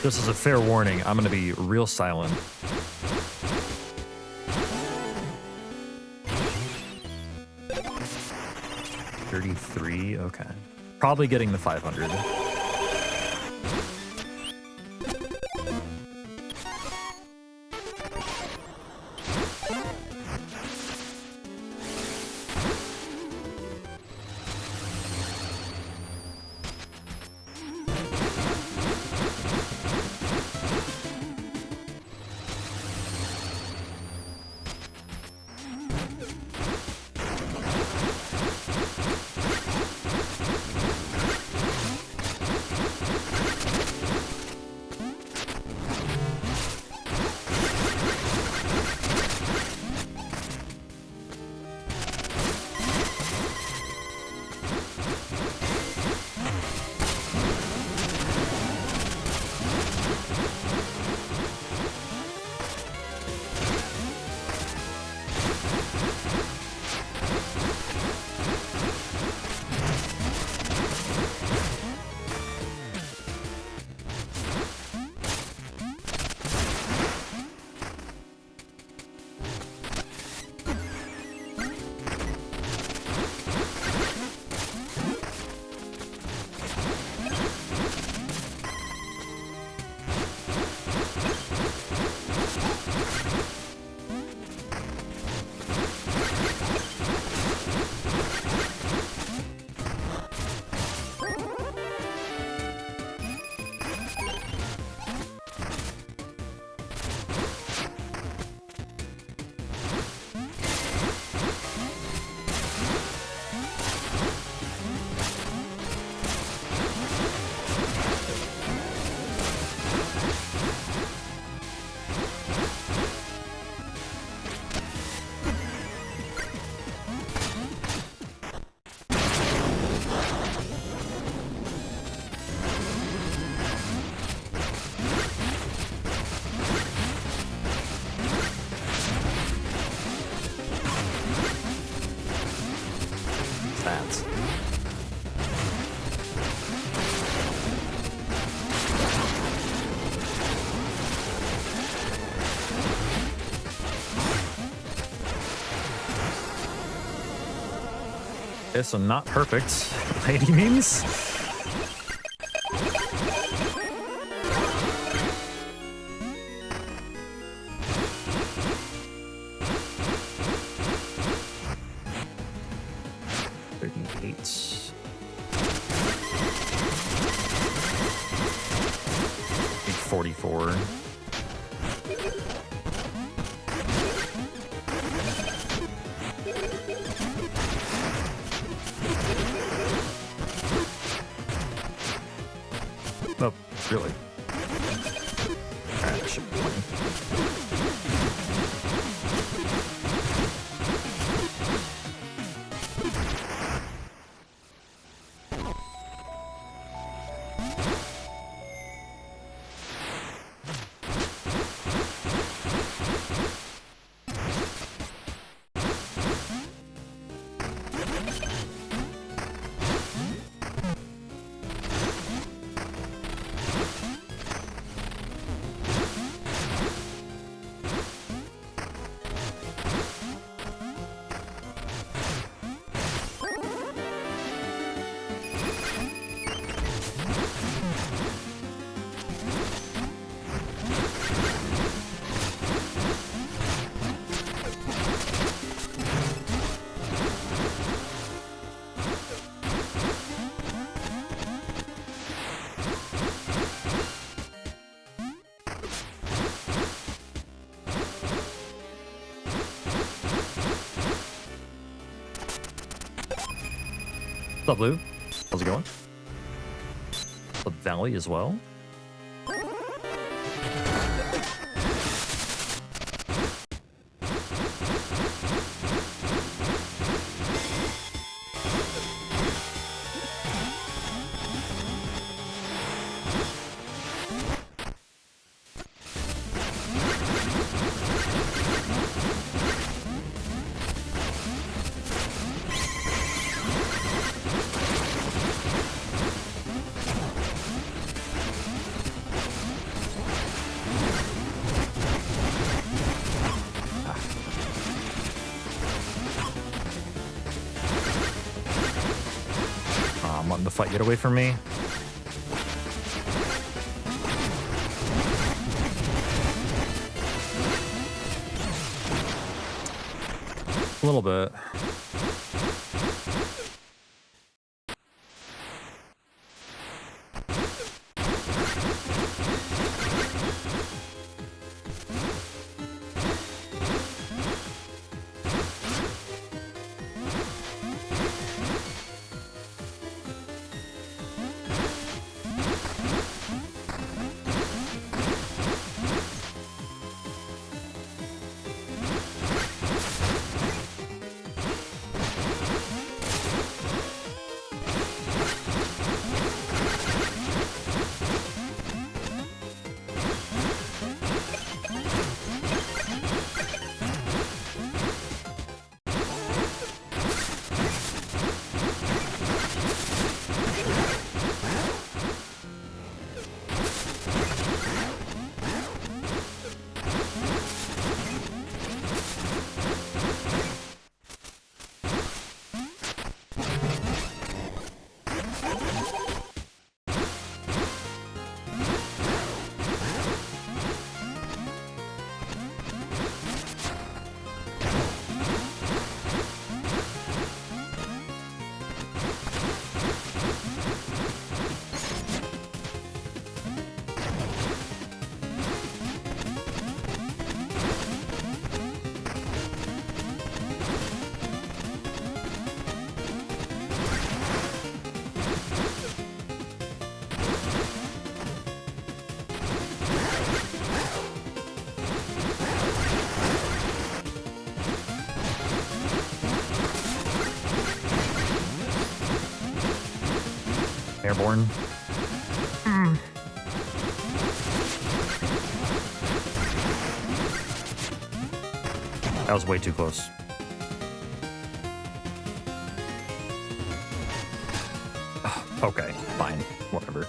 Just as a fair warning, I'm gonna be real silent. $33, okay. Probably getting the 500. Stats. Okay, so not perfect by any means. Big 44. Oh, really? Alright, that should be fine. What's up, Lou? How's it going? The Valley as well? I'm letting the fight get away from me. A little bit. Airborne. That was way too close. Okay, fine. Whatever.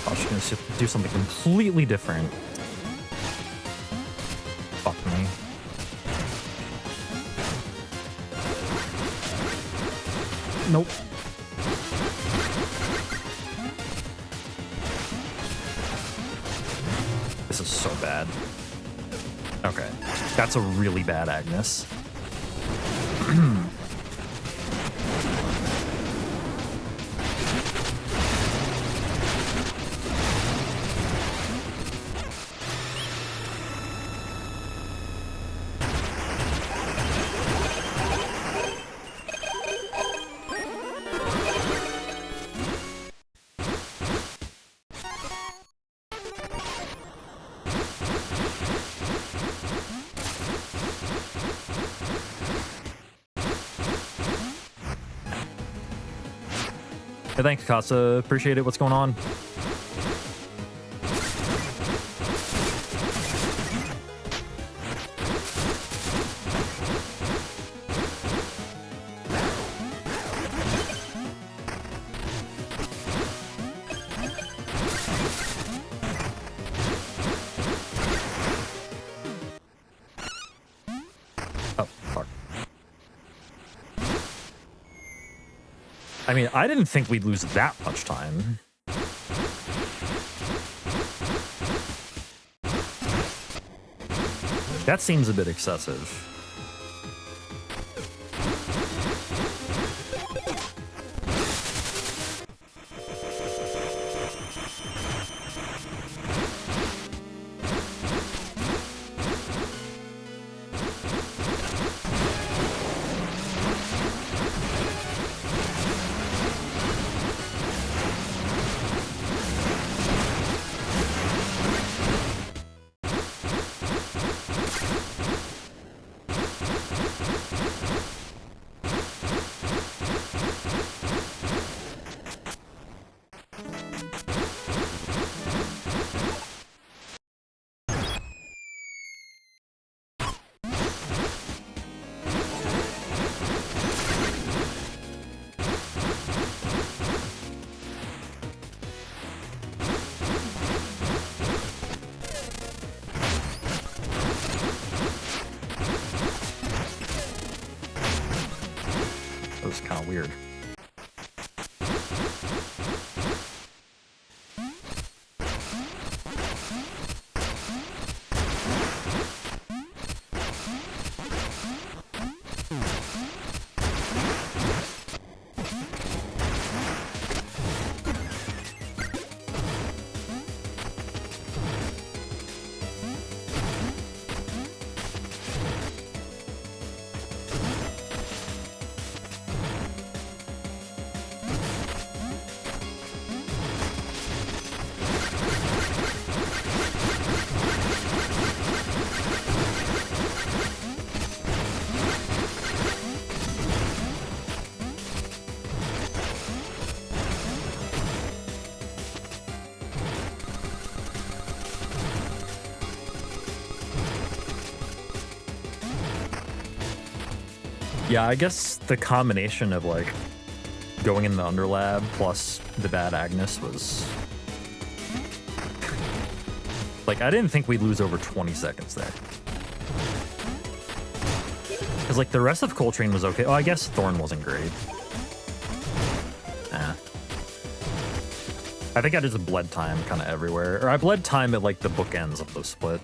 I was just gonna do something completely different. Fuck me. Nope. This is so bad. Okay. That's a really bad Agnes. Hey, thanks, Casa. Appreciate it. What's going on? Oh, fuck. I mean, I didn't think we'd lose that much time. That seems a bit excessive. That was kind of weird. Yeah, I guess the combination of like going in the Underlab plus the bad Agnes was like, I didn't think we'd lose over 20 seconds there. Because like the rest of Coltrane was okay. Oh, I guess Thorn wasn't great. I think I just bled time kind of everywhere. Or I bled time at like the bookends of the split.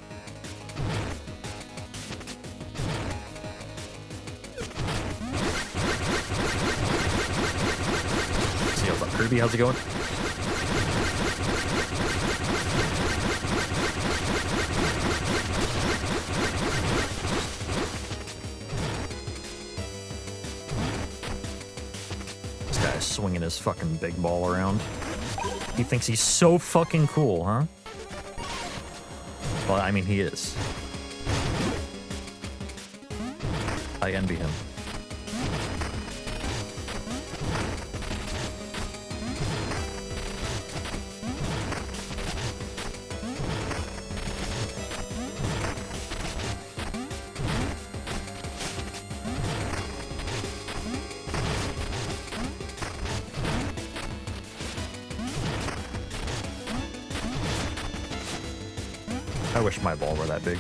Kirby, how's it going? This guy's swinging his fucking big ball around. He thinks he's so fucking cool, huh? Well, I mean, he is. I envy him. I wish my ball were that big.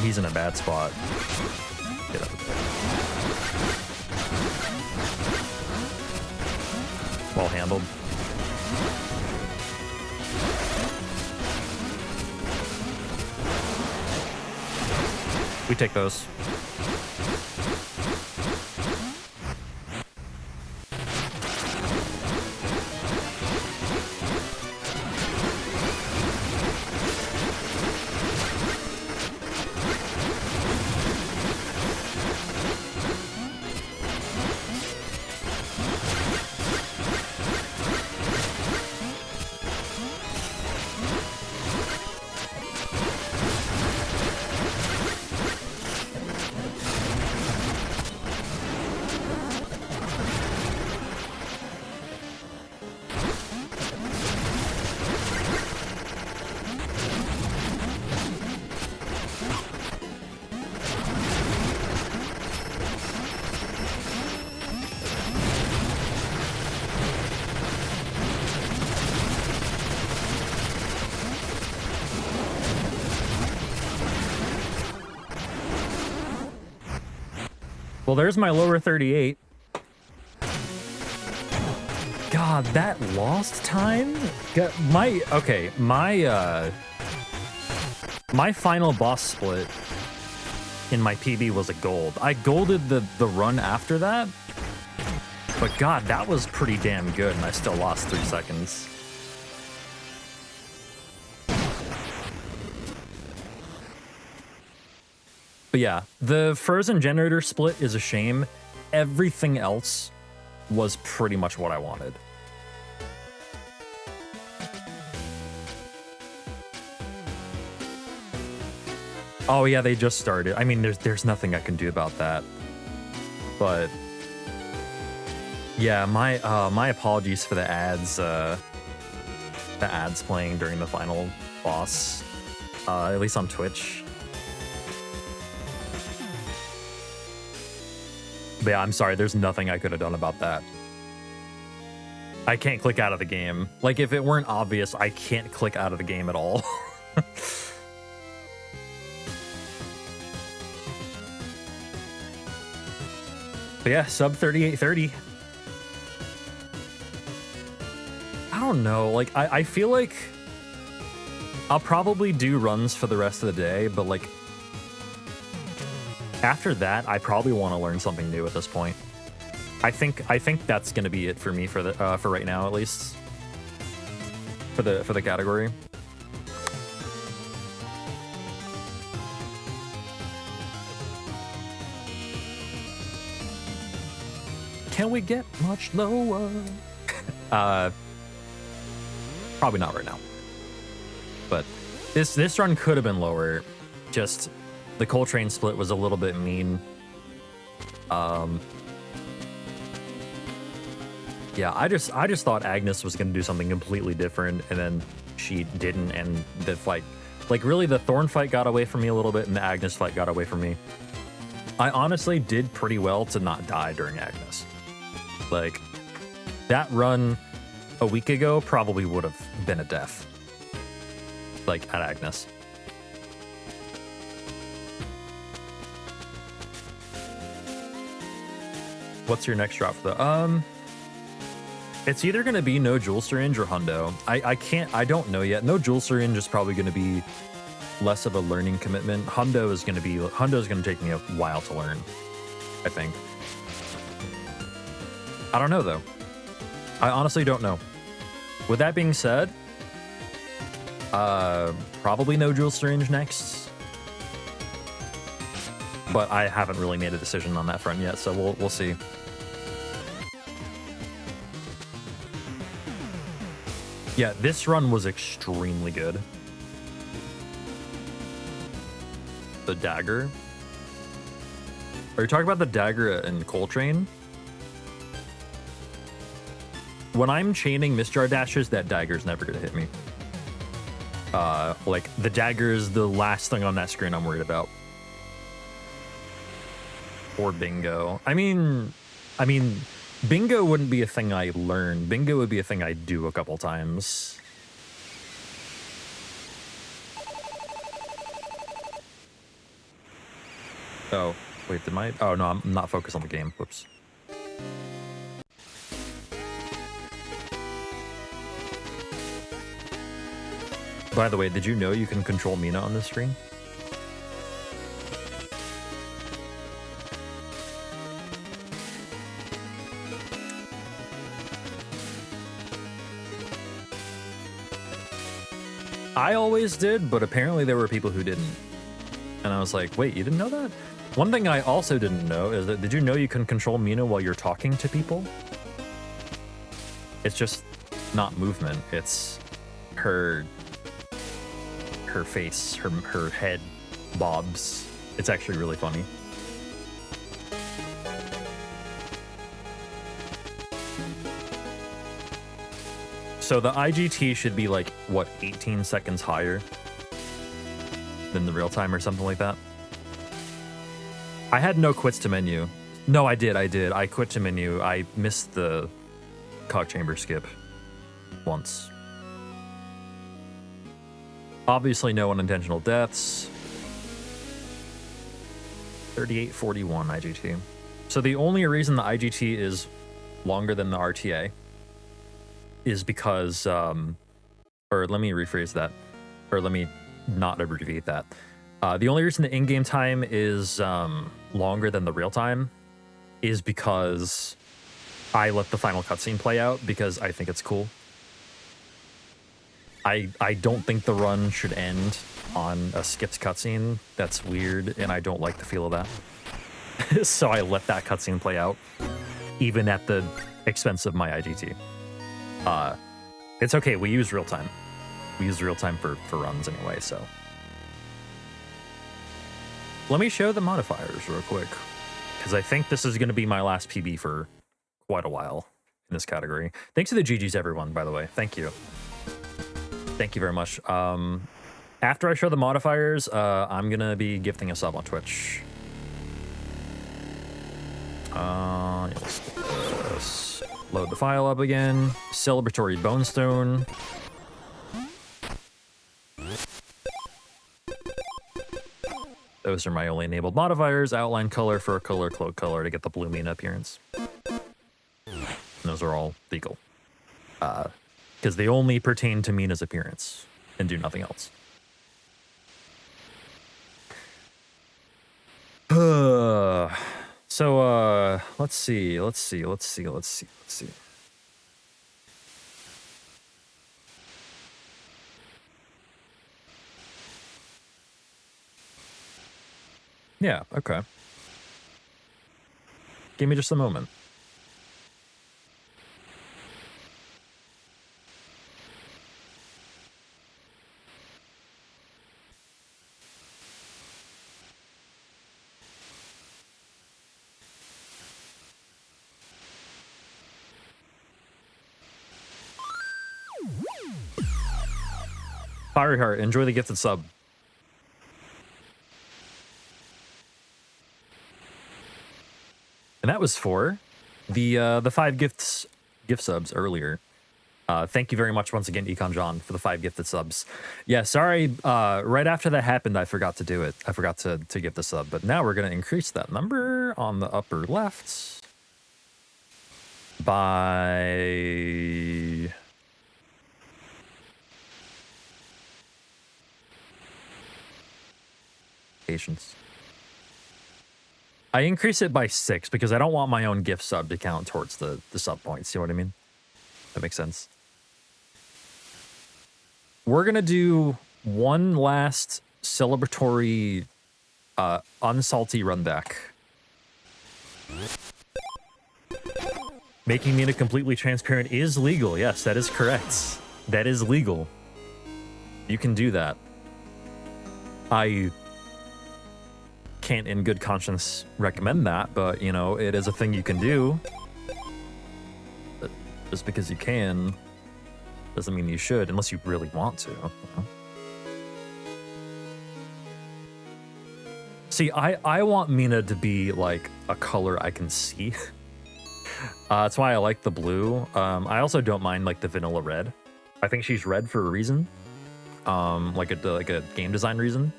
He's in a bad spot. Get up there. Well handled. We take those. Well, there's my lower 38. God, that lost time? My final boss split in my PB was a gold. I golded the run after that, but God, that was pretty damn good, and I still lost 3 seconds. But yeah, the frozen generator split is a shame. Everything else was pretty much what I wanted. Oh yeah, they just started. I mean, there's nothing I can do about that. But yeah, my apologies for the ads playing during the final boss, at least on Twitch. But yeah, I'm sorry, there's nothing I could have done about that. I can't click out of the game. Like, if it weren't obvious, I can't click out of the game at all. But yeah, sub 3830. I don't know, like, I feel like I'll probably do runs for the rest of the day, but like, after that, I probably want to learn something new at this point. I think that's gonna be it for me for right now, at least. For the category. Can we get much lower? Probably not right now. But this run could have been lower. Just the Coltrane split was a little bit mean. Yeah, I just thought Agnes was gonna do something completely different, and then she didn't, and the fight, like, really the Thorn fight got away from me a little bit, and the Agnes fight got away from me. I honestly did pretty well to not die during Agnes. Like, that run a week ago probably would have been a death. Like, at Agnes. What's your next drop for the it's either gonna be no jewel syringe or hundo. I don't know yet. No jewel syringe is probably gonna be less of a learning commitment. Hundo is gonna take me a while to learn, I think. I don't know though. I honestly don't know. With that being said, probably no jewel syringe next. But I haven't really made a decision on that front yet, so we'll see. Yeah, this run was extremely good. The dagger. Are you talking about the dagger in Coltrane? When I'm chaining Mistjar dashes, that dagger's never gonna hit me. Like, the dagger is the last thing on that screen I'm worried about. Or bingo. I mean, bingo wouldn't be a thing I learn. Bingo would be a thing I do a couple times. Oh, wait, oh no, I'm not focused on the game. Whoops. By the way, did you know you can control Mina on this screen? I always did, but apparently there were people who didn't. And I was like, wait, you didn't know that? One thing I also didn't know is that, did you know you can control Mina while you're talking to people? It's just not movement. It's her face, her head bobs. It's actually really funny. So the IGT should be like, what, 18 seconds higher than the real time or something like that? I had no quits to menu. No, I did. I quit to menu. I missed the cog chamber skip once. Obviously no unintentional deaths. 3841 IGT. So the only reason the IGT is longer than the RTA is because, or let me rephrase that, or let me not abbreviate that. The only reason the in-game time is longer than the real time is because I let the final cutscene play out because I think it's cool. I don't think the run should end on a skipped cutscene. That's weird, and I don't like the feel of that. So I let that cutscene play out, even at the expense of my IGT. It's okay, we use real time. We use real time for runs anyway, so. Let me show the modifiers real quick, because I think this is going to be my last PB for quite a while in this category. Thanks to the GGs, everyone, by the way. Thank you. Thank you very much. After I show the modifiers, I'm going to be gifting a sub on Twitch. Let's get this. Load the file up again. Celebratory Bonestone. Those are my only enabled modifiers. Outline color for a color, cloak color to get the blue Mina appearance. And those are all legal. Because they only pertain to Mina's appearance and do nothing else. So, let's see. Yeah, okay. Give me just a moment. Fiery Heart, enjoy the gifted sub. And that was for the 5 gift subs earlier. Thank you very much once again, Econ John, for the 5 gifted subs. Yeah, sorry, right after that happened, I forgot to do it. I forgot to gift the sub, but now we're going to increase that number on the upper left by... Patience. I increase it by 6 because I don't want my own gift sub to count towards the sub points. See what I mean? That makes sense. We're going to do one last celebratory unsalty run back. Making Mina completely transparent is legal. Yes, that is correct. That is legal. You can do that. I can't in good conscience recommend that, but you know, it is a thing you can do. But just because you can doesn't mean you should, unless you really want to, you know? See, I want Mina to be like a color I can see. That's why I like the blue. I also don't mind like the vanilla red. I think she's red for a reason, like a game design reason,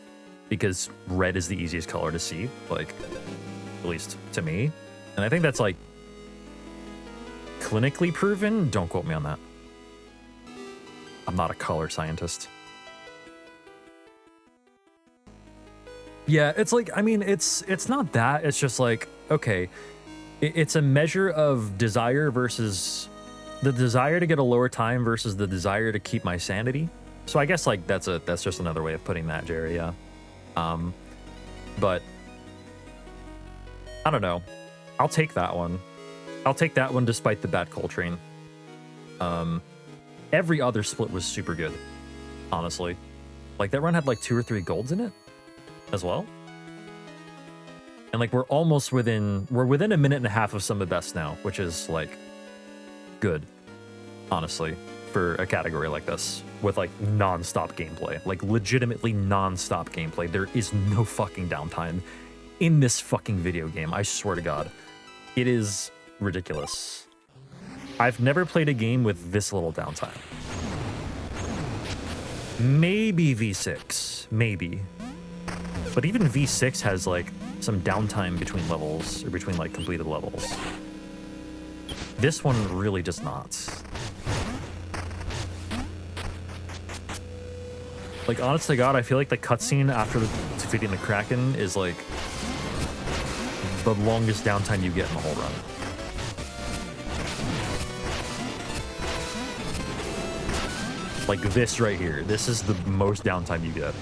because red is the easiest color to see, like at least to me, and I think that's like clinically proven. Don't quote me on that. I'm not a color scientist. Yeah, it's like, I mean, it's not that. It's just like, okay, it's a measure of desire versus the desire to get a lower time versus the desire to keep my sanity. So I guess like that's just another way of putting that, Jerry. Yeah. But I don't know. I'll take that one. I'll take that one despite the bad Coltrane. Every other split was super good, honestly. Like that run had like 2 or 3 golds in it as well. And like we're within a minute and a half of some of the best now, which is like good, honestly, for a category like this with like non-stop gameplay, like legitimately non-stop gameplay. There is no fucking downtime in this fucking video game. I swear to God, it is ridiculous. I've never played a game with this little downtime. Maybe V6, maybe. But even V6 has like some downtime between levels, or between like completed levels. This one really does not. Like, honest to God, I feel like the cutscene after defeating the Kraken is like the longest downtime you get in the whole run. Like this right here. This is the most downtime you get.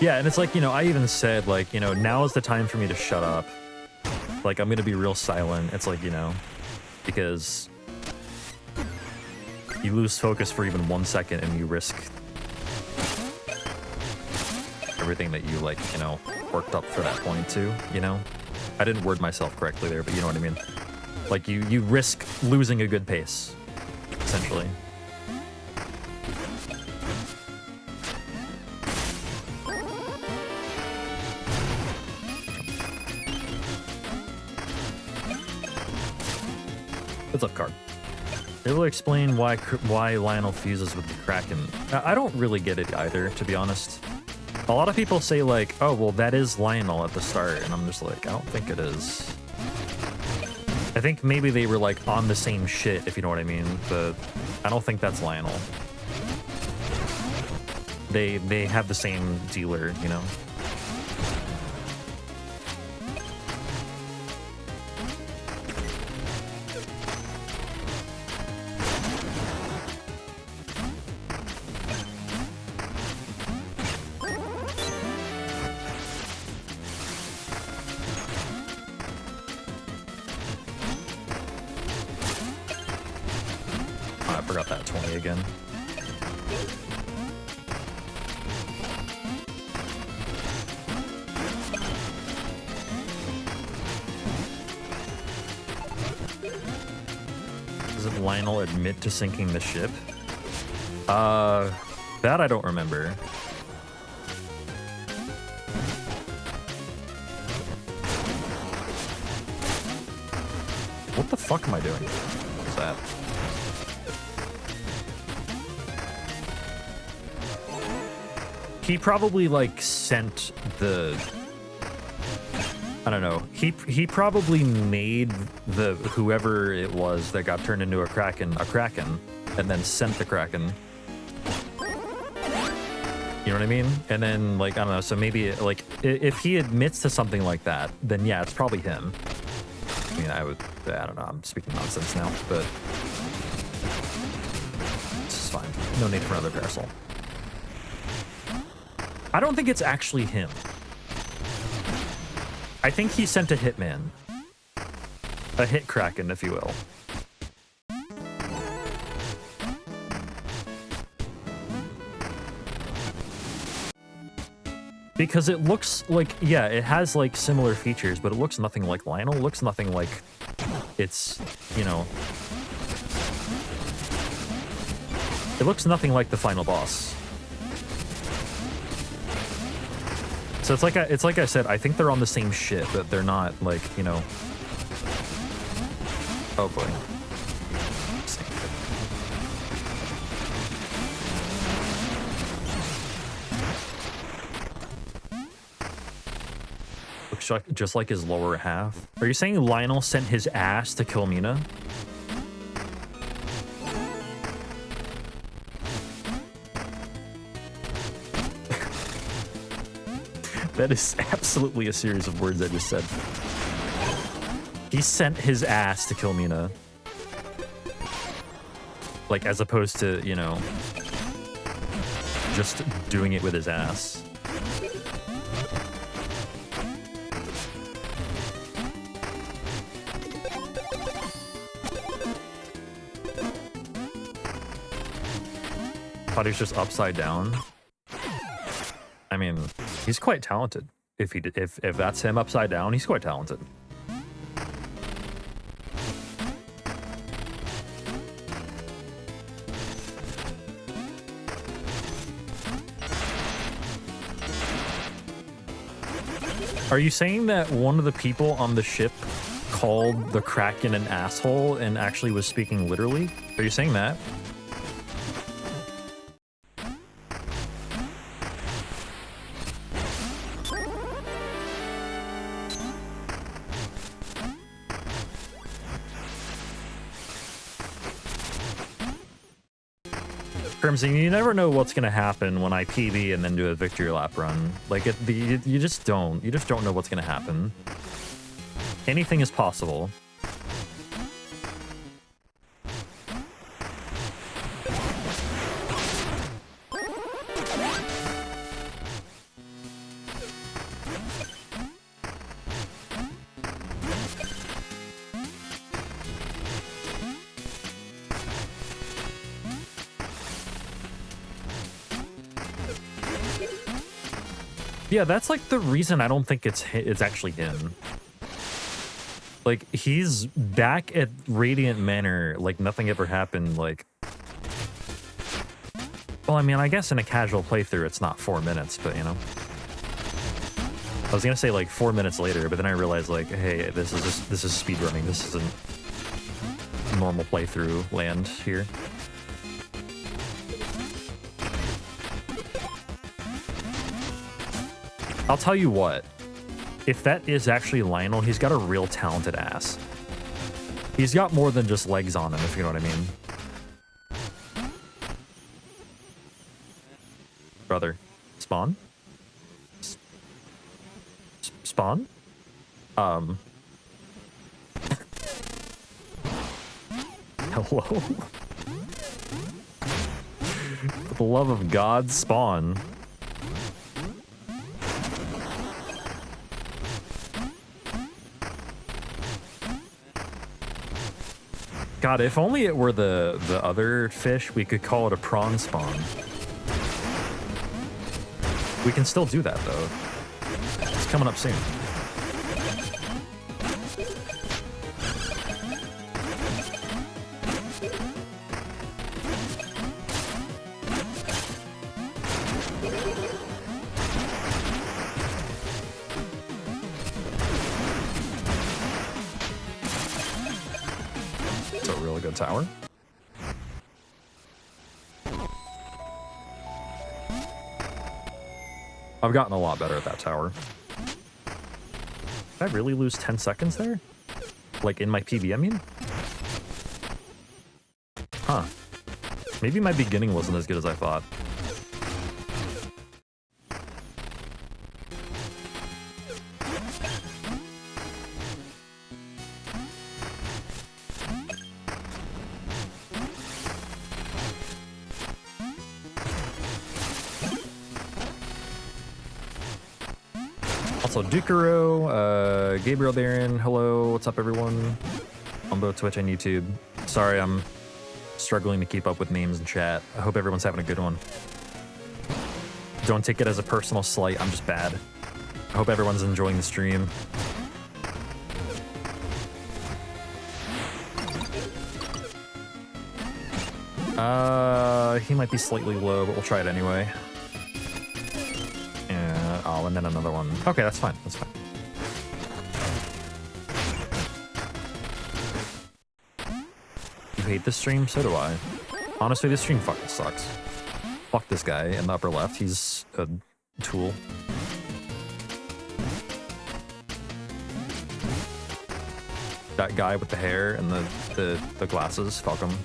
Yeah, and it's like, you know, I even said, like, you know, now is the time for me to shut up. Like, I'm gonna be real silent. It's like, you know, because you lose focus for even 1 second and you risk everything that you, like, you know, worked up for that point too, you know? I didn't word myself correctly there, but you know what I mean. Like, you risk losing a good pace, essentially. What's up, Card? They will explain why Lionel fuses with the Kraken. I don't really get it either, to be honest. A lot of people say, like, oh, well, that is Lionel at the start, and I'm just like, I don't think it is. I think maybe they were, like, on the same shit, if you know what I mean, but I don't think that's Lionel. They have the same dealer, you know? Again. Does Lionel admit to sinking the ship? That I don't remember. What the fuck am I doing? What's that? He probably, like, sent the... I don't know. He probably made the whoever it was that got turned into a Kraken, and then sent the Kraken. You know what I mean? And then, like, I don't know, so maybe, like, if he admits to something like that, then yeah, it's probably him. I mean, I don't know, I'm speaking nonsense now, but... This is fine. No need for another parasol. I don't think it's actually him. I think he sent a hitman. A hit Kraken, if you will. Because it looks like, yeah, it has, like, similar features, but it looks nothing like Lionel. It looks nothing like it's, you know... It looks nothing like the final boss. So it's like I said, I think they're on the same shit, but they're not, like, you know... Oh boy. Looks like, just like his lower half. Are you saying Lionel sent his ass to kill Mina? That is absolutely a series of words I just said. He sent his ass to kill Mina. Like, as opposed to, you know, just doing it with his ass. Thought he was just upside down. I mean, he's quite talented. If that's him upside down, he's quite talented. Are you saying that one of the people on the ship called the Kraken an asshole and actually was speaking literally? Are you saying that? Crimson, you never know what's gonna happen when I PB and then do a victory lap run. Like, you just don't. You just don't know what's gonna happen. Anything is possible. Yeah, that's like the reason I don't think it's actually him. Like, he's back at Radiant Manor like nothing ever happened. Like, well, I mean, I guess in a casual playthrough it's not 4 minutes, but you know, I was gonna say like 4 minutes later, but then I realized like, hey, this is speedrunning. This isn't normal playthrough land here. I'll tell you what, if that is actually Lionel, he's got a real talented ass. He's got more than just legs on him, if you know what I mean. Brother, spawn? Spawn? Hello? For the love of God, spawn. God, if only it were the other fish, we could call it a prawn spawn. We can still do that, though. It's coming up soon. Tower. I've gotten a lot better at that tower. Did I really lose 10 seconds there? Like in my PB, I mean? Huh. Maybe my beginning wasn't as good as I thought. Also, Dukaro, Gabriel Darren, hello, what's up everyone? On both Twitch and YouTube. Sorry, I'm struggling to keep up with names in chat. I hope everyone's having a good one. Don't take it as a personal slight, I'm just bad. I hope everyone's enjoying the stream. He might be slightly low, but we'll try it anyway. Oh, and then another one. Okay, that's fine. That's fine. You hate this stream? So do I. Honestly, this stream fucking sucks. Fuck this guy in the upper left. He's a tool. That guy with the hair and the glasses. Fuck him.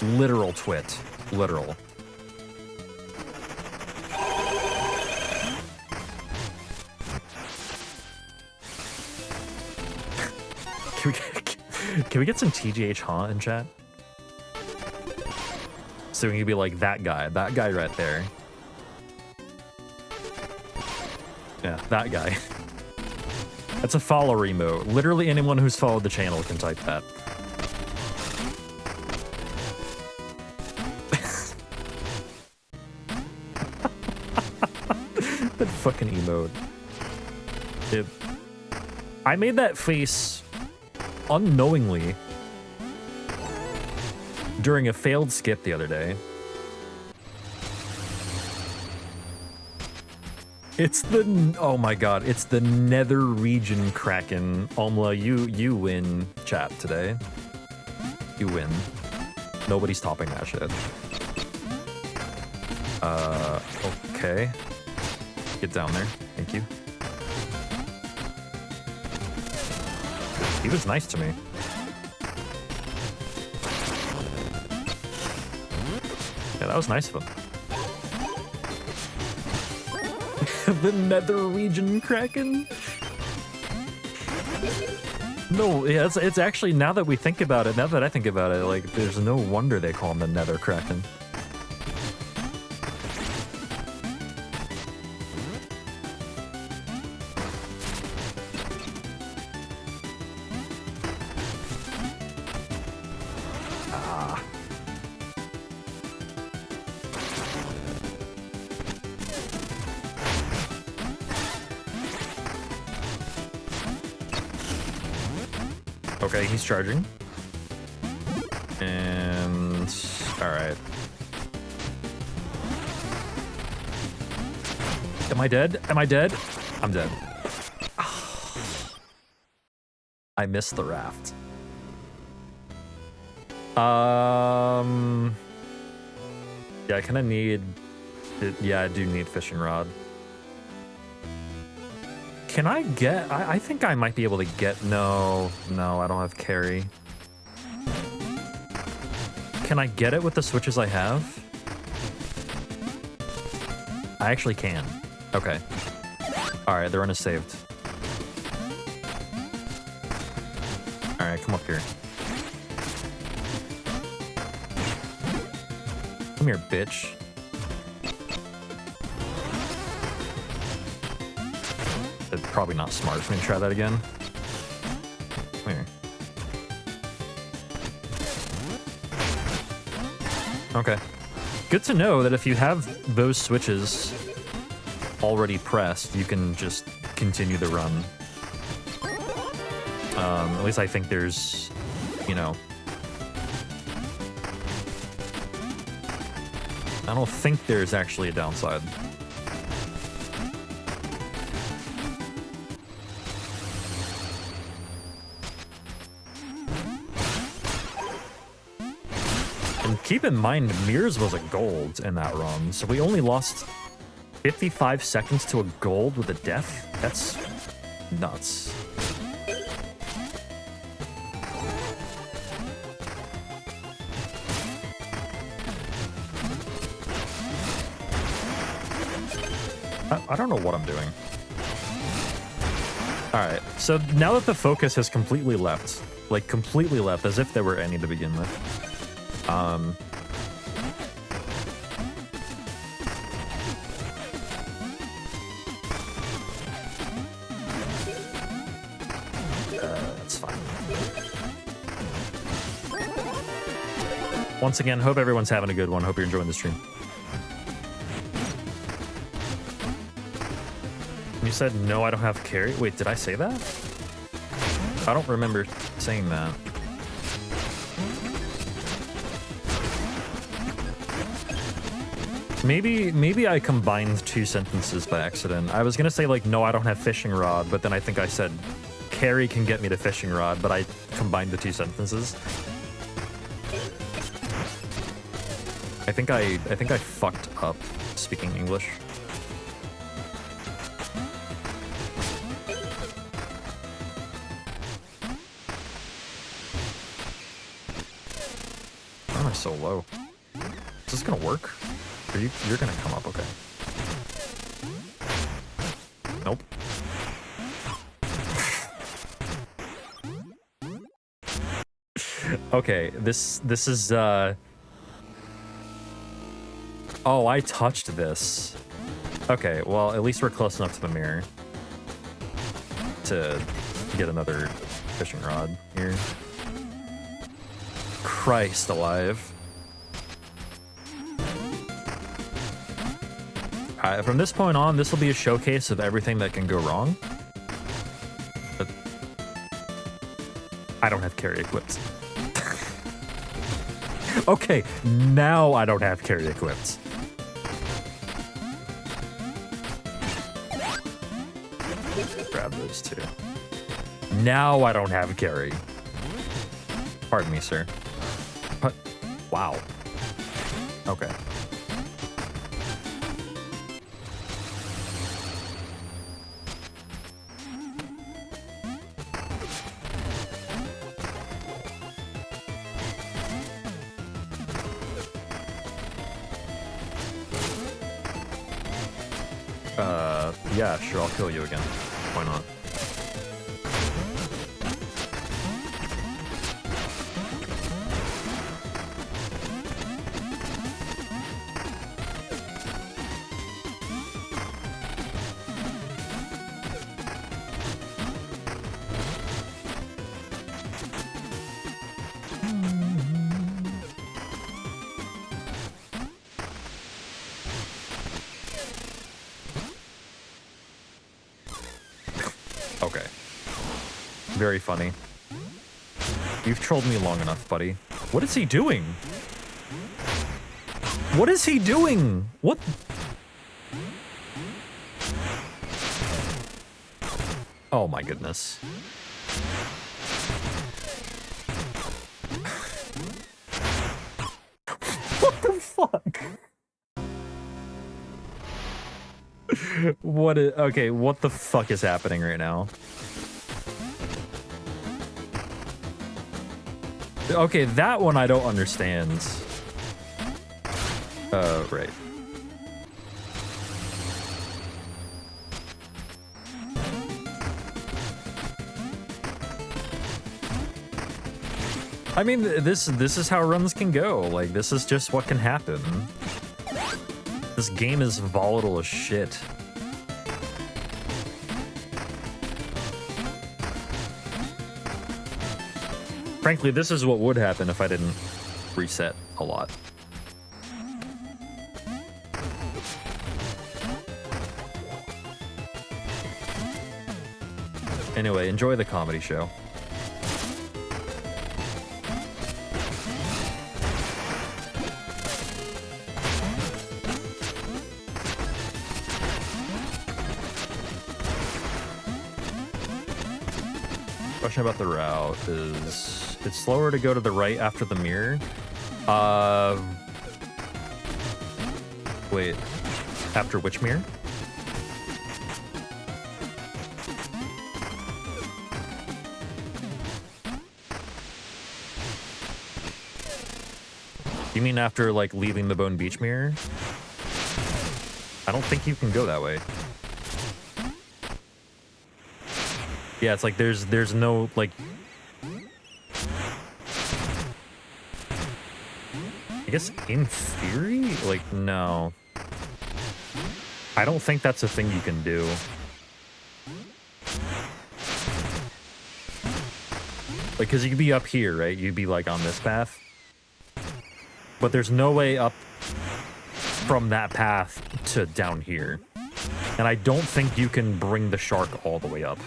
Literal twit. Literal. Can we get some TGH Haunt in chat? So we can be like that guy right there. Yeah, that guy. That's a follow emote. Literally anyone who's followed the channel can type that. That fucking emote. I made that face unknowingly during a failed skip the other day. It's the, oh my god, it's the Nether Region Kraken. Omla, you win chat today. You win. Nobody's topping that shit. Okay. Get down there. Thank you. He was nice to me. Yeah, that was nice of him. The Nether region Kraken? No, yeah, it's actually, now that we think about it, now that I think about it, like, there's no wonder they call him the Nether Kraken. Okay, he's charging. And... alright. Am I dead? Am I dead? I'm dead. I missed the raft. Yeah, I kind of need... yeah, I do need fishing rod. Can I get... I think I might be able to get... No, I don't have carry. Can I get it with the switches I have? I actually can. Okay. Alright, the run is saved. Alright, come up here. Come here, bitch. It's probably not smart for me to try that again. Come here. Okay. Good to know that if you have those switches already pressed, you can just continue the run. At least I think there's, you know... I don't think there's actually a downside. And keep in mind, Mirrors was a gold in that run, so we only lost 55 seconds to a gold with a death? That's nuts. I don't know what I'm doing. Alright, so now that the focus has completely left, like completely left, as if there were any to begin with. That's fine. Once again, hope everyone's having a good one. Hope you're enjoying the stream. You said, no, I don't have carry. Wait, did I say that? I don't remember saying that. Maybe I combined two sentences by accident. I was gonna say, like, no, I don't have fishing rod, but then I think I said, carry can get me to fishing rod, but I combined the two sentences. I think I fucked up speaking English. Why am I so low? Is this gonna work? You're gonna come up, okay. Nope. Okay, this is oh, I touched this. Okay, well, at least we're close enough to the mirror to get another fishing rod here. Christ alive. From this point on, this will be a showcase of everything that can go wrong. But I don't have carry equipped. Okay, now I don't have carry equipped. Grab those two. Now I don't have carry. Pardon me, sir. But, wow. Okay. Yeah, sure, I'll kill you again. Why not? Okay. Very funny. You've trolled me long enough, buddy. What is he doing? What is he doing? What? Oh my goodness. What the fuck? Okay, what the fuck is happening right now? Okay, that one I don't understand. Right. I mean, this is how runs can go. Like, this is just what can happen. This game is volatile as shit. Frankly, this is what would happen if I didn't reset a lot. Anyway, enjoy the comedy show. Question about the route is it's slower to go to the right after the mirror. Wait, after which mirror? You mean after like leaving the Bone Beach mirror? I don't think you can go that way. Yeah, it's like there's no like I guess in theory, like no. I don't think that's a thing you can do. Like, cause you could be up here, right? You'd be like on this path. But there's no way up from that path to down here. And I don't think you can bring the shark all the way up.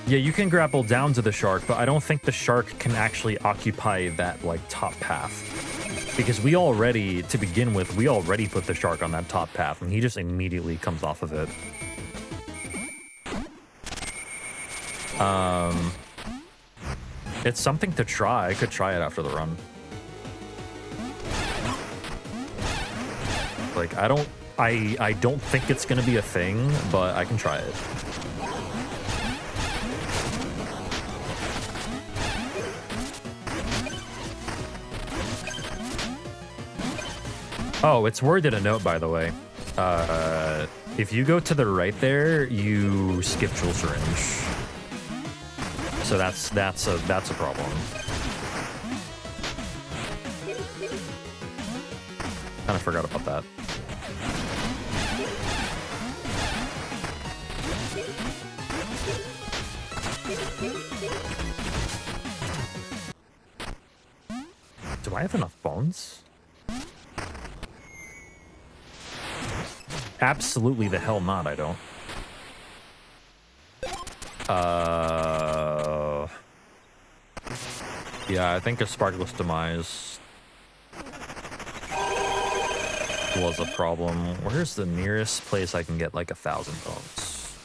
Yeah, you can grapple down to the shark, but I don't think the shark can actually occupy that, like, top path. Because we already, to begin with, we already put the shark on that top path, and he just immediately comes off of it. It's something to try. I could try it after the run. Like, I don't think it's gonna be a thing, but I can try it. Oh, it's worded a note, by the way. If you go to the right there, you skip Jewel Syringe. So that's a problem. Kind of forgot about that. Do I have enough bones? Absolutely the hell not, I don't. Yeah, I think a Sparkless Demise was a problem. Where's the nearest place I can get like 1,000 bones?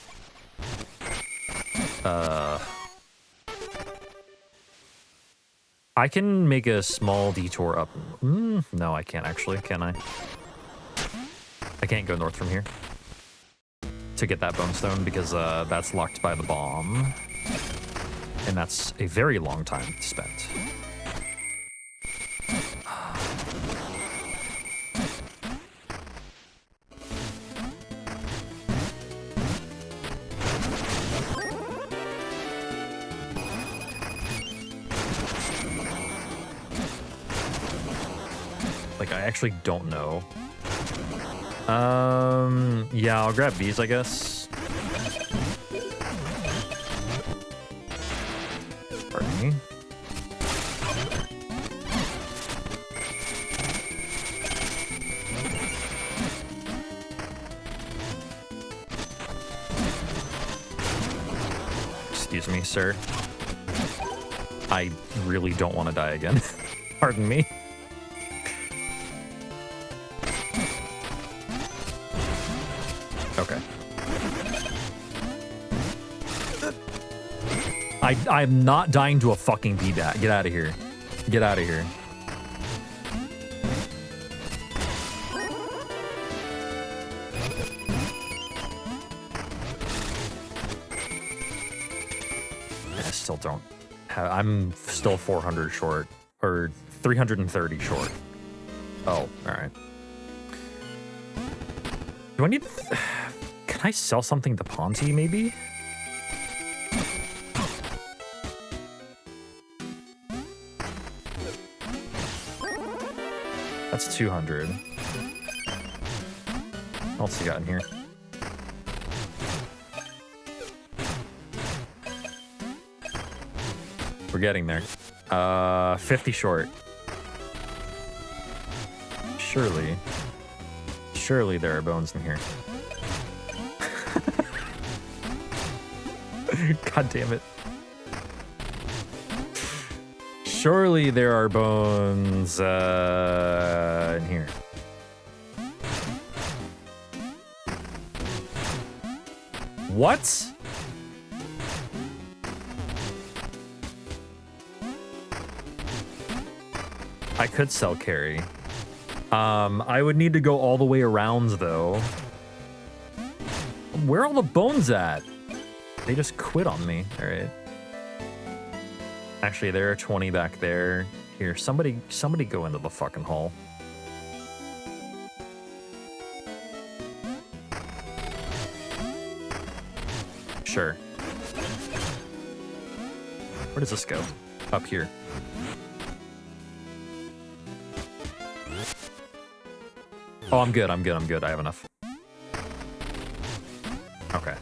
I can make a small detour up. No, I can't actually, can I? I can't go north from here to get that bone stone because that's locked by the bomb. And that's a very long time spent. Like, I actually don't know. Yeah, I'll grab these, I guess. Pardon me. Excuse me, sir. I really don't want to die again. Pardon me. Okay. I'm not dying to a fucking B-bat. Get out of here. Get out of here. I still don't have... I'm still 400 short. Or 330 short. Oh, alright. Do I need... Can I sell something to Ponzi, maybe? That's 200. What else you got in here? We're getting there. 50 short. Surely there are bones in here. God damn it. Surely there are bones in here. What? I could sell carry. I would need to go all the way around though. Where are all the bones at? They just quit on me. All right. Actually, there are 20 back there. Here, somebody go into the fucking hall. Sure. Where does this go? Up here. Oh, I'm good. I have enough. Okay.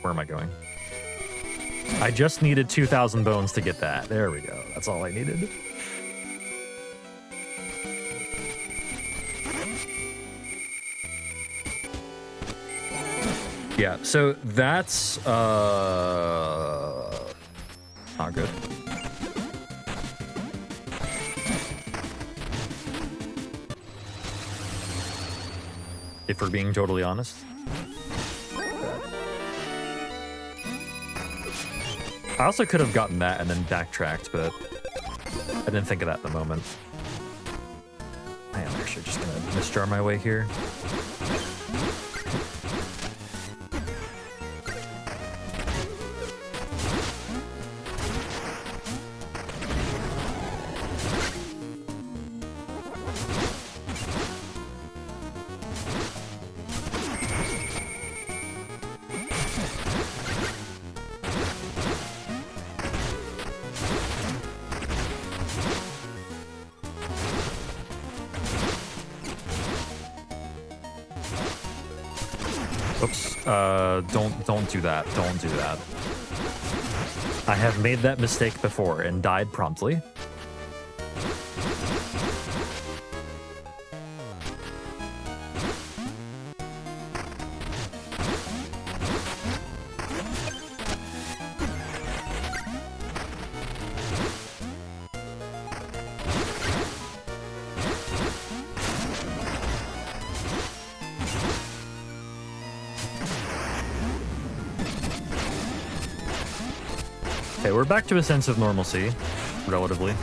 Where am I going? I just needed 2,000 bones to get that. There we go. That's all I needed. Yeah, so that's not good. If we're being totally honest. I also could have gotten that and then backtracked, but I didn't think of that in the moment. I am actually just gonna misjar my way here. Oops, don't do that. Don't do that. I have made that mistake before and died promptly. Okay, we're back to a sense of normalcy, relatively.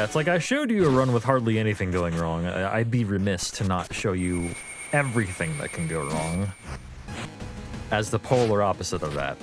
Yeah, it's like I showed you a run with hardly anything going wrong. I'd be remiss to not show you everything that can go wrong as the polar opposite of that.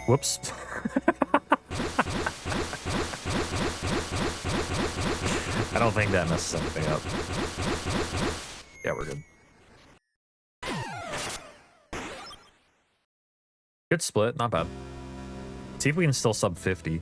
Whoops. I don't think that messes anything up. Yeah, we're good. Good split, not bad. See if we can still sub 50.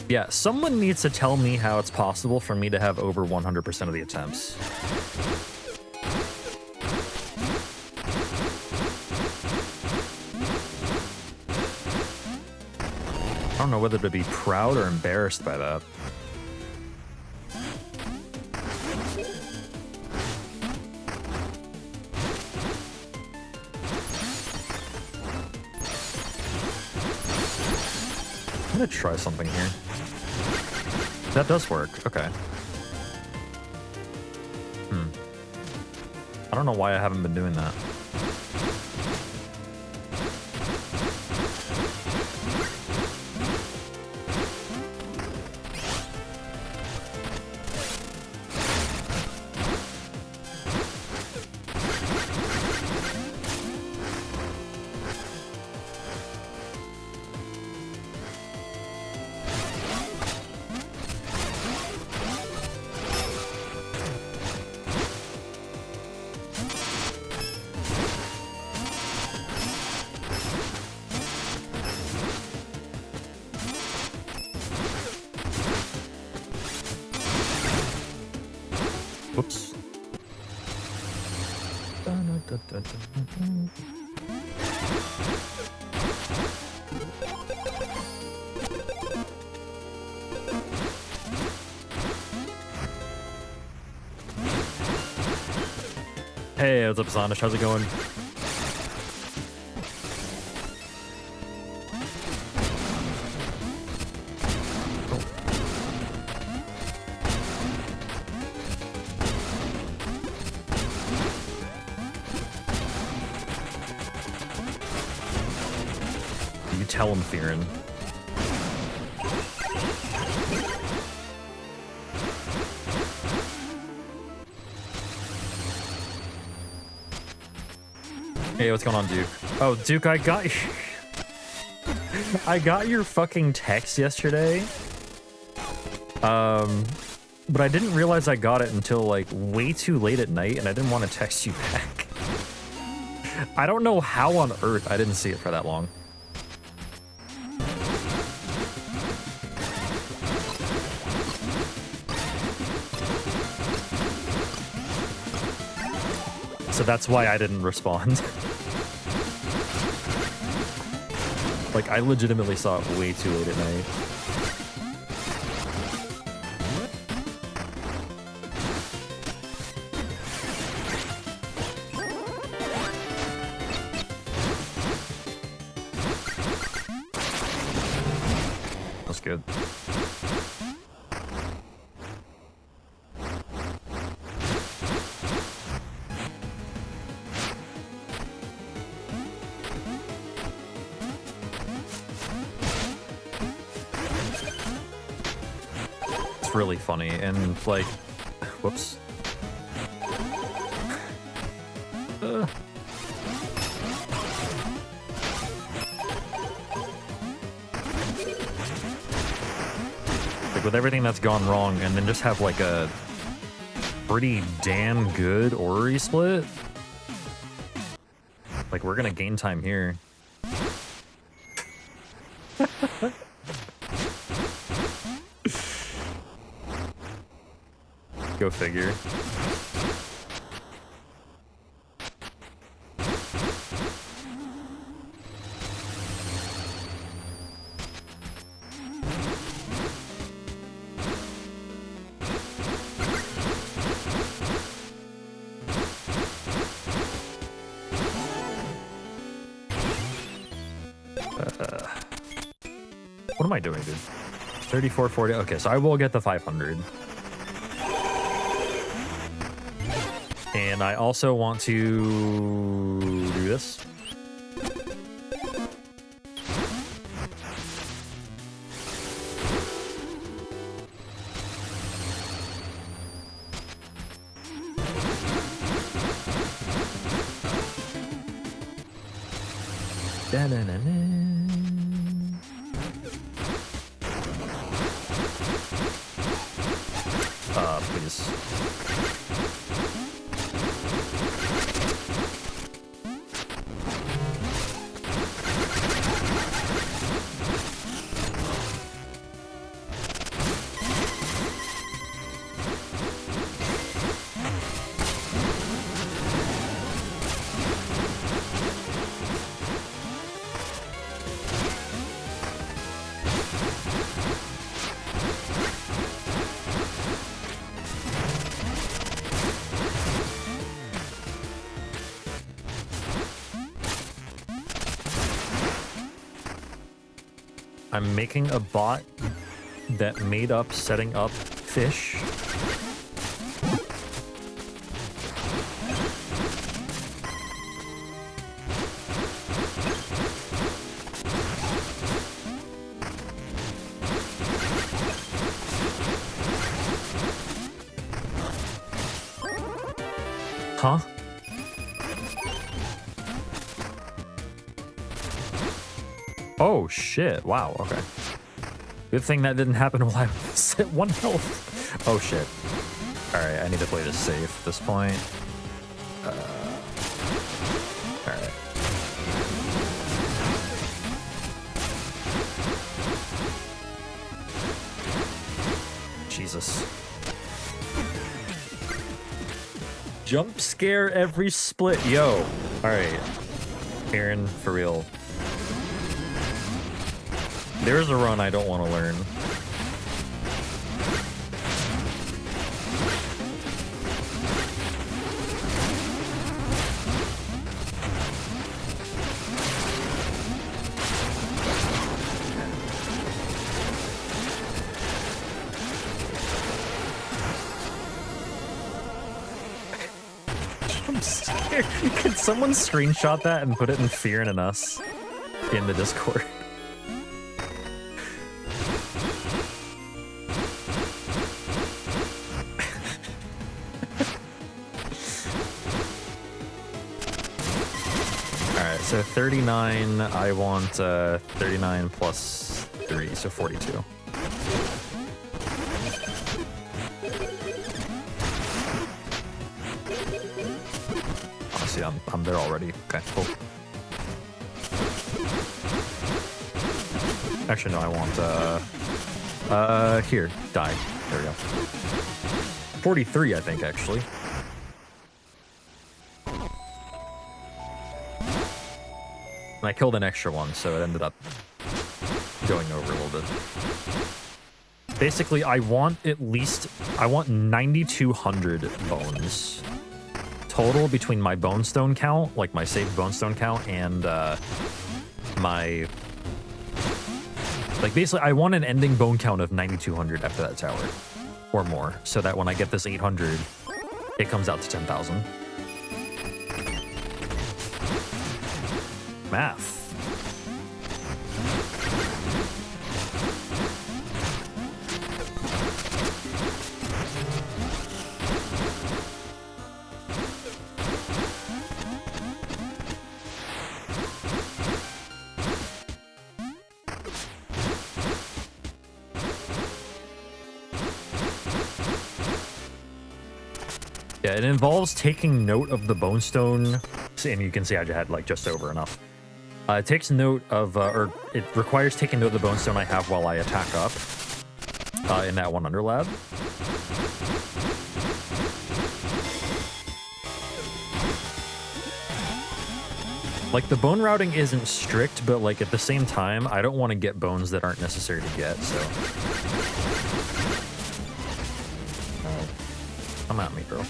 Yeah, someone needs to tell me how it's possible for me to have over 100% of the attempts. I don't know whether to be proud or embarrassed by that. I'm gonna try something here. That does work. Okay. I don't know why I haven't been doing that. Whoops. Hey, what's up, Sonish? How's it going? Tell him, Theron. Hey, what's going on, Duke? Oh, Duke, I got I got your fucking text yesterday. But I didn't realize I got it until like way too late at night, and I didn't want to text you back. I don't know how on earth I didn't see it for that long. So that's why I didn't respond. Like, I legitimately saw it way too late at night. That's good. Really funny and like whoops. Like with everything that's gone wrong, and then just have like a pretty damn good orrery split. Like we're gonna gain time here. Go figure. What am I doing, dude? 34.40. Okay, so I will get the 500. And I also want to do this. Please. I'm making a bot that made up setting up fish. Huh? Oh shit, wow, okay. Good thing that didn't happen while I was at 1 health. Oh shit. Alright, I need to play this safe at this point. Alright. Jesus. Jump scare every split, yo. Alright. Aaron, for real. There's a run I don't want to learn. I'm scared. Could someone screenshot that and put it in Fear and Us in the Discord? So 39, I want 39 plus 3, so 42. Honestly, I'm there already. Okay, cool. Actually, no, I want, here, die. There we go. 43, I think, actually. And I killed an extra one, so it ended up going over a little bit. Basically, I want 9,200 bones total between my bone stone count, like my saved bone stone count, and my... Like, basically, I want an ending bone count of 9,200 after that tower, or more, so that when I get this 800, it comes out to 10,000. Math. Yeah, it involves taking note of the bone stone, and you can see I had like just over enough. It takes note of, or it requires taking note of the bone stone I have while I attack up in that one under lab. Like, the bone routing isn't strict, but, like, at the same time, I don't want to get bones that aren't necessary to get, so... Come at me, girl.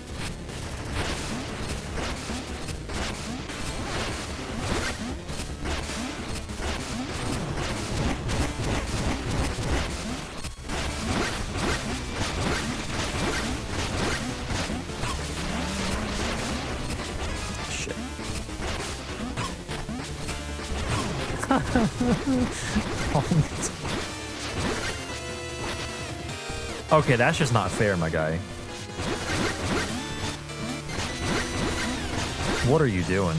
Okay, that's just not fair, my guy. What are you doing?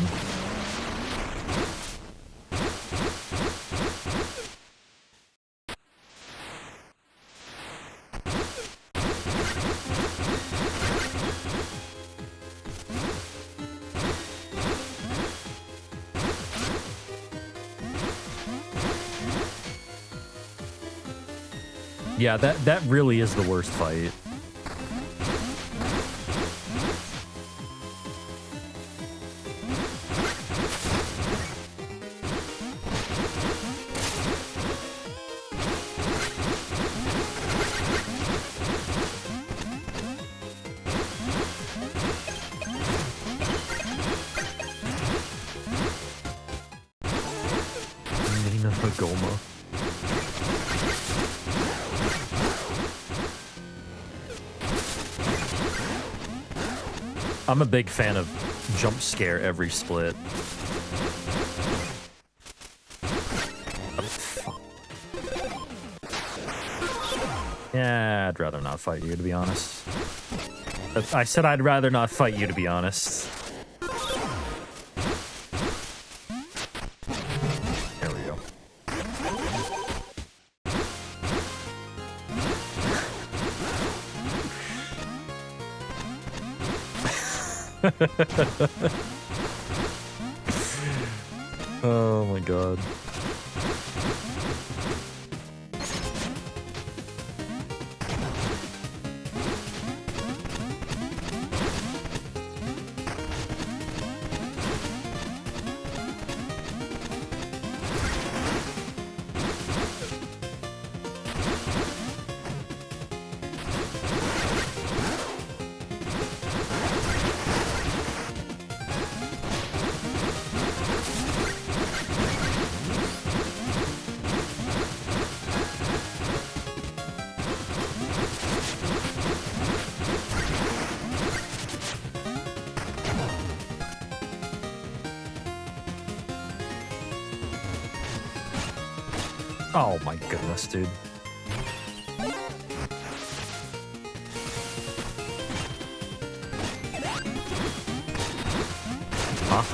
Yeah, that really is the worst fight. Mina the Hollower. I'm a big fan of jump scare every split. Yeah, I'd rather not fight you, to be honest. I said I'd rather not fight you, to be honest. There we go. Oh my god. Oh my goodness, dude. Huh?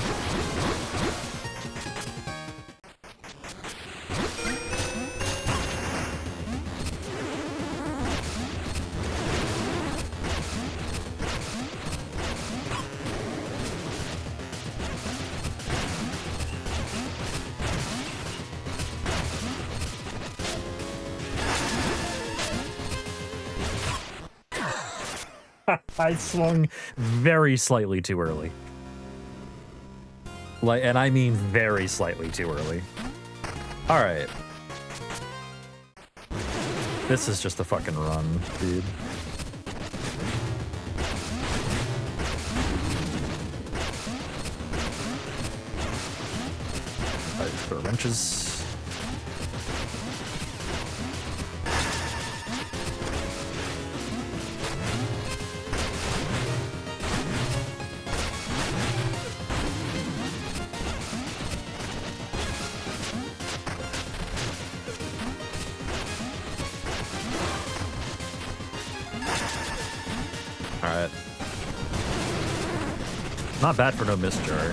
I swung very slightly too early. Like, and I mean very slightly too early. All right. This is just a fucking run, dude. All right, throw wrenches. Alright. Not bad for no miss jar.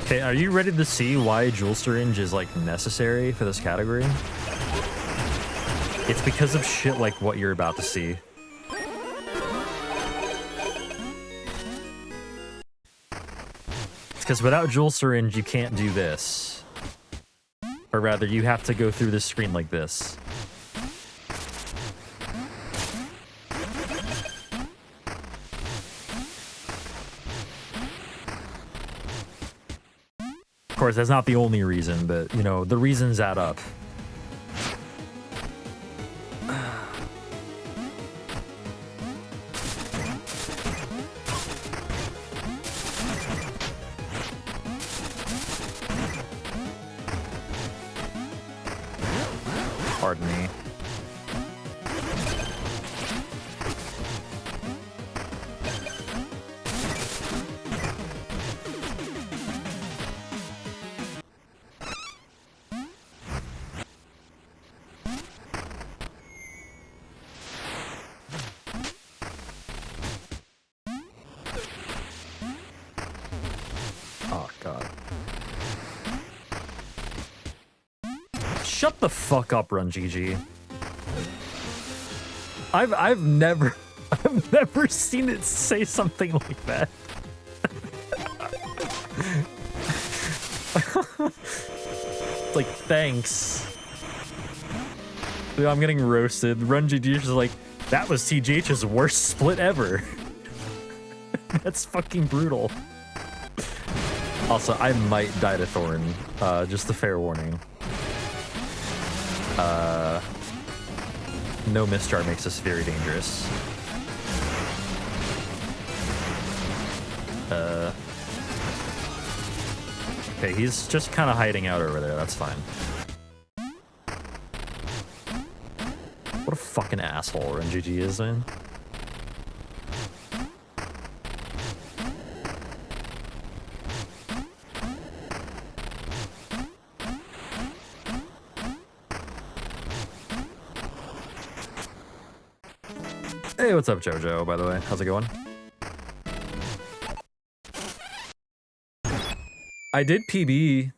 Okay, are you ready to see why Jewel Syringe is, like, necessary for this category? It's because of shit like what you're about to see. It's because without Jewel Syringe, you can't do this. Or rather, you have to go through this screen like this. Of course, that's not the only reason, but, you know, the reasons add up. Pardon me. Oh, God. Shut the fuck up, Run GG. I've never seen it say something like that. Like, thanks. Dude, I'm getting roasted. Run GG is like, that was TGH's worst split ever. That's fucking brutal. Also, I might die to Thorn. Just a fair warning. No Mistjar makes us very dangerous. Okay, he's just kind of hiding out over there. That's fine. What a fucking asshole RNGG is, man. Hey, what's up, Jojo, by the way? How's it going? I did PB,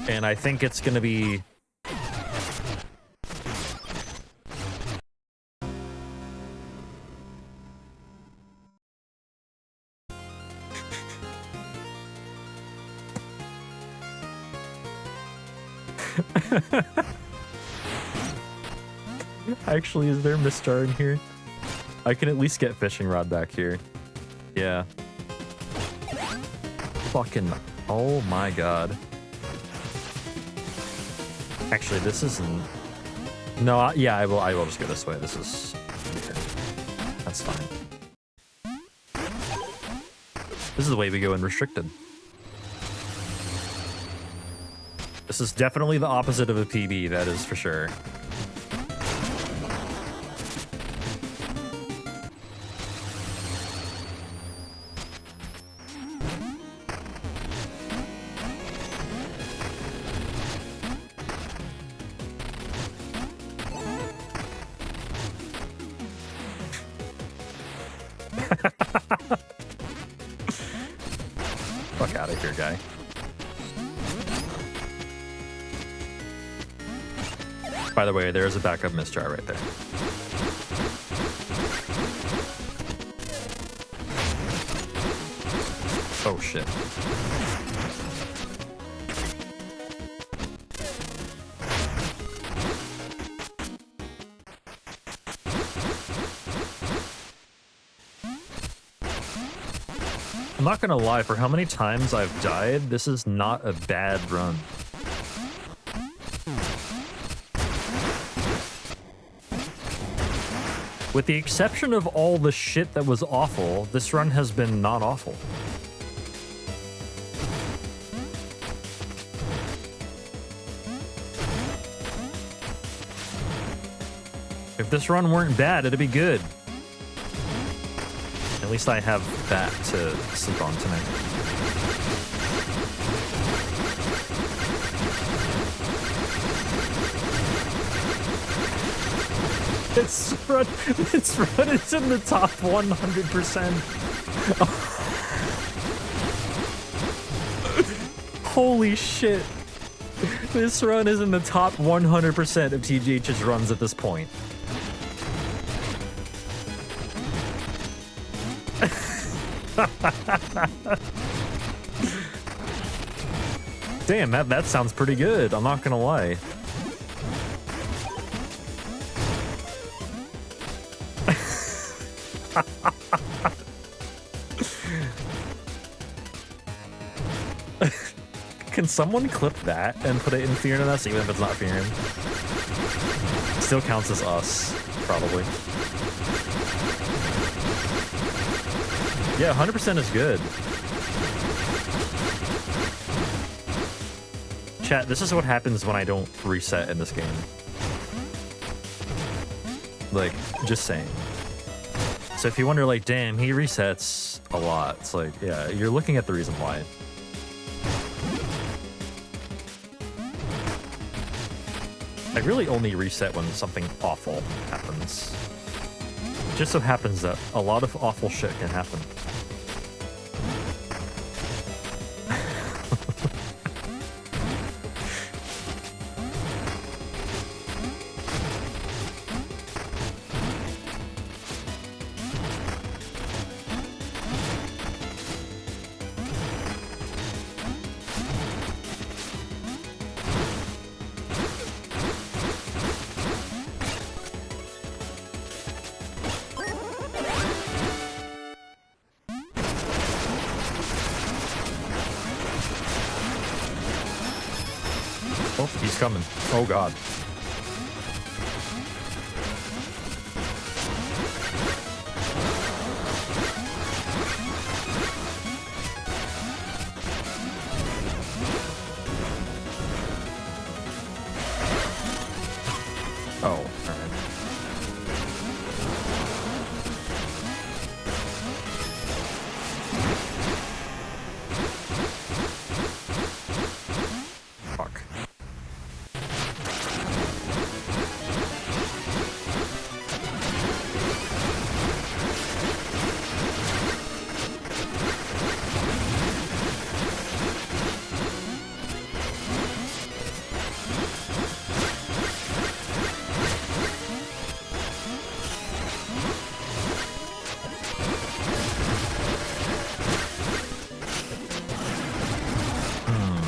and I think it's gonna be... Actually, is there Mistjar in here? I can at least get fishing rod back here. Yeah. Fucking, oh my god. Actually, this isn't... No, yeah, I will just go this way. This is... That's fine. This is the way we go in restricted. This is definitely the opposite of a PB, that is for sure. Fuck out of here, guy. By the way, there's a backup Mistjar right there. Oh shit. I'm not gonna lie, for how many times I've died, this is not a bad run. With the exception of all the shit that was awful, this run has been not awful. If this run weren't bad, it'd be good. At least I have that to sleep on tonight. This run is in the top 100%. Holy shit. This run is in the top 100% of TGH's runs at this point. Damn, that sounds pretty good. I'm not gonna lie. Can someone clip that and put it in Fear in Us, even if it's not Fear? Still counts as us, probably. Yeah, 100% is good. Chat, this is what happens when I don't reset in this game. Like, just saying. So if you wonder, like, damn, he resets a lot. It's like, yeah, you're looking at the reason why. I really only reset when something awful happens. It just so happens that a lot of awful shit can happen. Oh, he's coming. Oh, God. Oh, all right. Fuck.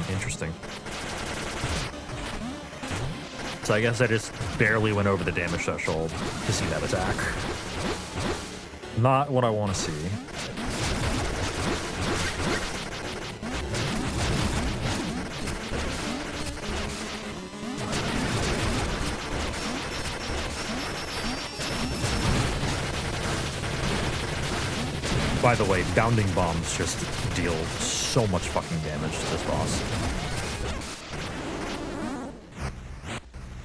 Interesting. So I guess I just barely went over the damage threshold to see that attack. Not what I want to see. By the way, bounding bombs just deal so much fucking damage to this boss.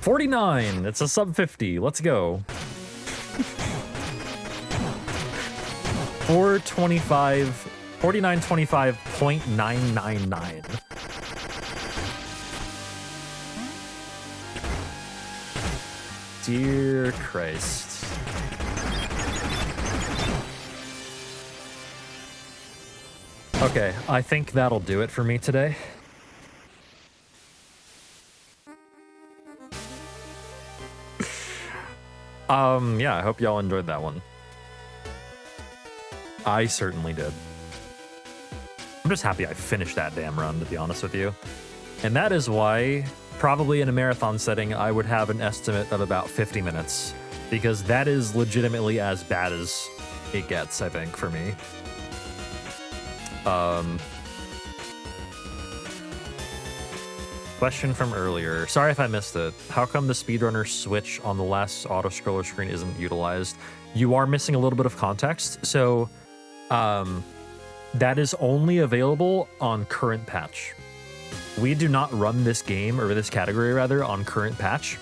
49! It's a sub 50. Let's go. 425... 4925.999. Dear Christ. Okay, I think that'll do it for me today. Yeah, I hope y'all enjoyed that one. I certainly did. I'm just happy I finished that damn run, to be honest with you. And that is why, probably in a marathon setting, I would have an estimate of about 50 minutes. Because that is legitimately as bad as it gets, I think, for me. Question from earlier. Sorry if I missed it. How come the speedrunner switch on the last auto-scroller screen isn't utilized? You are missing a little bit of context. So, that is only available on current patch. We do not run this game, or this category rather, on current patch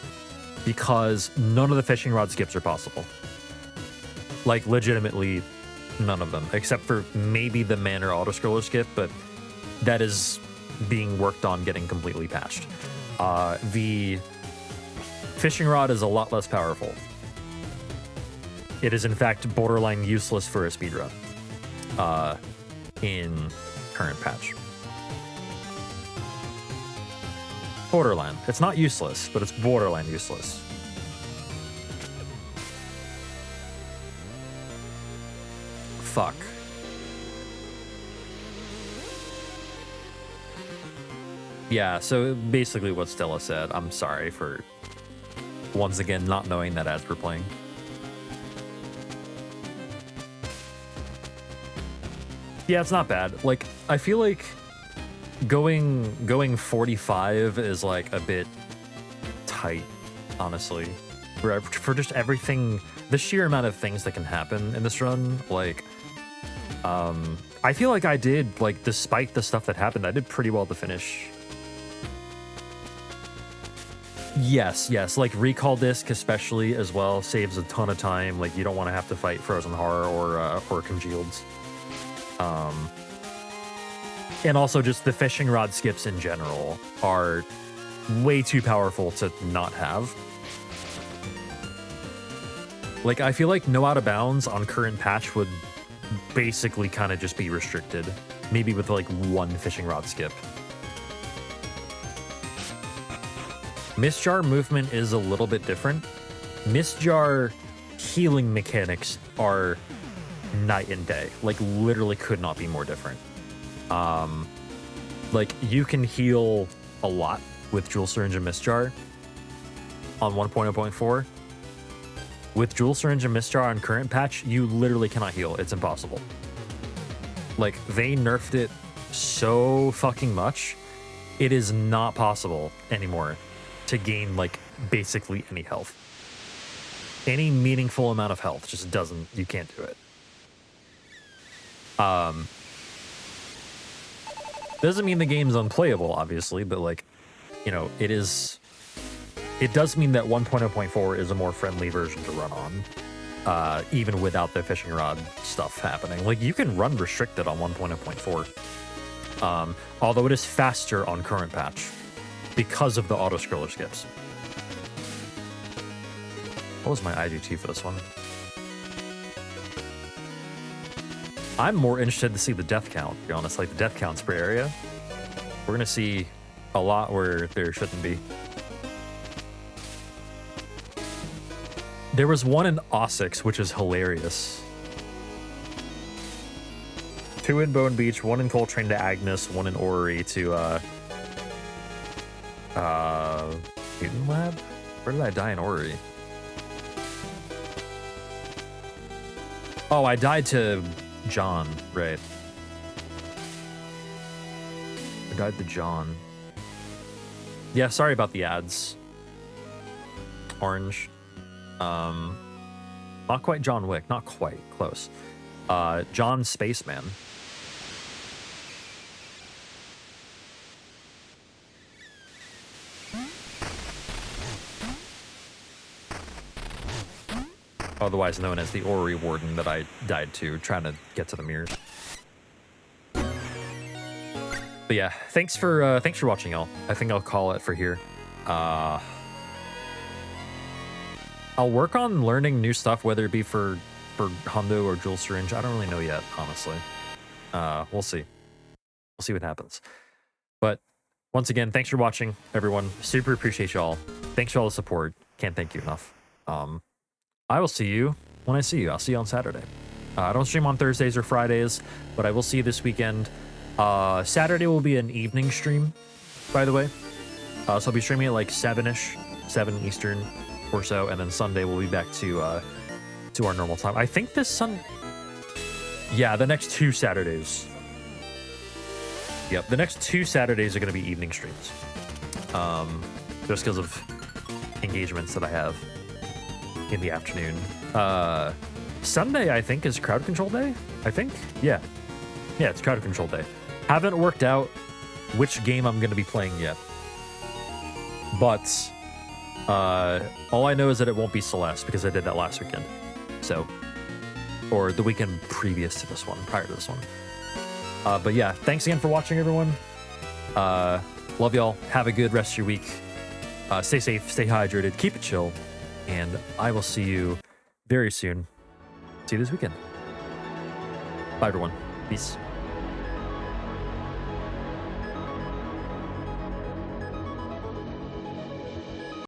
because none of the fishing rod skips are possible. Like, legitimately, none of them, except for maybe the Manor auto-scroller skip, but that is being worked on getting completely patched. The fishing rod is a lot less powerful. It is, in fact, borderline useless for a speedrun in current patch. Borderline. It's not useless, but it's borderline useless. Fuck. Yeah, so basically what Stella said. I'm sorry for, once again, not knowing that as we're playing. Yeah, it's not bad. Like, I feel like going 45 is like a bit tight, honestly. For just everything, the sheer amount of things that can happen in this run, like, I feel like I did, like, despite the stuff that happened, I did pretty well to finish. Yes, like recall disc especially as well saves a ton of time. Like, you don't want to have to fight Frozen Horror or Congealed. And also just the fishing rod skips in general are way too powerful to not have. Like, I feel like no out of bounds on current patch would basically kind of just be restricted. Maybe with like one fishing rod skip. Mistjar movement is a little bit different. Mistjar healing mechanics are night and day. Like, literally could not be more different. Like, you can heal a lot with Jewel Syringe and Mistjar on 1.0.4. With Jewel Syringe and Mistjar on current patch, you literally cannot heal. It's impossible. Like, they nerfed it so fucking much, it is not possible anymore to gain, like, basically any health. Any meaningful amount of health just doesn't, you can't do it. Doesn't mean the game's unplayable, obviously, but, like, you know, it does mean that 1.0.4 is a more friendly version to run on, even without the fishing rod stuff happening. Like, you can run restricted on 1.0.4, although it is faster on current patch because of the auto-scroller skips. What was my IGT for this one? I'm more interested to see the death count, to be honest. Like, the death counts per area. We're going to see a lot where there shouldn't be. There was one in Osix, which is hilarious. 2 in Bone Beach, 1 in Coltrane to Agnes, 1 in Orrery to, Mutant Lab? Where did I die in Orrery? Oh, I died to John, right. I died to John. Yeah, sorry about the ads. Orange. Not quite John Wick, not quite, close. John Spaceman. Otherwise known as the Orrery Warden that I died to, trying to get to the mirrors. But yeah, thanks for watching, y'all. I think I'll call it for here. I'll work on learning new stuff, whether it be for Hondo or Jewel Syringe. I don't really know yet, honestly. We'll see. We'll see what happens. But once again, thanks for watching, everyone. Super appreciate y'all. Thanks for all the support. Can't thank you enough. I will see you when I see you. I'll see you on Saturday. I don't stream on Thursdays or Fridays, but I will see you this weekend. Saturday will be an evening stream, by the way. So I'll be streaming at like 7-ish, 7 Eastern or so, and then Sunday we'll be back to our normal time. I think this yeah, the next 2 Saturdays. Yep, the next 2 Saturdays are going to be evening streams. Just because of engagements that I have in the afternoon. Sunday, I think, is crowd control day. I think, yeah, it's crowd control day. Haven't worked out which game I'm going to be playing yet, but all I know is that it won't be Celeste because I did that last weekend. So, or the weekend previous to this one, prior to this one. But yeah, thanks again for watching, everyone. Love y'all. Have a good rest of your week. Stay safe, stay hydrated, keep it chill. And I will see you very soon. See you this weekend. Bye, everyone. Peace.